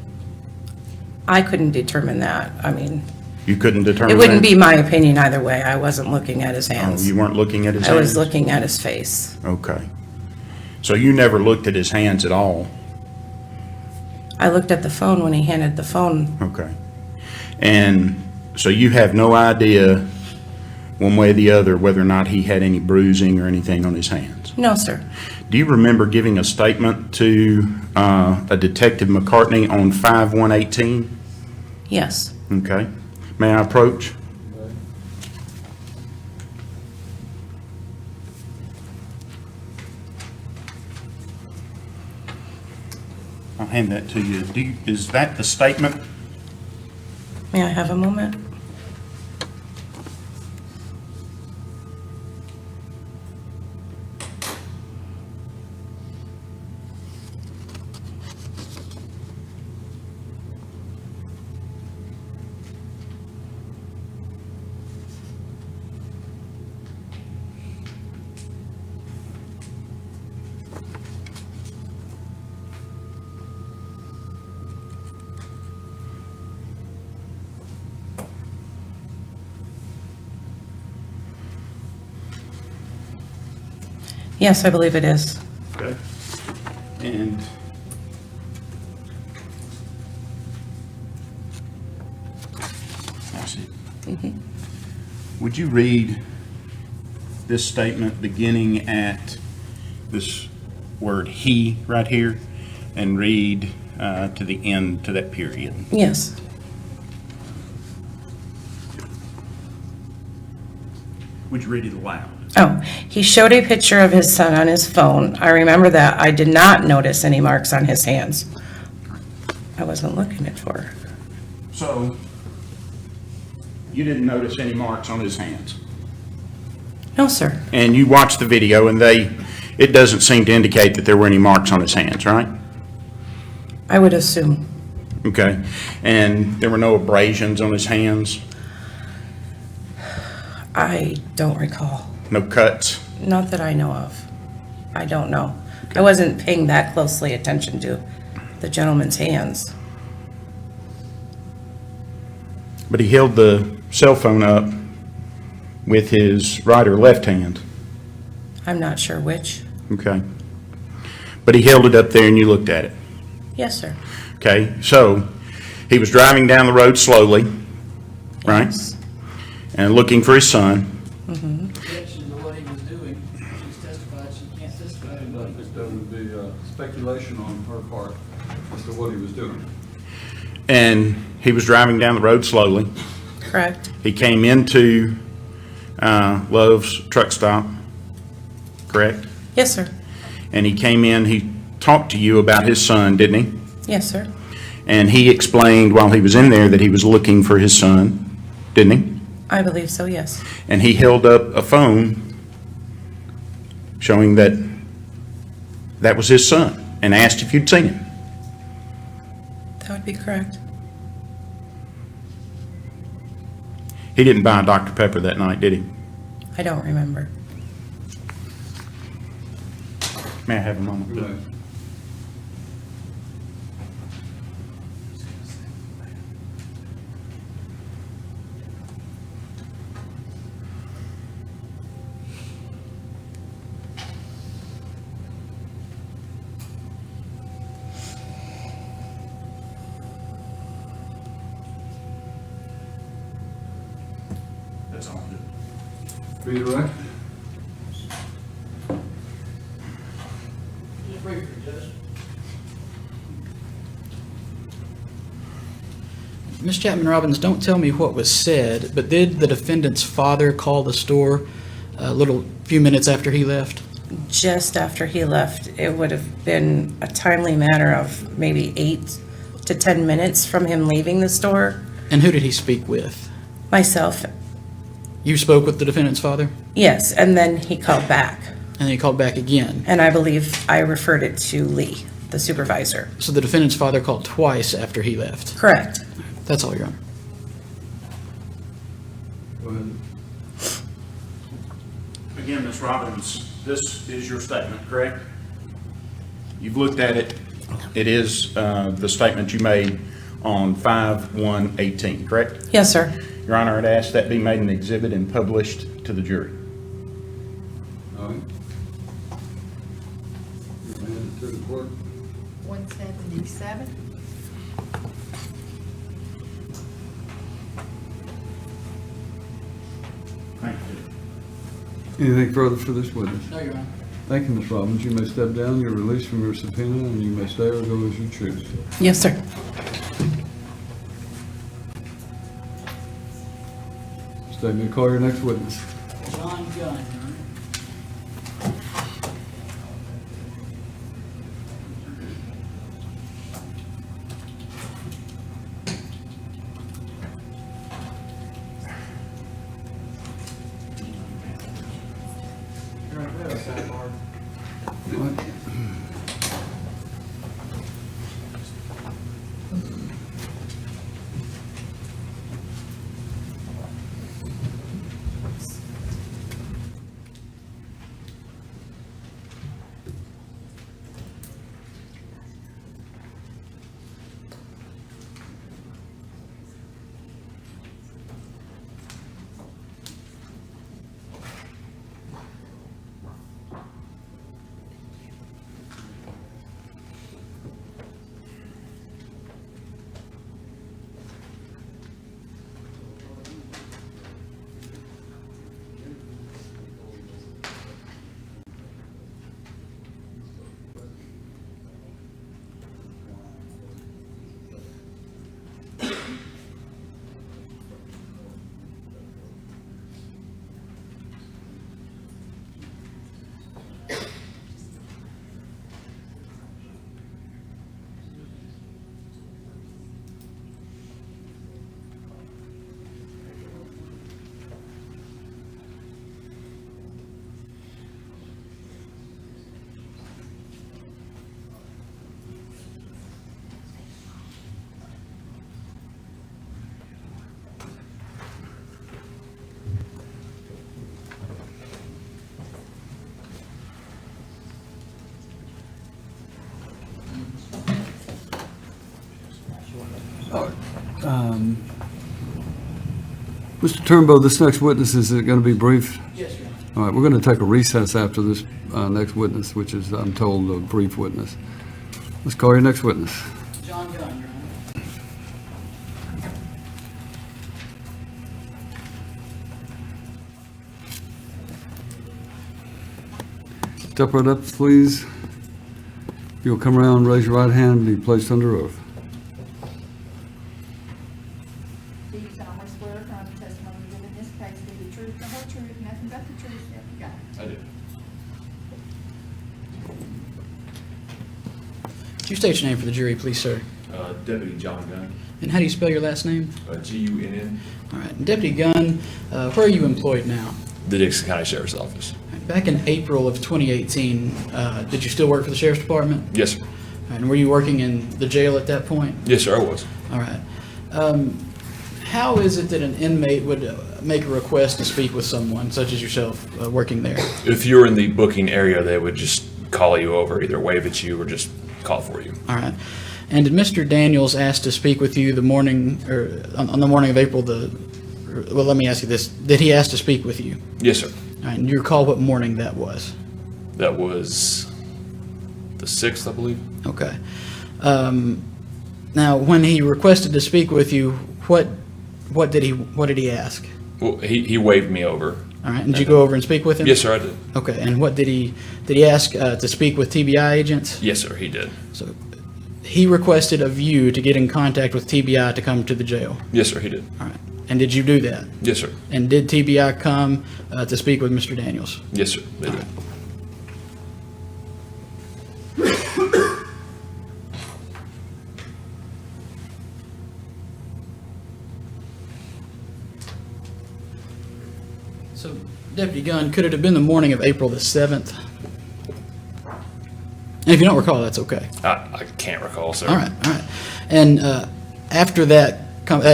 I couldn't determine that. I mean, You couldn't determine it wouldn't that? be my opinion either way. I wasn't looking at his Oh, hands. you weren't looking at his I hands? was looking at his face. Okay. So you never looked at his hands at all? I looked at the phone when he handed the phone. Okay. And so you have no idea, one way or the other, whether or not he had any bruising or anything on his hands? No, sir. Do you remember giving a statement to a Detective McCartney on 5/1/18? Yes. Okay. May I approach? I'll hand that to you. Is that the statement? May I have a moment? Yes, I believe it is. Okay. And I see. Would you read this statement beginning at this word "he" right here and read to the end, to that period? Yes. Would you read it aloud? Oh, he showed a picture of his son on his phone. I remember that. I did not notice any marks on his hands. I wasn't looking at for. So, you didn't notice any marks on his hands? No, sir. And you watched the video and it doesn't seem to indicate that there were any marks on his hands, right? I would assume. Okay. And there were no abrasions on his hands? I don't recall. No cuts? Not that I know of. I don't know. I wasn't paying that closely attention to the gentleman's hands. But he held the cell phone up with his right or left hand? I'm not sure which. Okay. But he held it up there and you looked at it? Yes, sir. Okay, so he was driving down the road slowly, right? Yes. And looking for his son. Mm-hmm. Objection to what he was doing. She's testified, she can't testify to what he was That would be speculation on her part as to what he was doing. And he was driving down the road slowly. Correct. He came into Love's truck stop, correct? Yes, sir. And he came in, he talked to you about his son, didn't he? Yes, sir. And he explained while he was in there that he was looking for his son, didn't he? I believe so, yes. And he held up a phone showing that that was his son and asked if you'd seen him. That would be correct. He didn't buy a Dr. Pepper that night, did he? I don't remember. May I have a moment? Right. That's all. Redirect. Just briefly, Judge. Ms. Chapman Robbins, don't tell me what was said, but did the defendant's father call the store a few minutes after he left? Just after he left, it would have been a timely matter of maybe 8 to 10 minutes from him leaving the store. And who did he speak with? Myself, You spoke with the defendant's father? yes, and then he called back. And then he called back again. And I believe I referred it to Lee, the supervisor. So the defendant's father called twice after he left? Correct. That's all, Your Honor. Go ahead. Again, Ms. Robbins, this is your statement, correct? You've looked at it. It is the statement you made on 5/1/18, correct? Yes, sir. Your Honor, I'd ask that be made an exhibit and published to the jury. All right. Hand it to the clerk. 177. Thank you. Anything further for this witness? No, Your Honor. Thank you, Ms. Robbins. You may step down. You're released from your subpoena, and you may stay or go as you choose. Yes, sir. Statement, call your next witness. John Gunn, Your Honor. What? Mr. Turnbow, this next witness, is it going to be brief? Yes, Your Honor. All right, we're going to take a recess after this next witness, which is, I'm told, a brief witness. Let's call your next witness. John Gunn, Your Honor. Step right up, please. If you'll come around, raise your right hand, and be placed under oath. Do you solemnly swear affirm the testimony you give in this case be the truth, the whole truth, nothing but the truth, so help you God? I do. Could you state your name for the jury, please, sir? Deputy John Gunn, And how do you spell your last name? Gunn, All right. Deputy Gunn, where are you employed now? the Dixon County Sheriff's Office. Back in April of 2018, did you still work for the Sheriff's Department? Yes, sir. All right, and were you working in the jail at that point? Yes, sir, I was. All right. How is it that an inmate would make a request to speak with someone, such as yourself, working there? If you were in the booking area, they would just call you over, either wave at you or just call for you. All right. And did Mr. Daniels ask to speak with you the morning, or on the morning of April well, let me ask you this. Did he ask to speak with you? Yes, sir. All right, and you recall what morning that was? That was the 6th, I believe. Okay. Now, when he requested to speak with you, what did he ask? Well, he waved me over. All right, and did you go over and speak with him? Yes, sir, I did. Okay, and what did he ask to speak with TBI agents? Yes, sir, he did. So he requested of you to get in contact with TBI to come to the jail. Yes, sir, he did. All right, and did you do that? Yes, sir. And did TBI come to speak with Mr. Daniels? Yes, sir, they did. So, Deputy Gunn, could it have been the morning of April the 7th? And if you don't recall, that's okay. I can't recall, sir. All right. And after that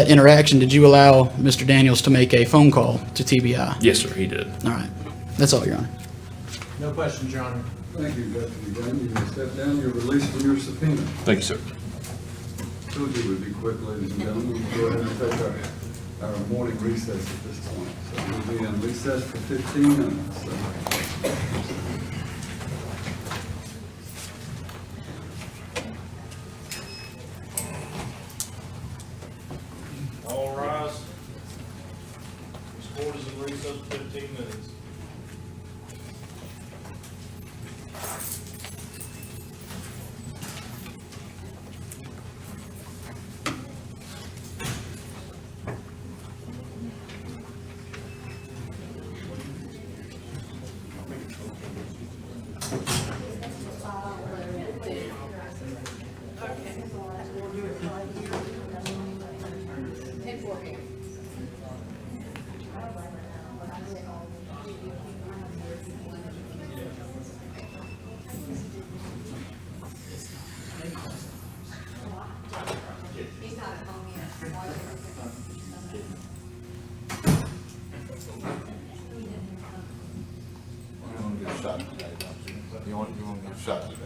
interaction, did you allow Mr. Daniels to make a phone call to TBI? Yes, sir, he did. All right. That's all, Your Honor. No questions, Your Honor. Thank you, Deputy Gunn. You can step down. You're released from your subpoena. Thank you, sir. Told you it would be quick, ladies and gentlemen. We'll go ahead and take our morning recess at this point. So we'll be in recess for 15 minutes. All rise. This court is in recess for 15 minutes. You want to get shot today?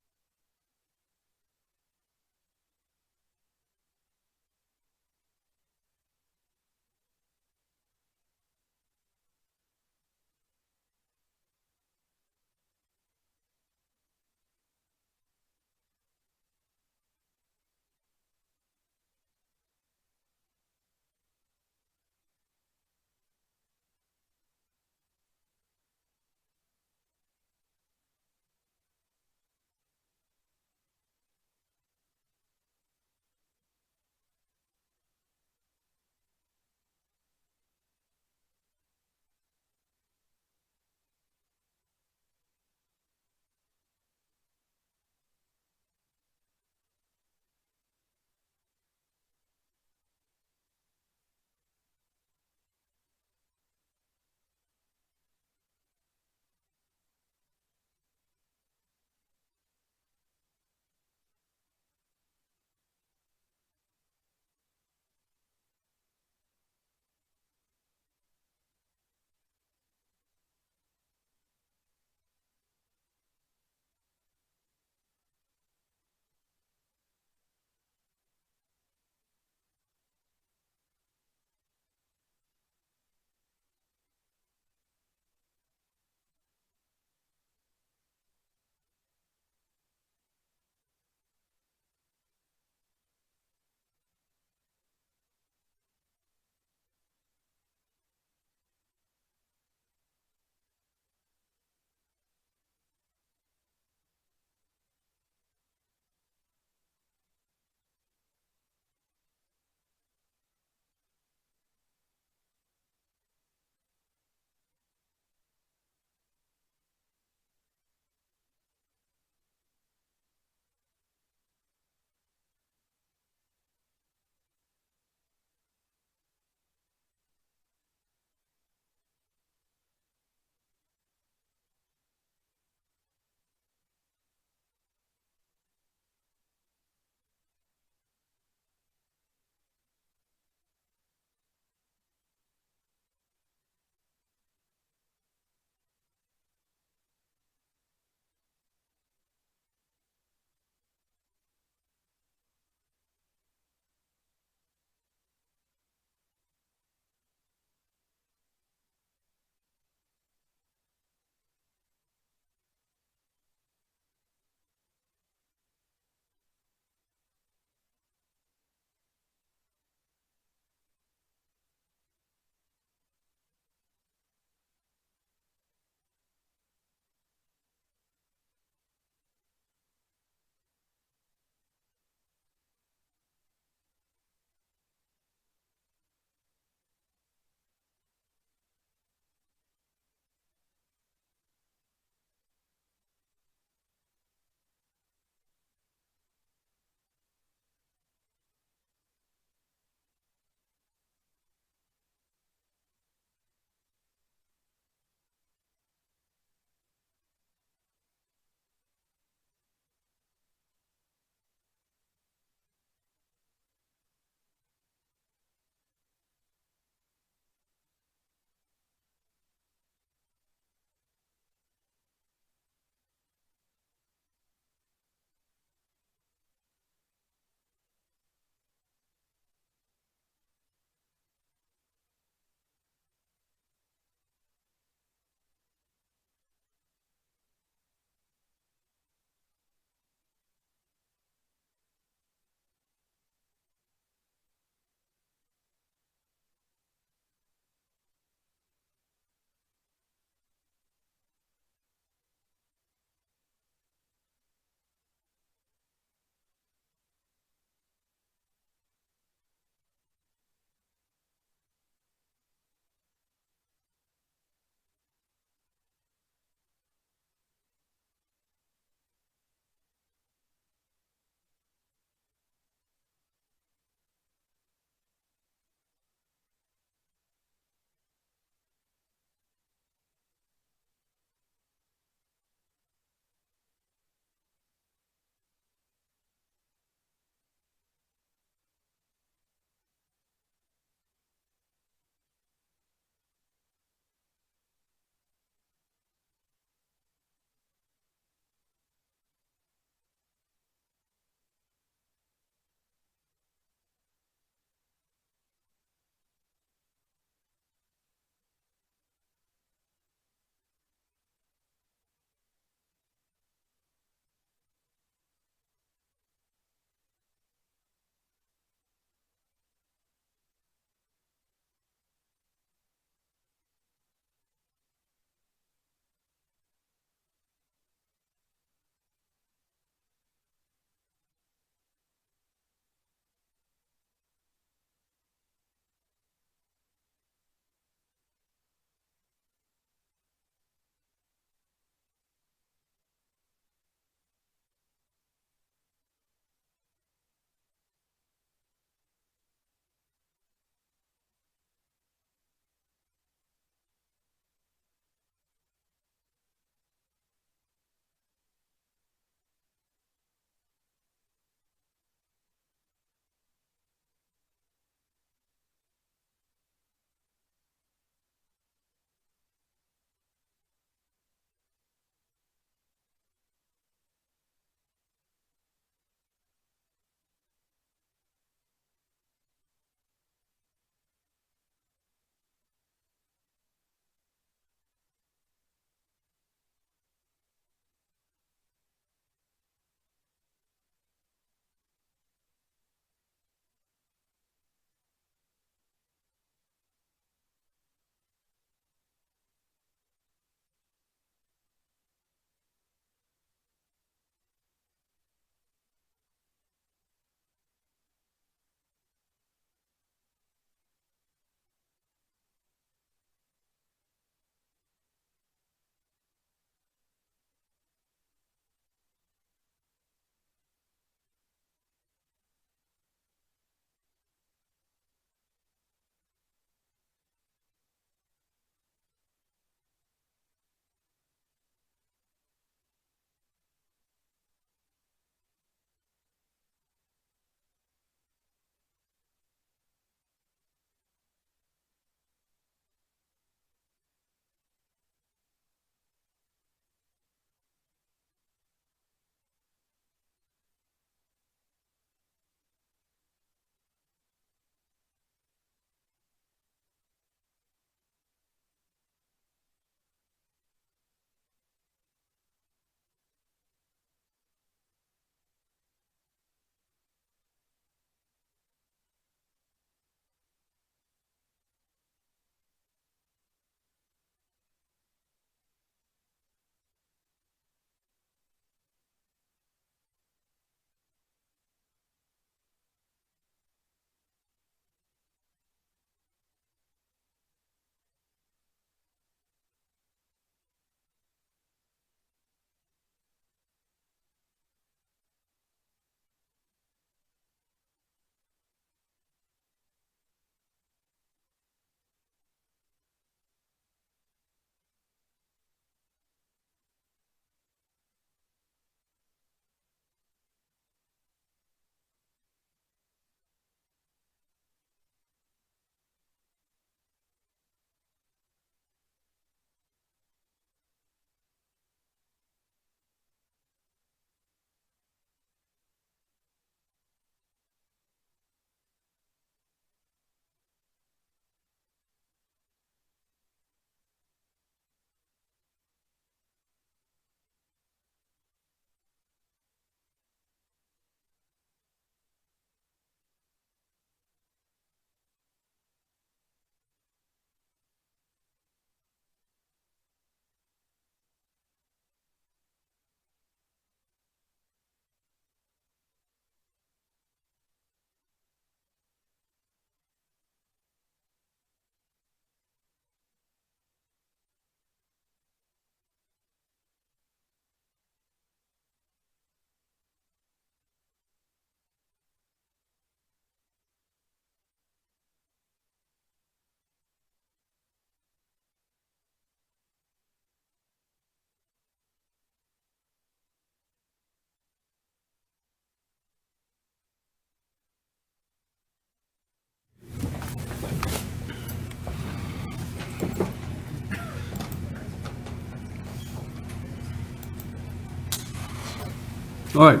All right.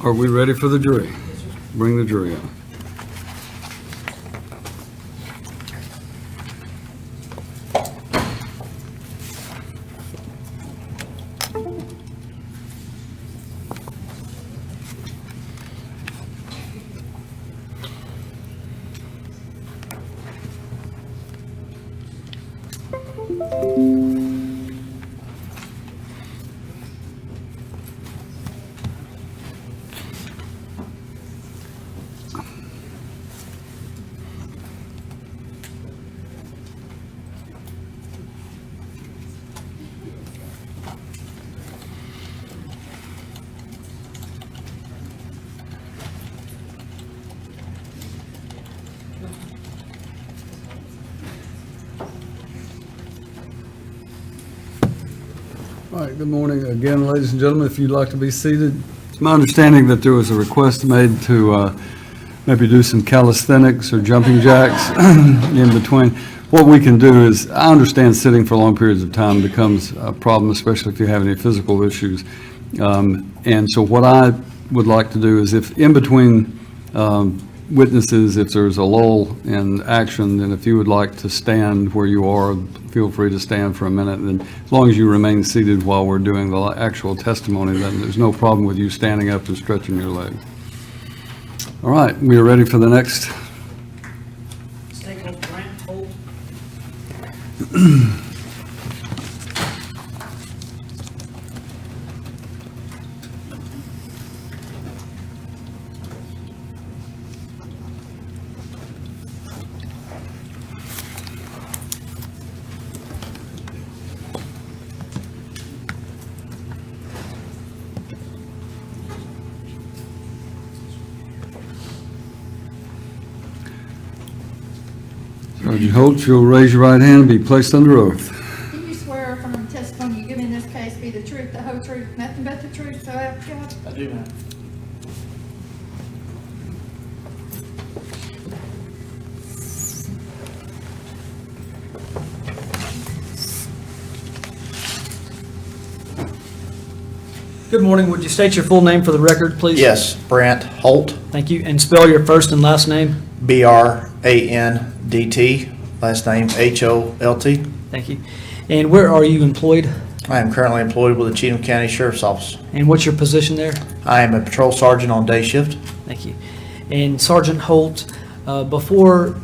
Are we ready for the jury? Bring the jury on. All right, good morning again, ladies and gentlemen. If you'd like to be seated. It's my understanding that there was a request made to maybe do some calisthenics or jumping jacks in between. What we can do is, I understand sitting for long periods of time becomes a problem, especially if you have any physical issues. And so what I would like to do is if in between witnesses, if there's a lull in action, then if you would like to stand where you are, feel free to stand for a minute. And as long as you remain seated while we're doing the actual testimony, then there's no problem with you standing up and stretching your legs. All right, we are ready for the next. Stakeholder Brant, Holt. Sergeant Holt, you'll raise your right hand and be placed under oath. Do you swear affirm the testimony you give in this case be the truth, the whole truth, nothing but the truth, so help you God? I do, ma'am. Good morning. Would you state your full name for the record, please? Yes, Brant Holt, Thank you. And spell your first and last name? B-R-A-N-D-T, last name H-O-L-T. Thank you. And where are you employed? I am currently employed with the Cheatham County Sheriff's Office. And what's your position there? I am a patrol sergeant on day shift. Thank you. And Sergeant Holt, before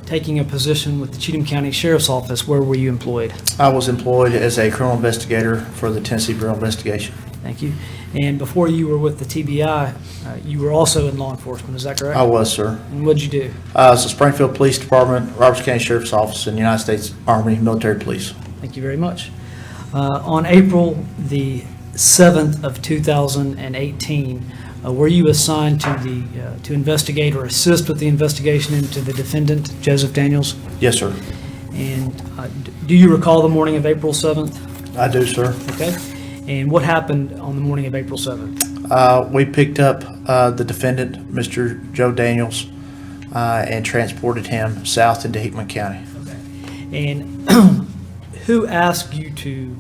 taking a position with the Cheatham County Sheriff's Office, where were you employed? I was employed as a criminal investigator for the Tennessee Bureau of Investigation. Thank you. And before you were with the TBI, you were also in law enforcement, is that correct? I was, sir. And what'd you do? It's the Springfield Police Department, Roberts County Sheriff's Office, and United States Army Military Police. Thank you very much. On April the 7th of 2018, were you assigned to investigate or assist with the investigation into the defendant, Joseph Daniels? Yes, sir. And do you recall the morning of April 7th? I do, sir. Okay. And what happened on the morning of April 7th? We picked up the defendant, Mr. Joe Daniels, and transported him south into Hickman County. Okay. And who asked you to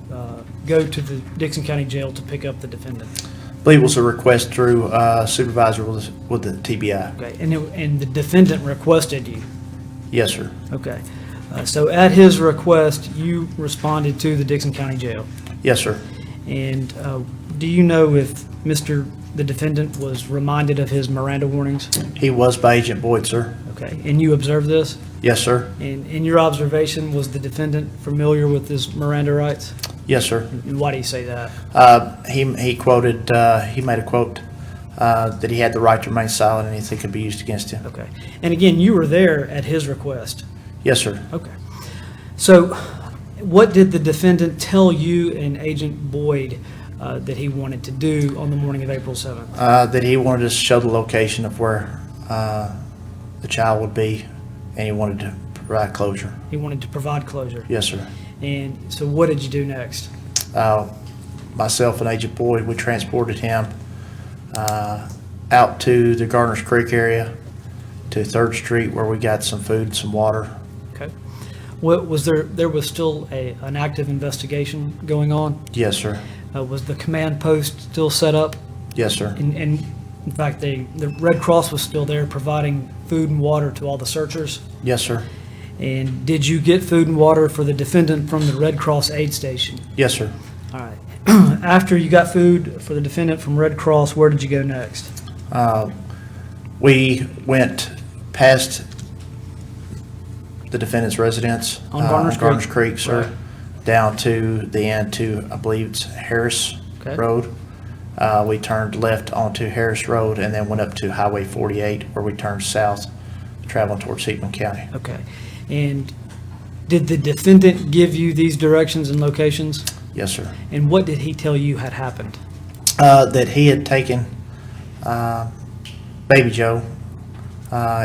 go to the Dixon County Jail to pick up the defendant? I believe it was a request through supervisor with the TBI. Okay. And the defendant requested you? Yes, sir. Okay. So at his request, you responded to the Dixon County Jail? Yes, sir. And do you know if the defendant was reminded of his Miranda warnings? He was by Agent Boyd, sir. Okay. And you observed this? Yes, sir. And in your observation, was the defendant familiar with his Miranda rights? Yes, sir. And why do you say that? He made a quote that he had the right to remain silent and anything could be used against him. Okay. And again, you were there at his request? Yes, sir. Okay. So what did the defendant tell you and Agent Boyd that he wanted to do on the morning of April 7th? That he wanted to show the location of where the child would be, and he wanted to provide closure. He wanted to provide closure? Yes, sir. And so what did you do next? Myself and Agent Boyd, we transported him out to the Garner's Creek area, to 3rd Street, where we got some food and some water. Okay. What was there was still an active investigation going on? Yes, sir. Was the command post still set up? Yes, sir. And in fact, the Red Cross was still there providing food and water to all the searchers? Yes, sir. And did you get food and water for the defendant from the Red Cross aid station? Yes, sir. All right. After you got food for the defendant from Red Cross, where did you go next? We went past the defendant's residence. On Garner's Creek. Creek, sir. Down to the end to, I believe it's Harris Okay. Road. We turned left onto Harris Road and then went up to Highway 48 where we turned south, traveling towards Hickman County. Okay. And did the defendant give you these directions and locations? Yes, sir. And what did he tell you had happened? That he had taken Baby Joe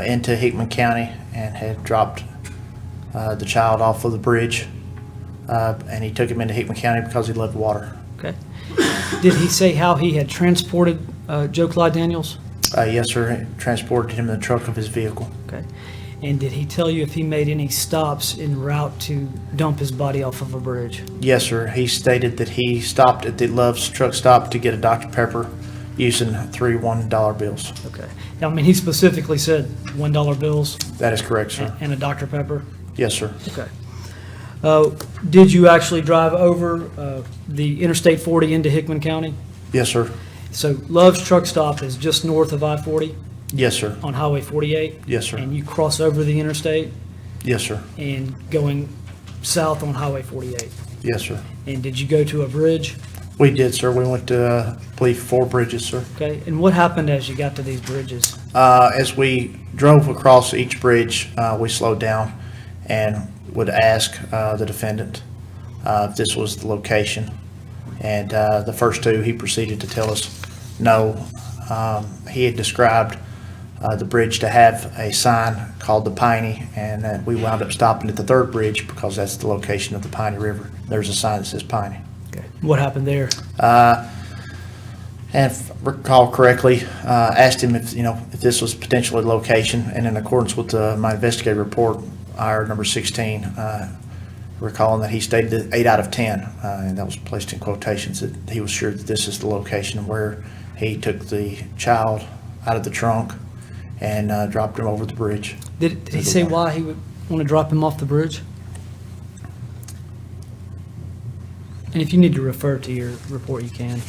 into Hickman County and had dropped the child off of the bridge. And he took him into Hickman County because he loved water. Okay. Did he say how he had transported Joe Clyde Daniels? Yes, sir. He transported him in the truck of his vehicle. Okay. And did he tell you if he made any stops en route to dump his body off of a bridge? Yes, sir. He stated that he stopped at the Love's truck stop to get a Dr. Pepper using 3 $1 bills. Okay. I mean, he specifically said $1 bills? That is correct, sir. And a Dr. Pepper? Yes, sir. Okay. Did you actually drive over the Interstate 40 into Hickman County? Yes, sir. So Love's truck stop is just north of I-40 Yes, sir. on Highway 48? Yes, sir. And you cross over the interstate Yes, sir. and going south on Highway 48? Yes, sir. And did you go to a bridge? We did, sir. We went to, I believe, 4 bridges, sir. Okay. And what happened as you got to these bridges? As we drove across each bridge, we slowed down and would ask the defendant if this was the location. And the first 2, he proceeded to tell us no. He had described the bridge to have a sign called the Piney, and we wound up stopping at the 3rd bridge because that's the location of the Piney River. There's a sign that says Piney. Okay. What happened there? And if I recall correctly, asked him if this was potentially a location, and in accordance with my investigative report, IR number 16, recalling that he stated that 8 out of 10, and that was placed in quotations, that he was sure that this is the location where he took the child out of the trunk and dropped him over the bridge. Did he say why he would want to drop him off the bridge? And if you need to refer to your report, you can.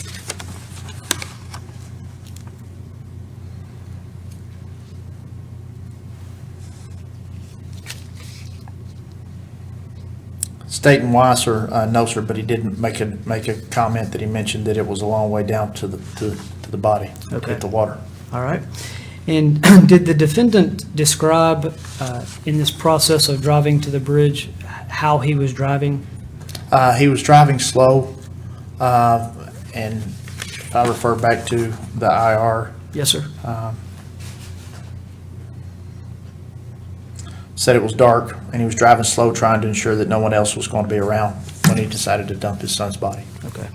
Stating why, sir, no, sir, but he didn't make a comment that he mentioned that it was a long way down to the body, Okay. hit the water. All right. And did the defendant describe in this process of driving to the bridge how he was driving? He was driving slow, and if I refer back to the IR, Yes, sir. said it was dark, and he was driving slow, trying to ensure that no one else was going to be around when he decided to dump his son's body. Okay.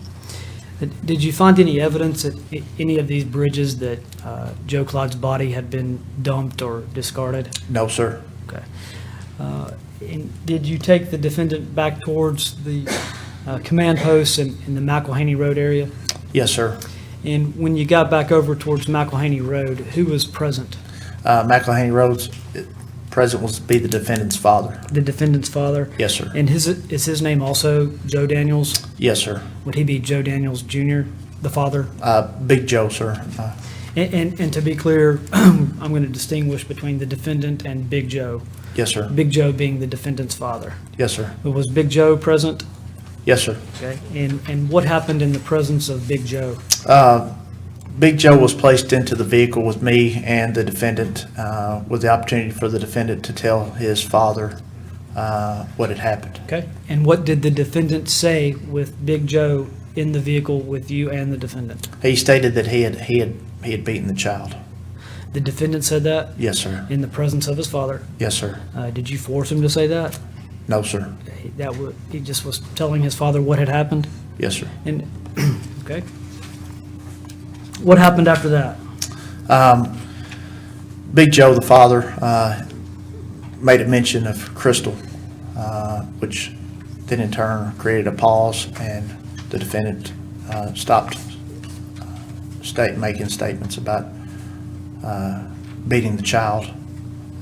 Did you find any evidence at any of these bridges that Joe Clyde's body had been dumped or discarded? No, sir. Okay. And did you take the defendant back towards the command posts in the McElhaney Road area? Yes, sir. And when you got back over towards McElhaney Road, who was present? McElhaney Road's present was be the defendant's father. The defendant's father? Yes, sir. And is his name also Joe Daniels? Yes, sir. Would he be Joe Daniels Jr., the father? Big Joe, sir. And to be clear, I'm going to distinguish between the defendant and Big Joe. Yes, sir. Big Joe being the defendant's father. Yes, sir. But was Big Joe present? Yes, sir. Okay. And what happened in the presence of Big Joe? Big Joe was placed into the vehicle with me and the defendant, with the opportunity for the defendant to tell his father what had happened. Okay. And what did the defendant say with Big Joe in the vehicle with you and the defendant? He stated that he had beaten the child. The defendant said that? Yes, sir. In the presence of his father? Yes, sir. Did you force him to say that? No, sir. He just was telling his father what had happened? Yes, sir. And okay. What happened after that? Big Joe, the father, made a mention of Crystal which then in turn created a pause, and the defendant stopped making statements about beating the child.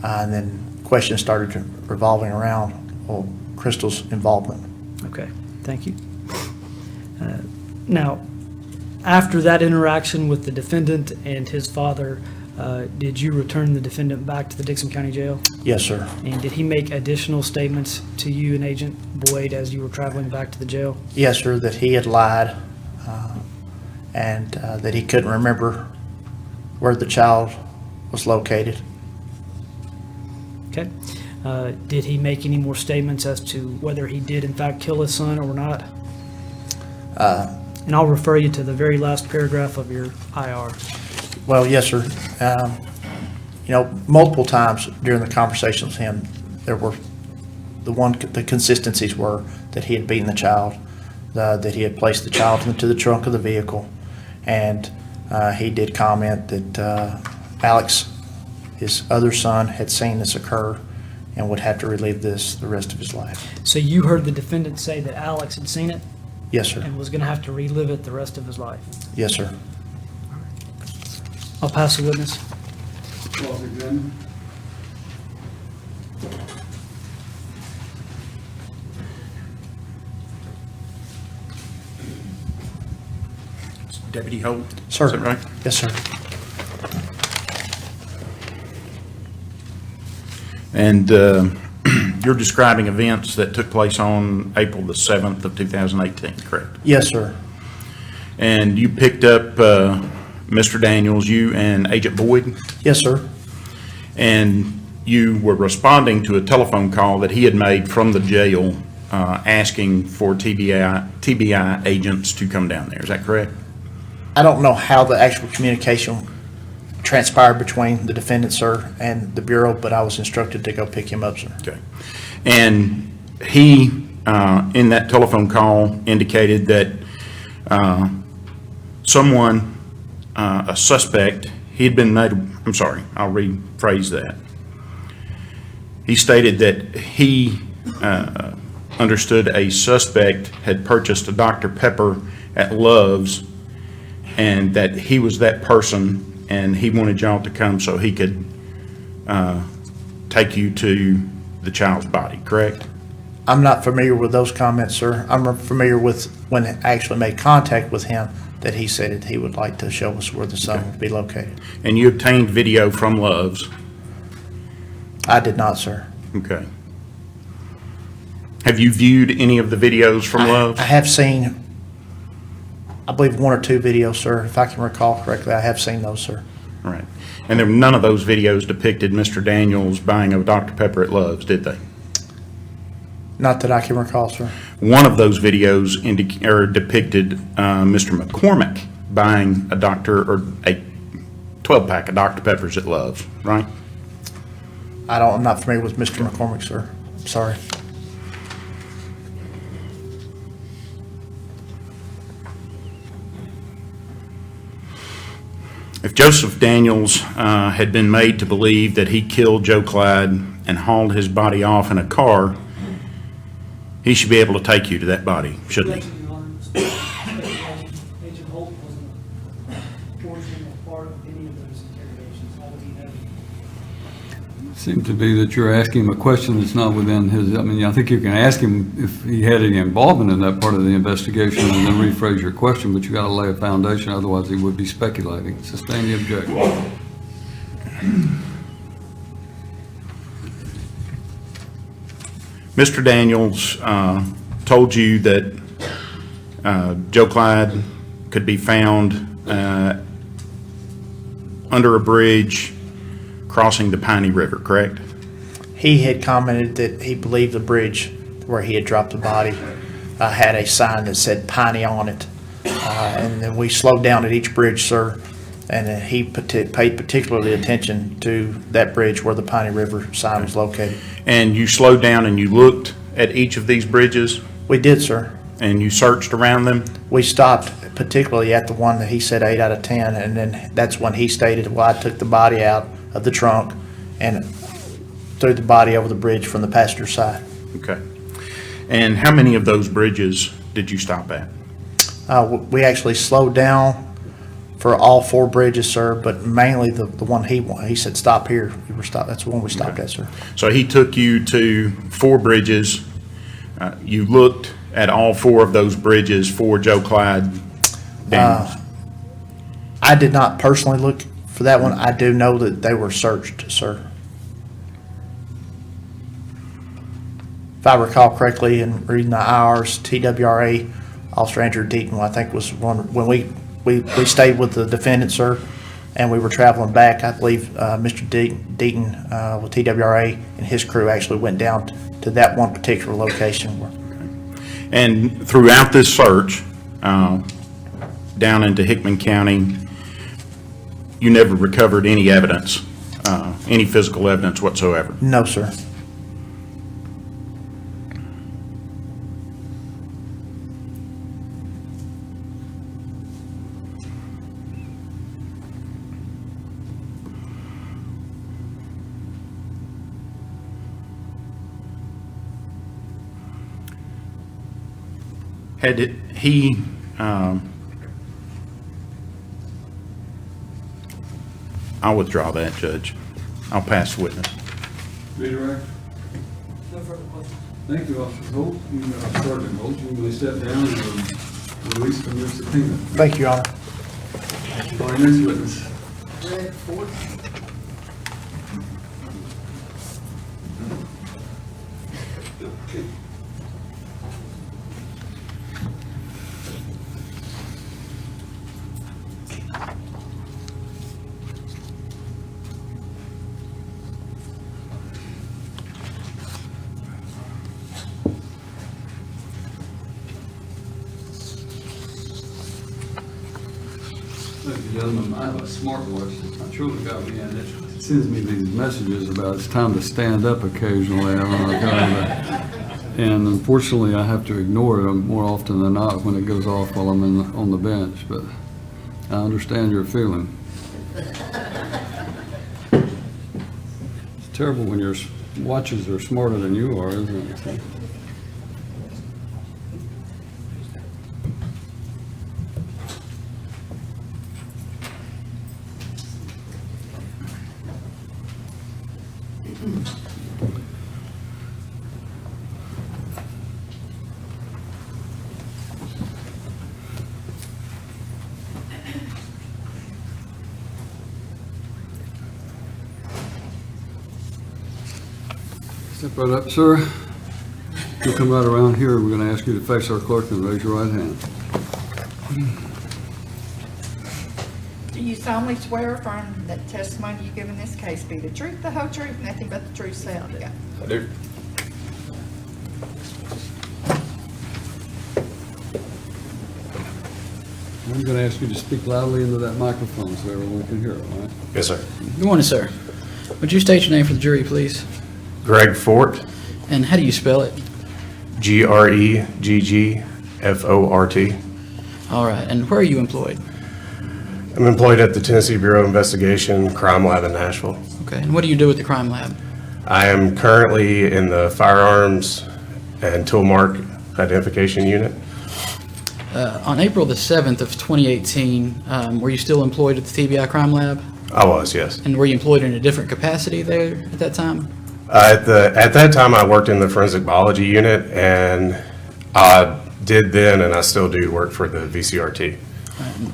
And then questions started revolving around, well, Crystal's involvement. Okay, thank you. Now, after that interaction with the defendant and his father, did you return the defendant back to the Dixon County Jail? Yes, sir. And did he make additional statements to you and Agent Boyd as you were traveling back to the jail? Yes, sir, that he had lied, and that he couldn't remember where the child was located. Okay. Did he make any more statements as to whether he did in fact kill his son or not? And I'll refer you to the very last paragraph of your IR. Well, yes, sir. You know, multiple times during the conversation with him, there were the consistencies were that he had beaten the child, that he had placed the child into the trunk of the vehicle, and he did comment that Alex, his other son, had seen this occur and would have to relive this the rest of his life. So you heard the defendant say that Alex had seen it? Yes, sir. And was going to have to relive it the rest of his life? Yes, sir. I'll pass the witness. Cross-examine. Deputy Holt? Sir. Is that right? Yes, sir. And you're describing events that took place on April the 7th of 2018, correct? Yes, sir. And you picked up Mr. Daniels, you and Agent Boyd? Yes, sir. And you were responding to a telephone call that he had made from the jail asking for TBI agents to come down there. Is that correct? I don't know how the actual communication transpired between the defendant, sir, and the Bureau, but I was instructed to go pick him up, sir. Okay. And he, in that telephone call, indicated that someone, a suspect, he had been made, I'm sorry, I'll rephrase that. He stated that he understood a suspect had purchased a Dr. Pepper at Love's, and that he was that person, and he wanted y'all to come so he could take you to the child's body, correct? I'm not familiar with those comments, sir. I'm familiar with when I actually made contact with him, that he said that he would like to show us where the son would be located. And you obtained video from Love's? I did not, sir. Okay. Have you viewed any of the videos from Love's? I have seen, I believe, one or two videos, sir. If I can recall correctly, I have seen those, sir. All right. And none of those videos depicted Mr. Daniels buying a Dr. Pepper at Love's, did they? Not that I can recall, sir. One of those videos depicted Mr. McCormick buying a 12-pack of Dr. Peppers at Love's, right? I'm not familiar with Mr. McCormick, sir. I'm sorry. If Joseph Daniels had been made to believe that he killed Joe Clyde and hauled his body off in a car, he should be able to take you to that body, shouldn't he? Agent Holt wasn't a portion or part of any of those interrogations. How would he know? Seems to be that you're asking him a question that's not within his, I mean, I think you can ask him if he had any involvement in that part of the investigation and then rephrase your question, but you got to lay a foundation, otherwise he would be speculating. Sustain the objection. Mr. Daniels told you that Joe Clyde could be found under a bridge crossing the Piney River, correct? He had commented that he believed the bridge where he had dropped the body had a sign that said Piney on it. And then we slowed down at each bridge, sir, and he paid particularly attention to that bridge where the Piney River sign was located. And you slowed down and you looked at each of these bridges? We did, sir. And you searched around them? We stopped particularly at the one that he said 8 out of 10, and then that's when he stated, well, I took the body out of the trunk and threw the body over the bridge from the passenger side. Okay. And how many of those bridges did you stop at? We actually slowed down for all 4 bridges, sir, but mainly the one he said, stop here. We were stopped, that's the one we stopped at, sir. So he took you to 4 bridges. You looked at all 4 of those bridges for Joe Clyde Daniels. I did not personally look for that one. I do know that they were searched, sir. If I recall correctly, in reading the IR's TWRA, Officer Andrew Deaton, I think was one, when we stayed with the defendant, sir, and we were traveling back, I believe Mr. Deaton with TWRA and his crew actually went down to that one particular location. And throughout this search, down into Hickman County, you never recovered any evidence, any physical evidence whatsoever? No, sir. Had he, I'll withdraw that, Judge. I'll pass the witness. Redirect. No further questions. Thank you, Officer Holt. Sergeant Holt, you may step down and release from your subpoena. Thank you, Your Honor. Our next witness. Greg Ford. Ladies and gentlemen, I have a smartwatch that my children got me, and it sends me these messages about it's time to stand up occasionally. I don't know, and unfortunately, I have to ignore it more often than not when it goes off while I'm on the bench. But I understand your feeling. It's terrible when your watches are smarter than you are, isn't it? Step right up, sir. You'll come right around here. We're going to ask you to face our clerk and raise your right hand. Do you solemnly swear or affirm that testimony you give in this case be the truth, the whole truth, nothing but the truth, so help you God? I do. I'm going to ask you to speak loudly into that microphone so everyone can hear it, all right? Yes, sir. Good morning, sir. Would you state your name for the jury, please? Greg Fort, And how do you spell it? Greggfort. All right, and where are you employed? I'm employed at the Tennessee Bureau of Investigation Crime Lab in Nashville. Okay, and what do you do with the crime lab? I am currently in the firearms and tool mark identification unit. On April the 7th of 2018, were you still employed at the TBI crime lab? I was, yes. And were you employed in a different capacity there at that time? At that time, I worked in the forensic biology unit, and I did then, and I still do, work for the VCRT.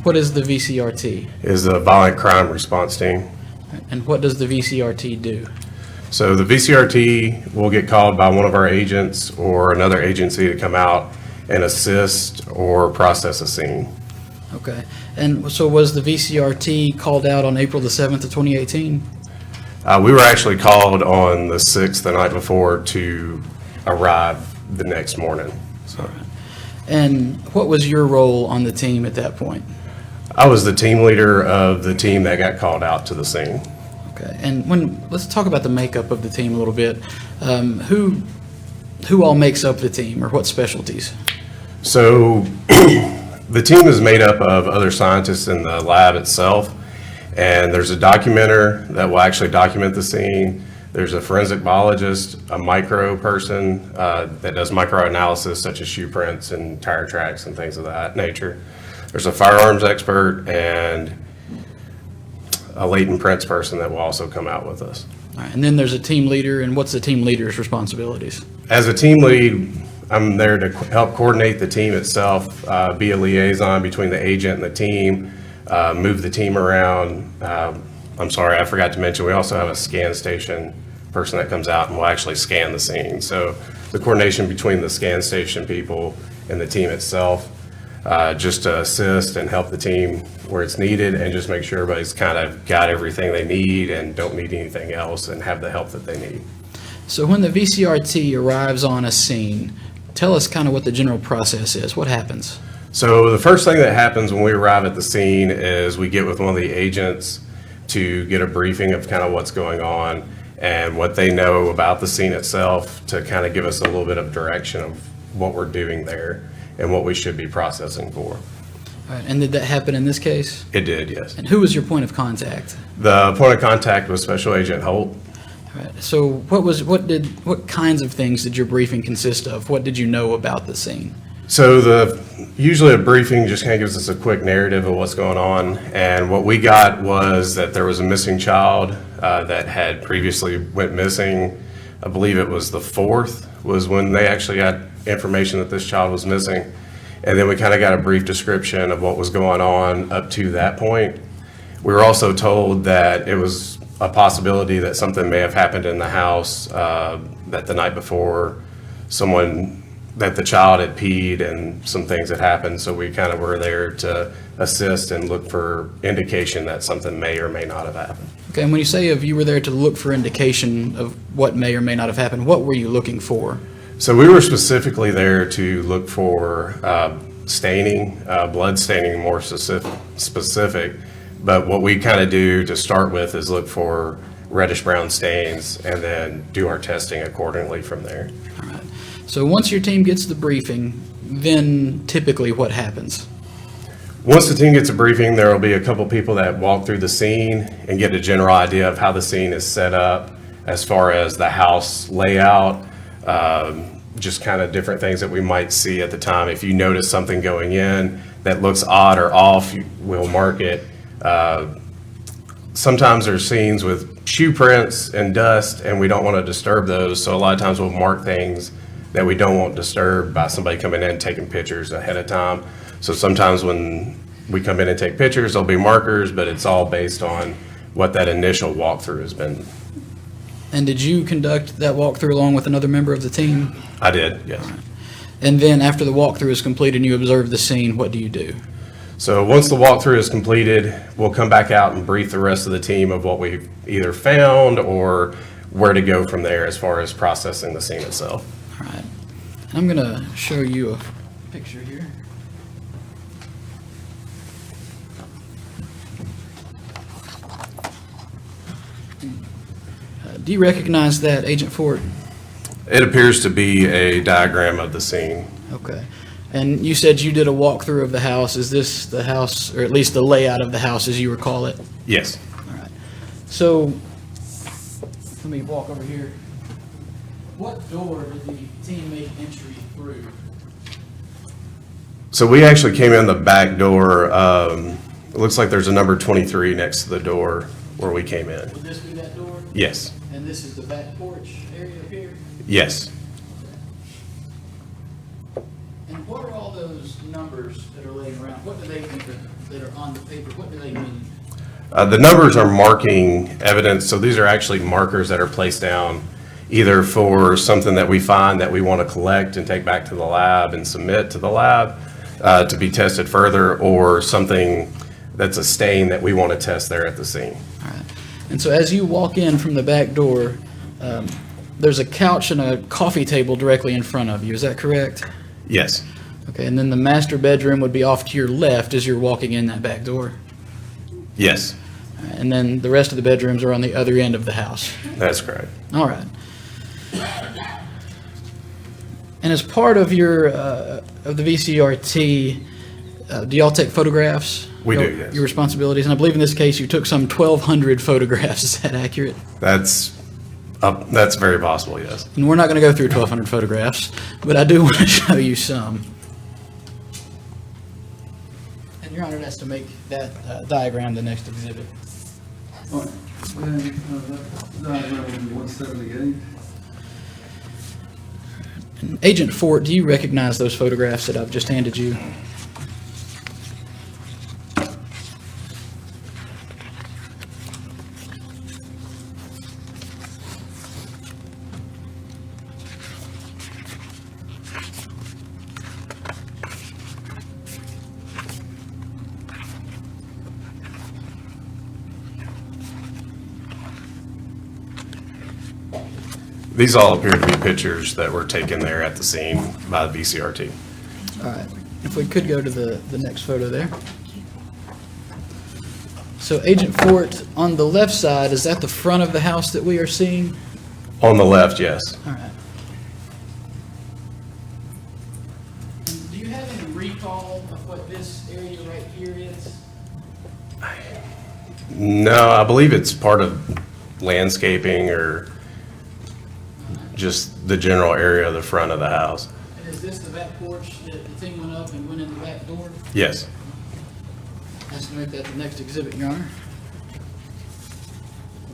What is the VCRT? Is the Violent Crime Response Team. And what does the VCRT do? So the VCRT will get called by one of our agents or another agency to come out and assist or process a scene. Okay, and so was the VCRT called out on April the 7th of 2018? We were actually called on the 6th, the night before, to arrive the next morning. So And what was your role on the team at that point? I was the team leader of the team that got called out to the scene. Okay, and let's talk about the makeup of the team a little bit. Who all makes up the team, or what specialties? So the team is made up of other scientists in the lab itself, and there's a documenter that will actually document the scene. There's a forensic biologist, a micro person that does microanalysis such as shoe prints and tire tracks and things of that nature. There's a firearms expert and a latent prints person that will also come out with us. All right, and then there's a team leader, and what's the team leader's responsibilities? As a team lead, I'm there to help coordinate the team itself, be a liaison between the agent and the team, move the team around. I'm sorry, I forgot to mention, we also have a scan station person that comes out and will actually scan the scene. So the coordination between the scan station people and the team itself, just to assist and help the team where it's needed and just make sure everybody's kind of got everything they need and don't need anything else and have the help that they need. So when the VCRT arrives on a scene, tell us kind of what the general process is. What happens? So the first thing that happens when we arrive at the scene is we get with one of the agents to get a briefing of kind of what's going on and what they know about the scene itself to kind of give us a little bit of direction of what we're doing there and what we should be processing for. All right, and did that happen in this case? It did, yes. And who was your point of contact? The point of contact was Special Agent Holt. All right, so what kinds of things did your briefing consist of? What did you know about the scene? So usually a briefing just kind of gives us a quick narrative of what's going on. And what we got was that there was a missing child that had previously went missing. I believe it was the 4th was when they actually got information that this child was missing. And then we kind of got a brief description of what was going on up to that point. We were also told that it was a possibility that something may have happened in the house, that the night before that the child had peed and some things had happened. So we kind of were there to assist and look for indication that something may or may not have happened. Okay, and when you say you were there to look for indication of what may or may not have happened, what were you looking for? So we were specifically there to look for staining, blood staining more specific. But what we kind of do to start with is look for reddish brown stains and then do our testing accordingly from there. All right. So once your team gets the briefing, then typically what happens? Once the team gets a briefing, there will be a couple people that walk through the scene and get a general idea of how the scene is set up as far as the house layout, just kind of different things that we might see at the time. If you notice something going in that looks odd or off, we'll mark it. Sometimes there's scenes with shoe prints and dust and we don't want to disturb those. So a lot of times we'll mark things that we don't want disturbed by somebody coming in and taking pictures ahead of time. So sometimes when we come in and take pictures, there'll be markers, but it's all based on what that initial walkthrough has been. And did you conduct that walkthrough along with another member of the team? I did, yes. Right. And then after the walkthrough is completed and you observe the scene, what do you do? So once the walkthrough is completed, we'll come back out and brief the rest of the team of what we've either found or where to go from there as far as processing the scene itself. All right. And I'm going to show you a picture here. Do you recognize that, Agent Ford? It appears to be a diagram of the scene. Okay. And you said you did a walkthrough of the house. Is this the house, or at least the layout of the house as you recall it? Yes. All right. So let me walk over here. What door did the team make entry through? So we actually came in the back door. It looks like there's a number 23 next to the door where we came in. Would this be that door? Yes. And this is the back porch area up here? Yes. And what are all those numbers that are laying around? What do they think that are on the paper? What do they mean? The numbers are marking evidence. So these are actually markers that are placed down either for something that we find that we want to collect and take back to the lab and submit to the lab to be tested further, or something that's a stain that we want to test there at the scene. All right. And so as you walk in from the back door, there's a couch and a coffee table directly in front of you. Is that correct? Yes. Okay, and then the master bedroom would be off to your left as you're walking in that back door. Yes. And then the rest of the bedrooms are on the other end of the house. That's correct. All right. And as part of your of the VCRT, do y'all take photographs? We do, yes. Your responsibilities, and I believe in this case you took some 1,200 photographs. Is that accurate? That's That's very possible, yes. And we're not going to go through 1,200 photographs, but I do want to show you some. And Your Honor, that's to make that diagram the next exhibit. All right. And, that diagram would be 178. And Agent Fort, do you recognize those photographs that I've just handed you? These all appear to be pictures that were taken there at the scene by the VCRT. All right, if we could go to the next photo there. So Agent Fort, on the left side, is that the front of the house that we are seeing? On the left, yes. All right. Do you have any recall of what this area right here is? No, I believe it's part of landscaping or just the general area of the front of the house. And is this the back porch that the thing went up and went in the back door? Yes. Let's make that the next exhibit, Your Honor.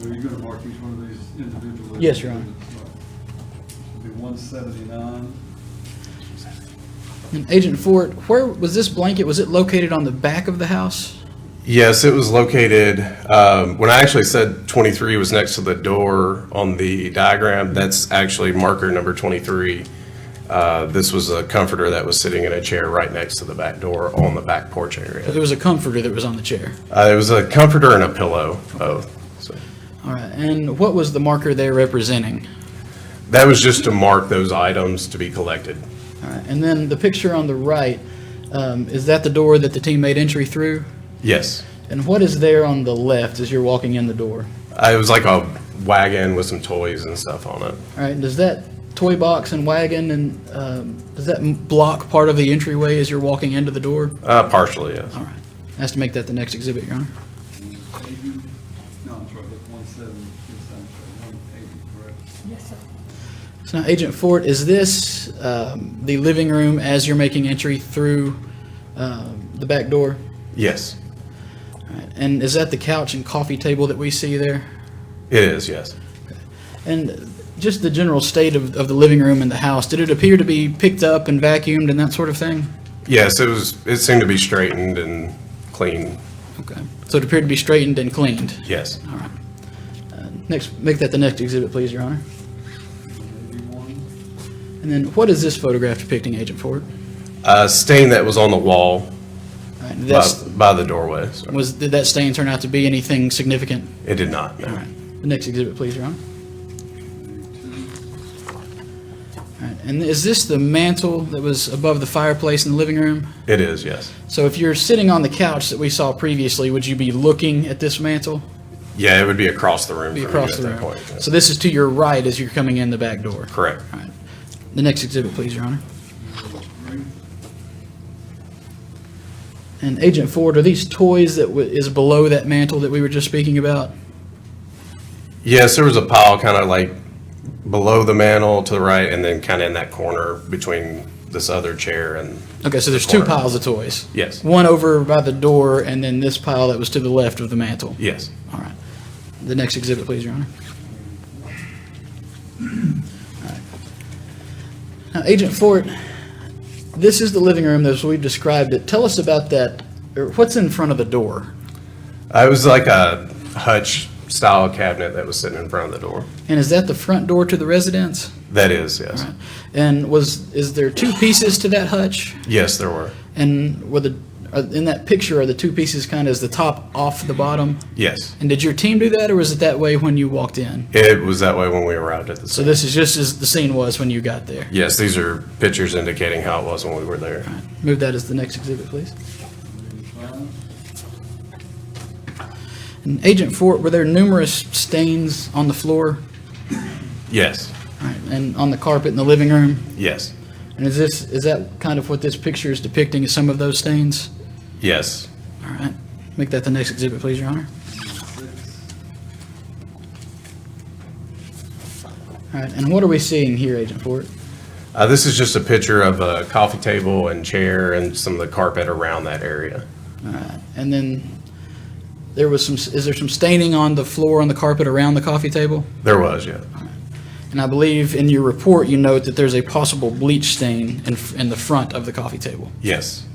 Are you going to mark each one of these individually? Yes, Your Honor. It'll be 179. And Agent Fort, where was this blanket? Was it located on the back of the house? Yes, it was located, when I actually said 23 was next to the door on the diagram, that's actually marker number 23. This was a comforter that was sitting in a chair right next to the back door on the back porch area. So there was a comforter that was on the chair. It was a comforter and a pillow, both. So All right, and what was the marker there representing? that was just to mark those items to be collected. All right, and then the picture on the right, is that the door that the team made entry through? Yes. And what is there on the left as you're walking in the door? It was like a wagon with some toys and stuff on it. All right, does that toy box and wagon, and does that block part of the entryway as you're walking into the door? Partially, yes. All right, has to make that the next exhibit, Your Honor. No, I'm sorry, that's 180, correct? Yes, sir. So now, Agent Fort, is this the living room as you're making entry through the back door? Yes, All right, and is that the couch and coffee table that we see there? it is, yes. And just the general state of the living room and the house, did it appear to be picked up and vacuumed and that sort of thing? Yes, it seemed to be straightened and clean. Okay, so it appeared to be straightened and cleaned? Yes. All right. Next, make that the next exhibit, please, Your Honor. And then what is this photograph depicting, Agent Ford? A stain that was on the wall All right, that's, by the doorway. So did that stain turn out to be anything significant? it did not, no. All right. The next exhibit, please, Your Honor. All right. And is this the mantle that was above the fireplace in the living room? It is, yes. So if you're sitting on the couch that we saw previously, would you be looking at this mantle? Yeah, it would be across the room Be from across you the at that room. point. yeah. So this is to your right as you're coming in the back door? Correct. All right. The next exhibit, please, Your Honor. And Agent Ford, are these toys that is below that mantle that we were just speaking about? Yes, there was a pile kind of like below the mantle to the right and then kind of in that corner between this other chair and. Okay, so there's the two corner. piles of toys. Yes. One over by the door and then this pile that was to the left of the mantle. Yes. All right. The next exhibit, please, Your Honor. All right. Now, Agent Fort, this is the living room as we've described it. Tell us about that, or what's in front of the door? It was like a hutch style cabinet that was sitting in front of the door. And is that the front door to the residence? That is, yes. All right. And is there two pieces to that hutch? Yes, there were. And in that picture, are the two pieces kind of as the top off the bottom? Yes. And did your team do that, or was it that way when you walked in? It was that way when we arrived at the So scene. this is just as the scene was when you got there? Yes, these are pictures indicating how it was when we were there. All right. Move that as the next exhibit, please. And Agent Fort, were there numerous stains on the floor? Yes. All right. And on the carpet in the living room? Yes. And is that kind of what this picture is depicting, is some of those stains? Yes. All right. Make that the next exhibit, please, Your Honor. All right, and what are we seeing here, Agent Ford? This is just a picture of a coffee table and chair and some of the carpet around that area. All right, and then there was is there some staining on the floor, on the carpet around the coffee table? There was, yeah. And I believe in your report, you note that there's a possible bleach stain in the front of the coffee table. Yes.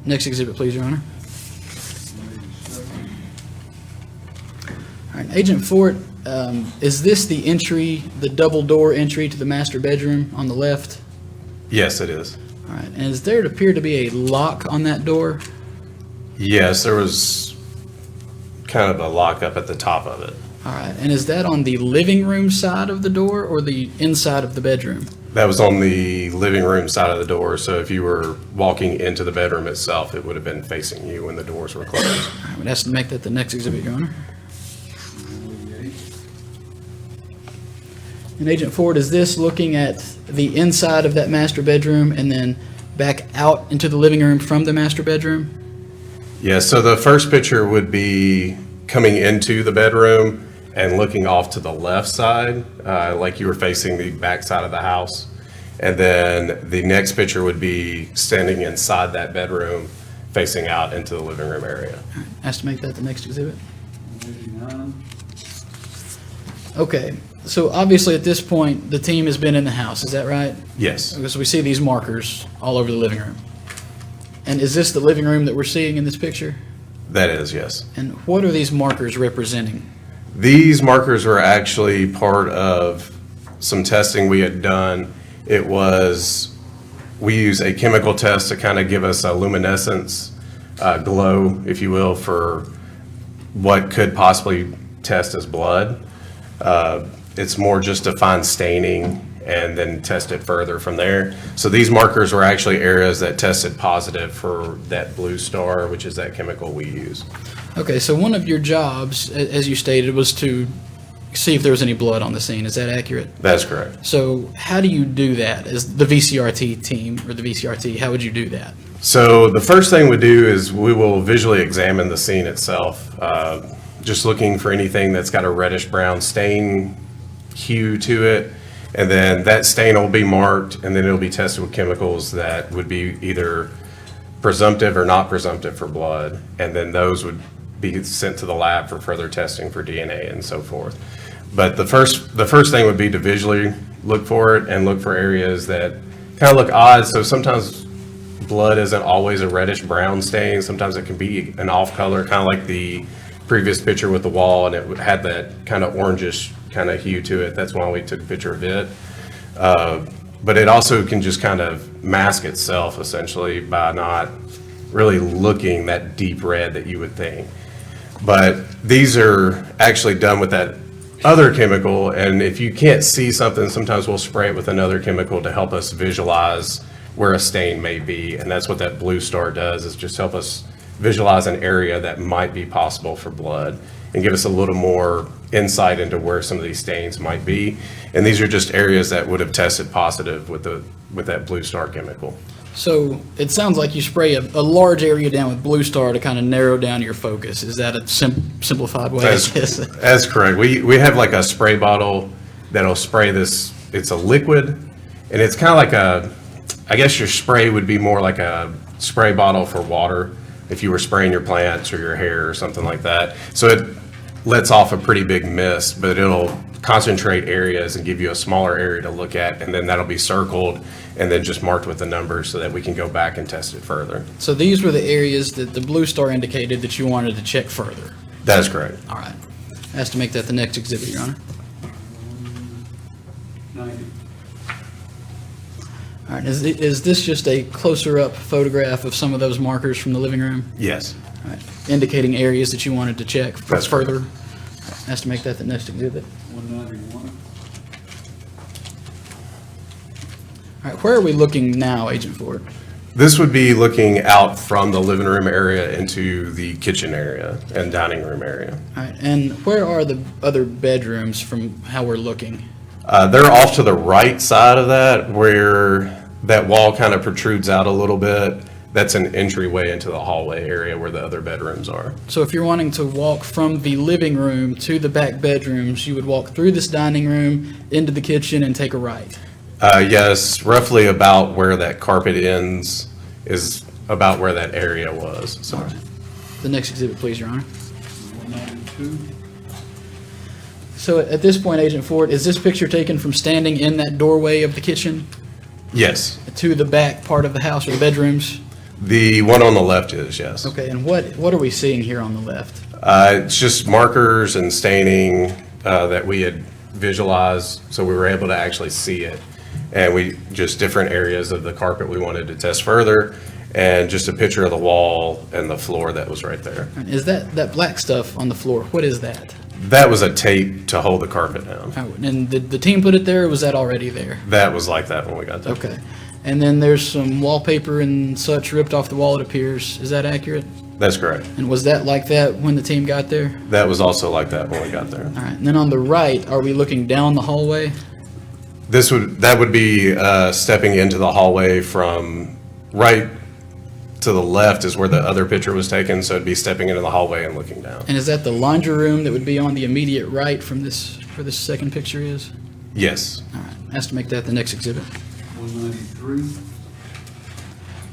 Next exhibit, please, Your Honor. All right, Agent Ford, is this the entry, the double door entry to the master bedroom on the left? Yes, it is. All right, and is there appear to be a lock on that door? Yes, there was kind of a lock up at the top of it. All right, and is that on the living room side of the door or the inside of the bedroom? That was on the living room side of the door, so if you were walking into the bedroom itself, it would have been facing you when the doors were closed. I would ask to make that the next exhibit, Your Honor. And Agent Ford, is this looking at the inside of that master bedroom and then back out into the living room from the master bedroom? Yeah, so the first picture would be coming into the bedroom and looking off to the left side, like you were facing the back side of the house. And then the next picture would be standing inside that bedroom, facing out into the living room area. Ask to make that the next exhibit. Okay, so obviously at this point, the team has been in the house, is that right? Yes. Because we see these markers all over the living room. And is this the living room that we're seeing in this picture? That is, yes. And what are these markers representing? These markers were actually part of some testing we had done. It was, we use a chemical test to kind of give us a luminescence glow, if you will, for what could possibly test as blood. It's more just to find staining and then test it further from there. So these markers were actually areas that tested positive for that blue star, which is that chemical we use. Okay, so one of your jobs, as you stated, was to see if there was any blood on the scene. Is that accurate? That's correct. So how do you do that as the VCRT team or the VCRT? How would you do that? So the first thing we do is we will visually examine the scene itself, just looking for anything that's got a reddish brown stain hue to it. And then that stain will be marked, and then it'll be tested with chemicals that would be either presumptive or not presumptive for blood. And then those would be sent to the lab for further testing for DNA and so forth. But the first thing would be to visually look for it and look for areas that kind of look odd. So sometimes blood isn't always a reddish brown stain. Sometimes it can be an off color, kind of like the previous picture with the wall, and it had that kind of orangish kind of hue to it. That's why we took a picture of it. But it also can just kind of mask itself essentially by not really looking that deep red that you would think. But these are actually done with that other chemical, and if you can't see something, sometimes we'll spray it with another chemical to help us visualize where a stain may be, and that's what that blue star does, is just help us visualize an area that might be possible for blood and give us a little more insight into where some of these stains might be. And these are just areas that would have tested positive with that blue star chemical. So it sounds like you spray a large area down with blue star to kind of narrow down your focus. Is that a simplified way? That's correct. We have like a spray bottle that'll spray this. It's a liquid, and it's kind of like I guess your spray would be more like a spray bottle for water if you were spraying your plants or your hair or something like that. So it lets off a pretty big mist, but it'll concentrate areas and give you a smaller area to look at, and then that'll be circled and then just marked with the numbers so that we can go back and test it further. So these were the areas that the blue star indicated that you wanted to check further. That is correct. All right. Asked to make that the next exhibit, Your Honor. 90. All right. Is this just a closer up photograph of some of those markers from the living room? Yes. All right. Indicating areas that you wanted to check That's further. Asked to make that the next exhibit. 191. All right. Where are we looking now, Agent Ford? This would be looking out from the living room area into the kitchen area and dining room area. All right. And where are the other bedrooms from how we're looking? They're off to the right side of that, where that wall kind of protrudes out a little bit. That's an entryway into the hallway area where the other bedrooms are. So if you're wanting to walk from the living room to the back bedrooms, you would walk through this dining room into the kitchen and take a right. Yes, roughly about where that carpet ends is about where that area was. So The next exhibit, please, Your Honor. 192. So at this point, Agent Ford, is this picture taken from standing in that doorway of the kitchen yes, to the back part of the house or the bedrooms? the one on the left is, yes. Okay, and what are we seeing here on the left? It's just markers and staining that we had visualized, so we were able to actually see it. And we, just different areas of the carpet we wanted to test further, and just a picture of the wall and the floor that was right there. Is that black stuff on the floor, what is that? That was a tape to hold the carpet down. And did the team put it there, or was that already there? That was like that when we got there. Okay. And then there's some wallpaper and such ripped off the wall, it appears. Is that accurate? That's correct. And was that like that when the team got there? That was also like that when we got there. All right. And then on the right, are we looking down the hallway? That would be stepping into the hallway from right to the left is where the other picture was taken, so it'd be stepping into the hallway and looking down. And is that the laundry room that would be on the immediate right from this, where this second picture is? Yes. All right. Has to make that the next exhibit. 193.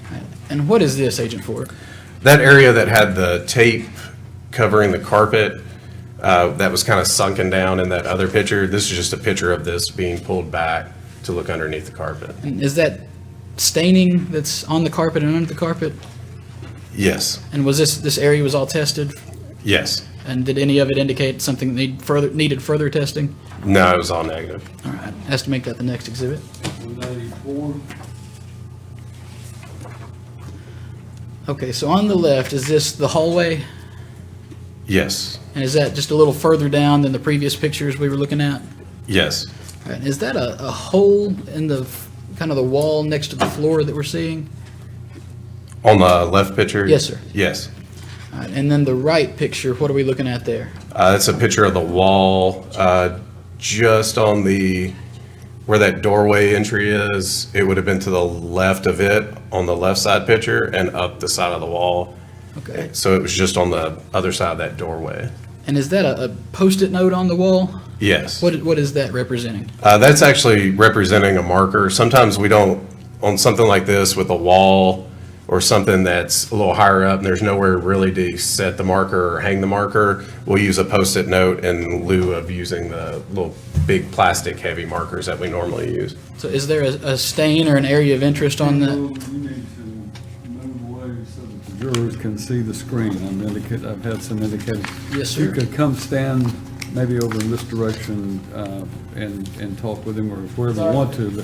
All right. And what is this, Agent Ford? That area that had the tape covering the carpet, that was kind of sunken down in that other picture. This is just a picture of this being pulled back to look underneath the carpet. And is that staining that's on the carpet and under the carpet? Yes. And was this area was all tested? Yes. And did any of it indicate something that needed further testing? No, it was all negative. All right. Has to make that the next exhibit. 194. Okay, so on the left, is this the hallway? Yes. And is that just a little further down than the previous pictures we were looking at? Yes. All right, is that a hole in the kind of the wall next to the floor that we're seeing? On the left picture? Yes, sir. Yes. All right, and then the right picture, what are we looking at there? That's a picture of the wall just on where that doorway entry is. It would have been to the left of it on the left side picture and up the side of the wall. Okay. So it was just on the other side of that doorway. And is that a Post-it note on the wall? Yes. What is that representing? That's actually representing a marker. Sometimes we don't, on something like this with a wall or something that's a little higher up and there's nowhere really to set the marker or hang the marker, we'll use a Post-it note in lieu of using the little big plastic heavy markers that we normally use. So is there a stain or an area of interest on that? You need to move away so that the jurors can see the screen. I've had some indicators. Yes, sir. You could come stand maybe over in this direction and talk with him or wherever you want to. The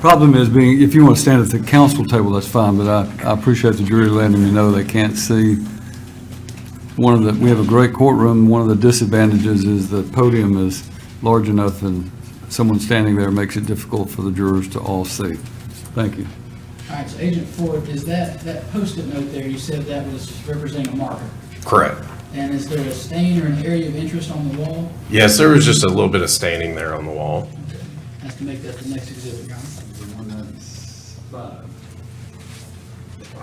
problem is if you want to stand at the council table, that's fine, but I appreciate the jury letting me know they can't see. We have a great courtroom. One of the disadvantages is the podium is large enough and someone standing there makes it difficult for the jurors to all see. Thank you. All right, so Agent Ford, is that Post-it note there, you said that was representing a marker? Correct. And is there a stain or an area of interest on the wall? Yes, there was just a little bit of staining there on the wall. Has to make that the next exhibit, Your Honor. 195. All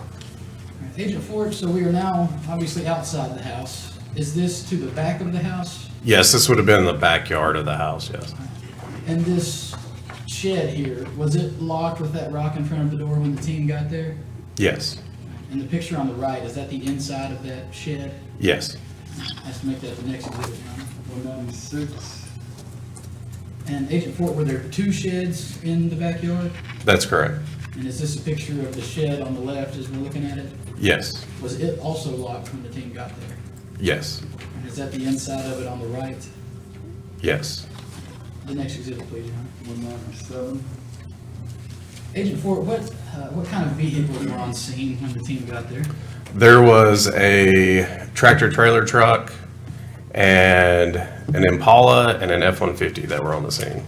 right, Agent Ford, so we are now obviously outside the house. Is this to the back of the house? Yes, this would have been in the backyard of the house, yes. And this shed here, was it locked with that rock in front of the door when the team got there? Yes. And the picture on the right, is that the inside of that shed? Yes. Has to make that the next exhibit, Your Honor. 196. And Agent Ford, were there two sheds in the backyard? That's correct. And is this a picture of the shed on the left as we're looking at it? Yes. Was it also locked when the team got there? Yes. And is that the inside of it on the right? Yes. The next exhibit, please, Your Honor. 197. Agent Ford, what kind of vehicles were on scene when the team got there? There was a tractor trailer truck and an Impala and an F-150 that were on the scene.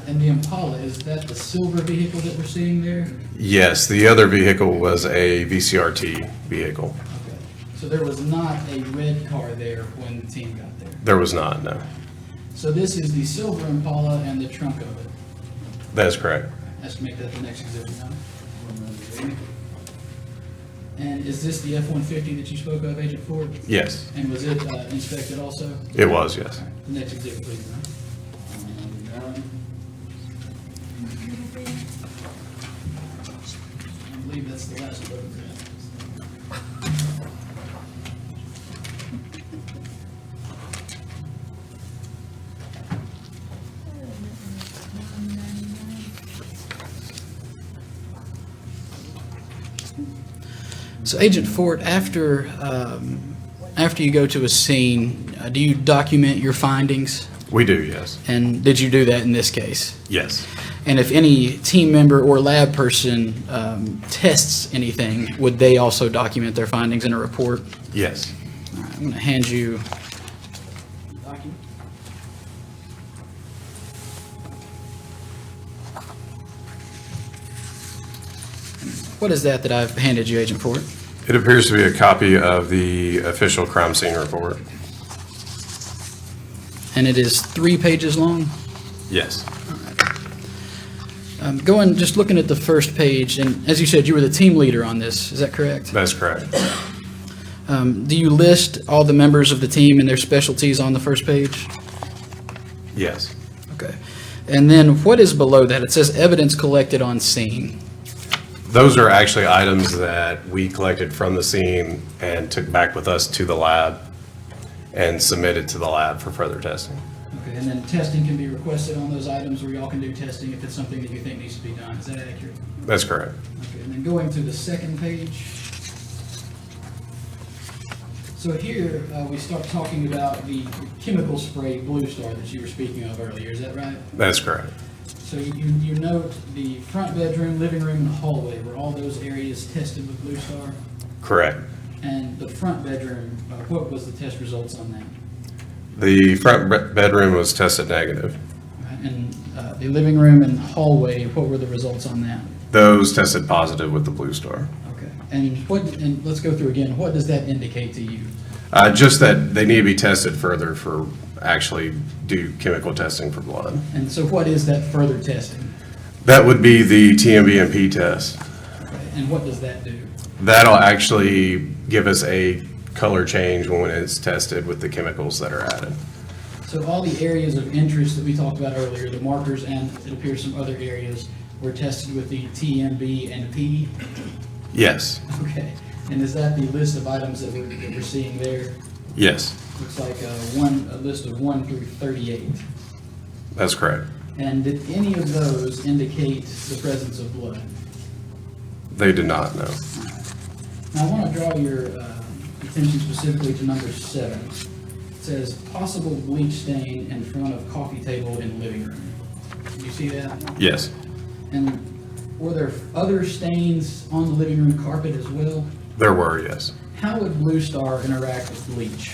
And the Impala, is that the silver vehicle that we're seeing there? Yes, the other vehicle was a VCRT vehicle. Okay. So there was not a red car there when the team got there? There was not, no. So this is the silver Impala and the trunk of it? That is correct. Has to make that the next exhibit, Your Honor. 198. And is this the F-150 that you spoke of, Agent Ford? Yes, And was it inspected also? it was, yes. The next exhibit, please. I believe that's the last photograph. So Agent Fort, after you go to a scene, do you document your findings? We do, yes. And did you do that in this case? Yes. And if any team member or lab person tests anything, would they also document their findings in a report? Yes. All right, I'm going to hand you the document. What is that I've handed you, Agent Fort? It appears to be a copy of the official crime scene report. And it is 3 pages long? Yes. Just looking at the first page, and as you said, you were the team leader on this, is that correct? That's correct. Do you list all the members of the team and their specialties on the first page? Yes. Okay. And then what is below that? It says evidence collected on scene. Those are actually items that we collected from the scene and took back with us to the lab and submitted to the lab for further testing. Okay, and then testing can be requested on those items, or y'all can do testing if it's something that you think needs to be done. Is that accurate? That's correct. Okay, and then going to the second page. So here, we start talking about the chemical spray Blue Star that you were speaking of earlier. Is that right? That's correct. So you note the front bedroom, living room, and the hallway. Were all those areas tested with Blue Star? Correct. And the front bedroom, what was the test results on that? The front bedroom was tested negative. And the living room and hallway, what were the results on that? Those tested positive with the Blue Star. Okay. And let's go through again. What does that indicate to you? Just that they need to be tested further for actually do chemical testing for blood. And so what is that further testing? That would be the TMB&P test. Okay. And what does that do? That'll actually give us a color change when it's tested with the chemicals that are added. So all the areas of interest that we talked about earlier, the markers and it appears some other areas, were tested with the TMB&P? Yes. Okay. And is that the list of items that we're seeing there? Yes. Looks like a list of 1 through 38. That's correct. And did any of those indicate the presence of blood? They did not, no. Now, I want to draw your attention specifically to number 7. It says possible bleach stain in front of coffee table in living room. Do you see that? Yes. And were there other stains on the living room carpet as well? There were, yes. How would Blue Star interact with bleach?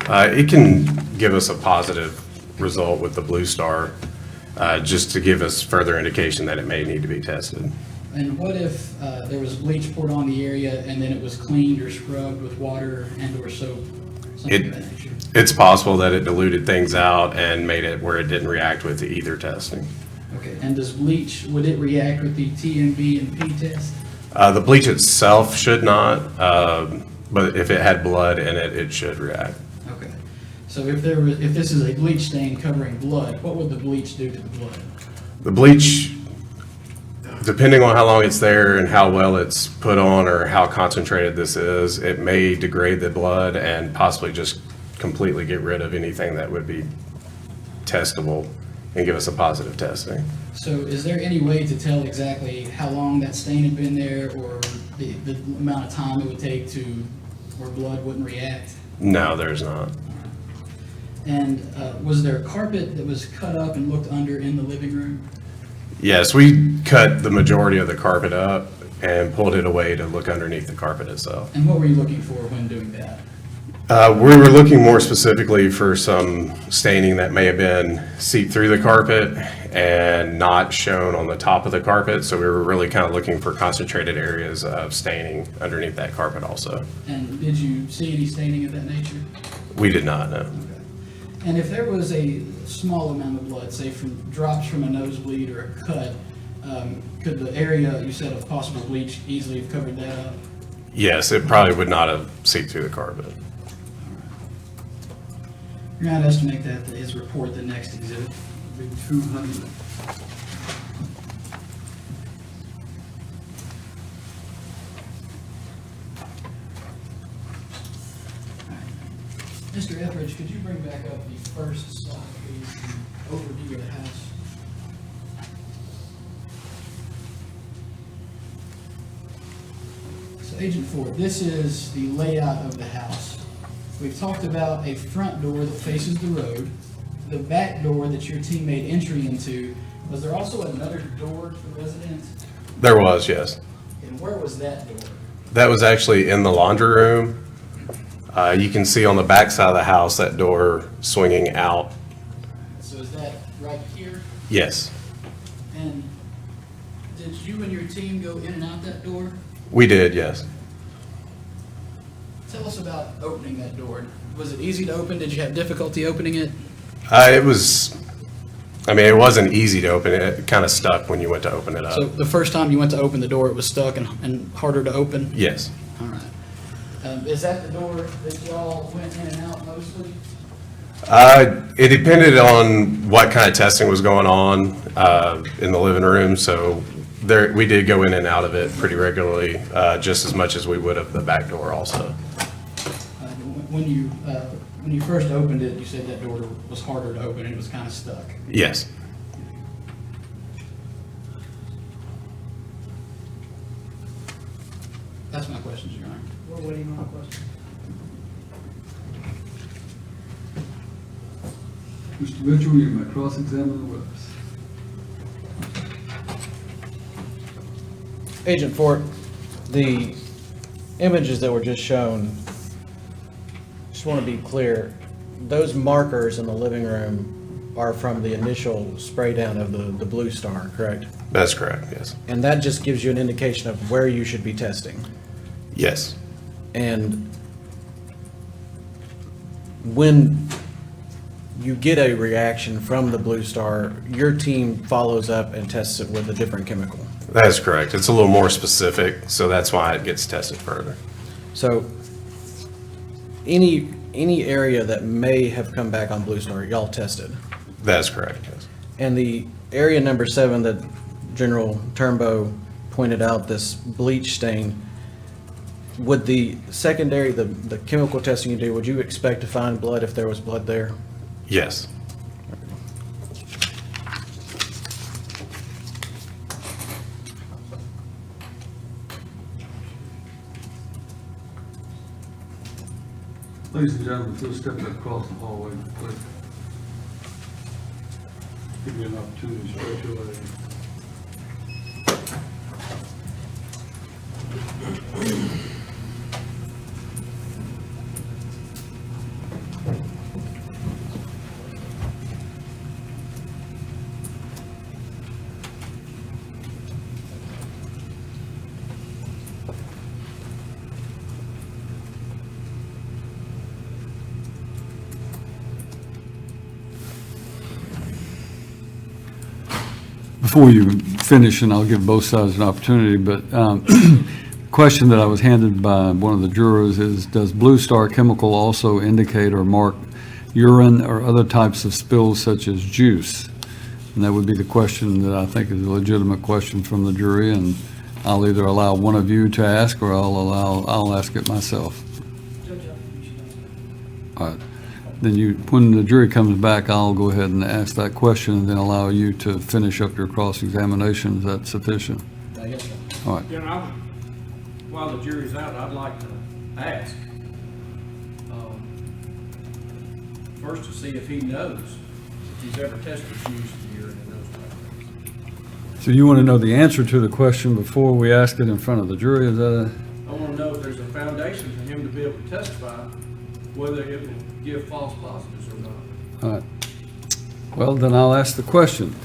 It can give us a positive result with the Blue Star, just to give us further indication that it may need to be tested. And what if there was bleach poured on the area and then it was cleaned or scrubbed with water and or soap? Something of that nature. It's possible that it diluted things out and made it where it didn't react with either testing. Okay, and does bleach, would it react with the TMB&P test? The bleach itself should not, but if it had blood in it, it should react. Okay, so if this is a bleach stain covering blood, what would the bleach do to the blood? The bleach, depending on how long it's there and how well it's put on or how concentrated this is, it may degrade the blood and possibly just completely get rid of anything that would be testable and give us a positive testing. So is there any way to tell exactly how long that stain had been there or the amount of time it would take to where blood wouldn't react? No, there's not. And was there a carpet that was cut up and looked under in the living room? Yes, we cut the majority of the carpet up and pulled it away to look underneath the carpet itself. And what were you looking for when doing that? We were looking more specifically for some staining that may have been seeped through the carpet and not shown on the top of the carpet. So we were really kind of looking for concentrated areas of staining underneath that carpet also. And did you see any staining of that nature? We did not, no. Okay. And if there was a small amount of blood, say from drops from a nosebleed or a cut, could the area you said of possible bleach easily have covered that up? Yes, it probably would not have seeped through the carpet. You're going to estimate that his report, the next exhibit. Be 200. Mr. Etheridge, could you bring back up the first slide, please, the overview of the house? So Agent Ford, this is the layout of the house. We've talked about a front door that faces the road, the back door that your team made entry into. Was there also another door to the residence? There was, yes. And where was that door? That was actually in the laundry room. You can see on the back side of the house that door swinging out. So is that right here? Yes, And did you and your team go in and out that door? we did, yes. Tell us about opening that door. Was it easy to open? Did you have difficulty opening it? It wasn't easy to open it. It kind of stuck when you went to open it up. So the first time you went to open the door, it was stuck and harder to open? Yes. All right. Is that the door that y'all went in and out mostly? It depended on what kind of testing was going on in the living room, so we did go in and out of it pretty regularly, just as much as we would of the back door also. When you first opened it, you said that door was harder to open and it was kind of stuck. Yes. That's my questions, Your Honor. We're waiting on a question. Mr. Mitchell, you may cross-examine the witness. Agent Fort, the images that were just shown, just want to be clear, those markers in the living room are from the initial spray down of the Blue Star, correct? That's correct, yes. And that just gives you an indication of where you should be testing. Yes. And when you get a reaction from the Blue Star, your team follows up and tests it with a different chemical. That is correct. It's a little more specific, so that's why it gets tested further. So any area that may have come back on Blue Star, y'all tested? That is correct, yes. And the area number 7 that General Turnbow pointed out, this bleach stain, would the secondary, the chemical testing you do, would you expect to find blood if there was blood there? Yes. Ladies and gentlemen, please step across the hallway, please. Give you an opportunity to stretch your legs. Before you finish, and I'll give both sides an opportunity, but question that I was handed by one of the jurors is, does Blue Star chemical also indicate or mark urine or other types of spills such as juice? And that would be the question that I think is a legitimate question from the jury, and I'll either allow one of you to ask or I'll ask it myself. All right. Then when the jury comes back, I'll go ahead and ask that question and then allow you to finish up your cross-examination. Is that sufficient? Yes, sir. All right. While the jury's out, I'd like to ask, first to see if he knows if he's ever tested juice, urine, and those type of things. So you want to know the answer to the question before we ask it in front of the jury? Is that I want to know if there's a foundation for him to be able to testify, whether it will give false positives or not. all right. Well, then I'll ask the question.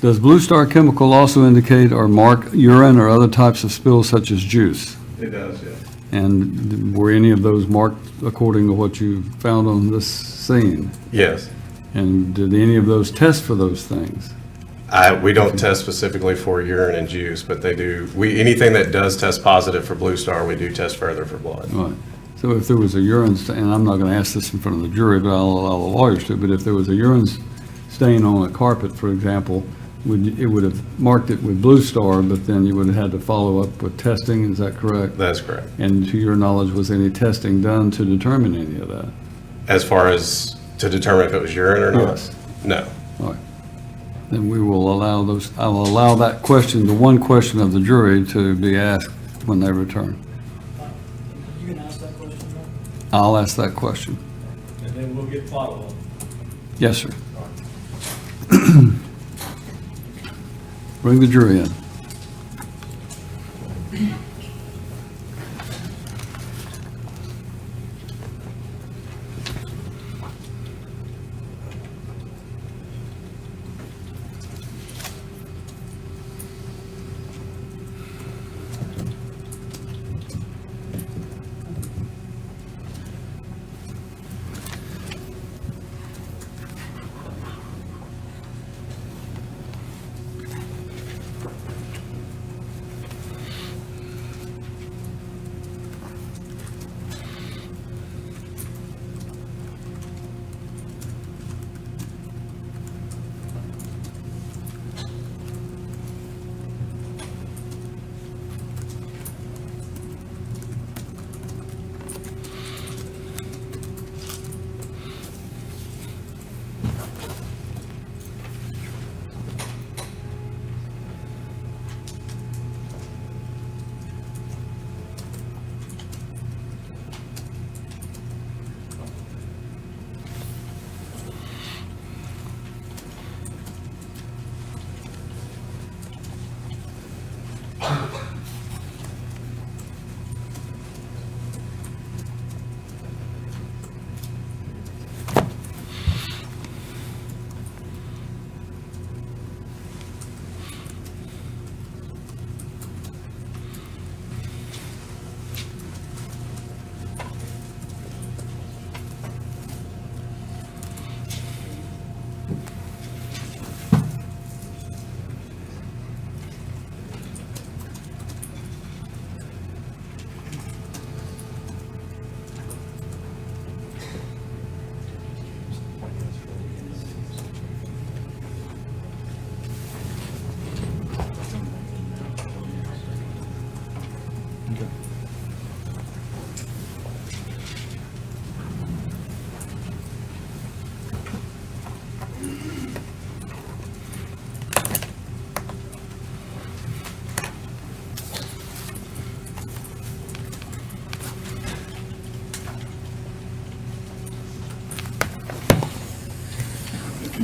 Does Blue Star chemical also indicate or mark urine or other types of spills such as juice? It does, yes. And were any of those marked according to what you found on this scene? Yes. And did any of those test for those things? We don't test specifically for urine and juice, but they do, anything that does test positive for Blue Star, we do test further for blood. Right. So if there was a urine stain, and I'm not going to ask this in front of the jury, but I'll allow the lawyers to, but if there was a urine stain on a carpet, for example, it would have marked it with Blue Star, but then you would have had to follow up with testing, is that correct? That's correct. And to your knowledge, was any testing done to determine any of that? As far as to determine if it was urine or not? Yes. No. All right. Then we will allow those, I will allow that question, the one question of the jury, to be asked when they return. You can ask that question, Mark? I'll ask that question. And then we'll get follow-up. Yes, sir. Bring the jury in.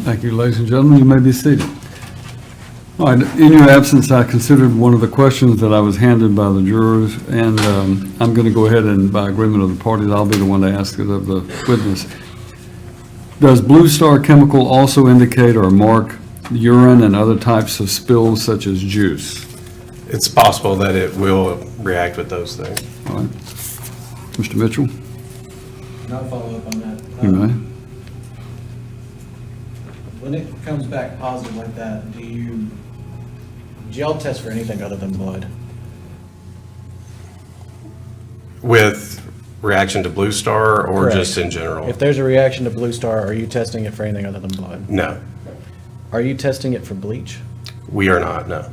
Thank you, ladies and gentlemen. You may be seated. All right, in your absence, I considered one of the questions that I was handed by the jurors, and I'm going to go ahead and, by agreement of the parties, I'll be the one to ask it of the witness. Does Blue Star Chemical also indicate or mark urine and other types of spills such as juice? It's possible that it will react with those things. All right. Mr. Mitchell? And I'll follow up on that. You may. When it comes back positive like that, do y'all test for anything other than blood? With reaction to Blue Star or Correct. just in general? If there's a reaction to Blue Star, are you testing it for anything other than blood? No, Are you testing it for bleach? we are not, no.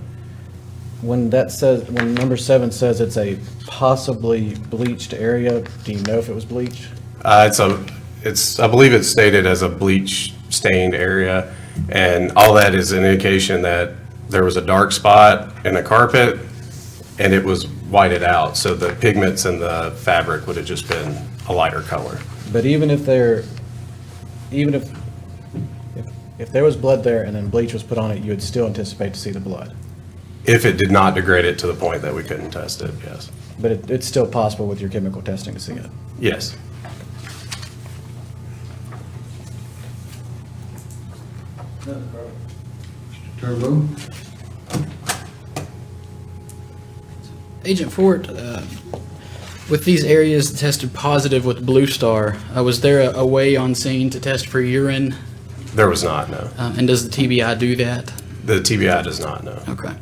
When number 7 says it's a possibly bleached area, do you know if it was bleach? I believe it's stated as a bleach stained area, and all that is an indication that there was a dark spot in the carpet and it was whited out, so the pigments in the fabric would have just been a lighter color. But even if there was blood there and then bleach was put on it, you would still anticipate to see the blood? If it did not degrade it to the point that we couldn't test it, yes. But it's still possible with your chemical testing to see it? Yes. Turbo? Agent Fort, with these areas tested positive with Blue Star, was there a way on scene to test for urine? There was not, no. And does the TBI do that? The TBI does not, know. Okay.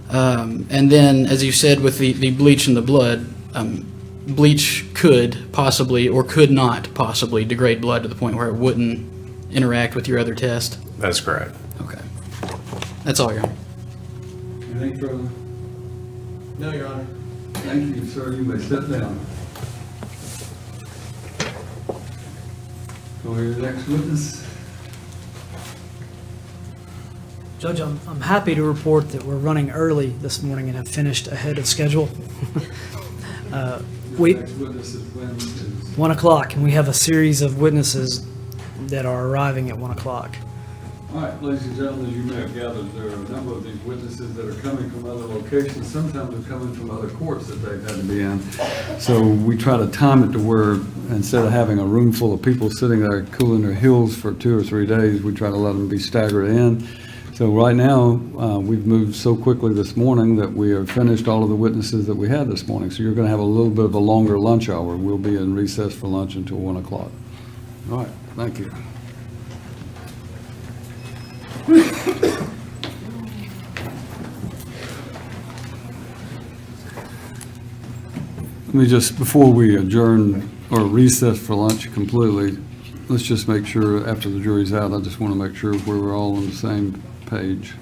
And then, as you said, with the bleach in the blood, bleach could possibly or could not possibly degrade blood to the point where it wouldn't interact with your other test? That's correct. Okay. That's all, Your Honor. Anything further? No, Your Honor. Thank you, sir. You may sit down. Go to your next witness. Judge, I'm happy to report that we're running early this morning and have finished ahead of schedule. We, Next witness is when is 1 o'clock, and we have a series of witnesses that are arriving at 1 o'clock. All right, ladies and gentlemen, as you may have gathered, there are a number of these witnesses that are coming from other locations. Sometimes they're coming from other courts that they've had to be in. So we try to time it to where, instead of having a room full of people sitting there cooling their heels for 2 or 3 days, we try to let them be staggered in. So right now, we've moved so quickly this morning that we have finished all of the witnesses that we had this morning. So you're going to have a little bit of a longer lunch hour. We'll be in recess for lunch until 1 o'clock. All right, thank you. Let me just, before we adjourn or recess for lunch completely, let's just make sure after the jury's out, I just want to make sure we're all on the same page.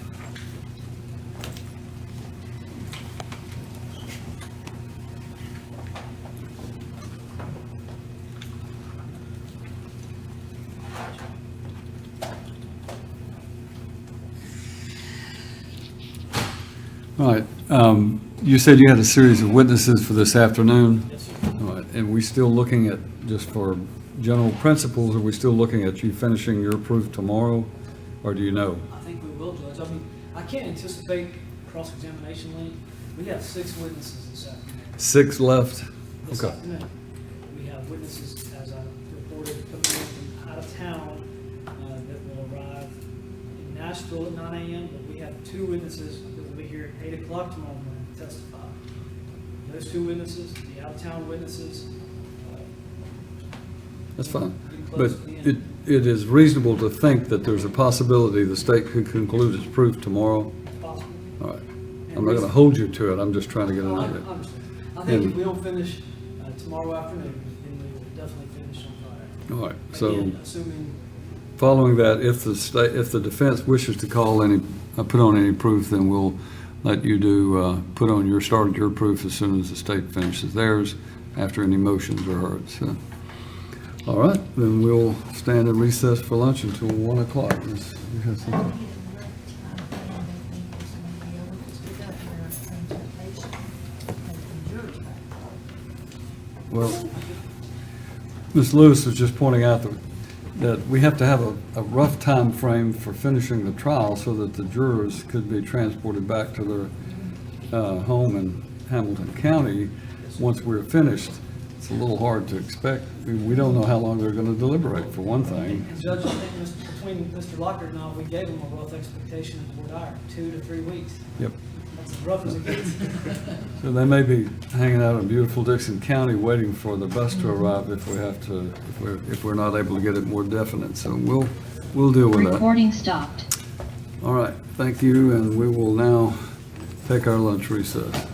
All right, you said you had a series of witnesses for this afternoon? Yes, sir. All right, and we still looking at, just for general principles, are we still looking at you finishing your proof tomorrow, or do you know? I think we will, Judge. I mean, I can't anticipate cross-examination length. We have 6 witnesses this afternoon. 6 left? This Okay. afternoon. We have witnesses, as I reported, coming in from out of town that will arrive in Nashville at 9 a.m., but we have 2 witnesses that will be here at 8 o'clock tomorrow morning to testify. Those 2 witnesses, the out-of-town witnesses, That's fine. getting But close to the end. it is reasonable to think that there's a possibility the state could conclude its proof tomorrow? Possible. All right. I'm not going to hold you to it. I'm just trying to get an I idea. understand. I think if And- we don't finish tomorrow afternoon, then we will definitely finish on Friday. All right, so Again, assuming, following that, if the defense wishes to call any, put on any proof, then we'll let you do, start your proof as soon as the state finishes theirs, after any motions are heard, so. All right, then we'll stand in recess for lunch until 1 o'clock. Miss, you have something? Well, Ms. Lewis was just pointing out that we have to have a rough time frame for finishing the trial so that the jurors could be transported back to their home in Hamilton County once we're finished. It's a little hard to expect. We don't know how long they're going to deliberate, for one thing. and Judge, I think between Mr. Lockard and I, we gave him a rough expectation of the board hour, 2 to 3 weeks. Yep. That's as rough as it gets. So they may be hanging out in beautiful Dixon County waiting for the bus to arrive if we have to, if we're not able to get it more definite. So we'll deal with that. Recording stopped. All right, thank you, and we will now take our lunch recess.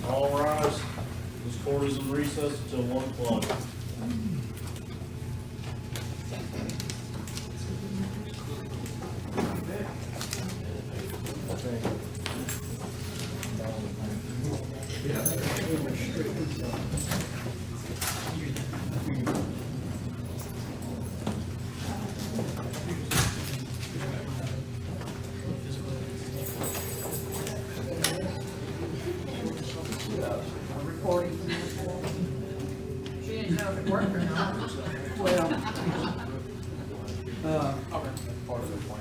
All rise. This court is in recess until 1 o'clock. She didn't know if it worked or not. Well, Part of the plan,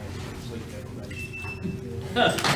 sleep deprivation.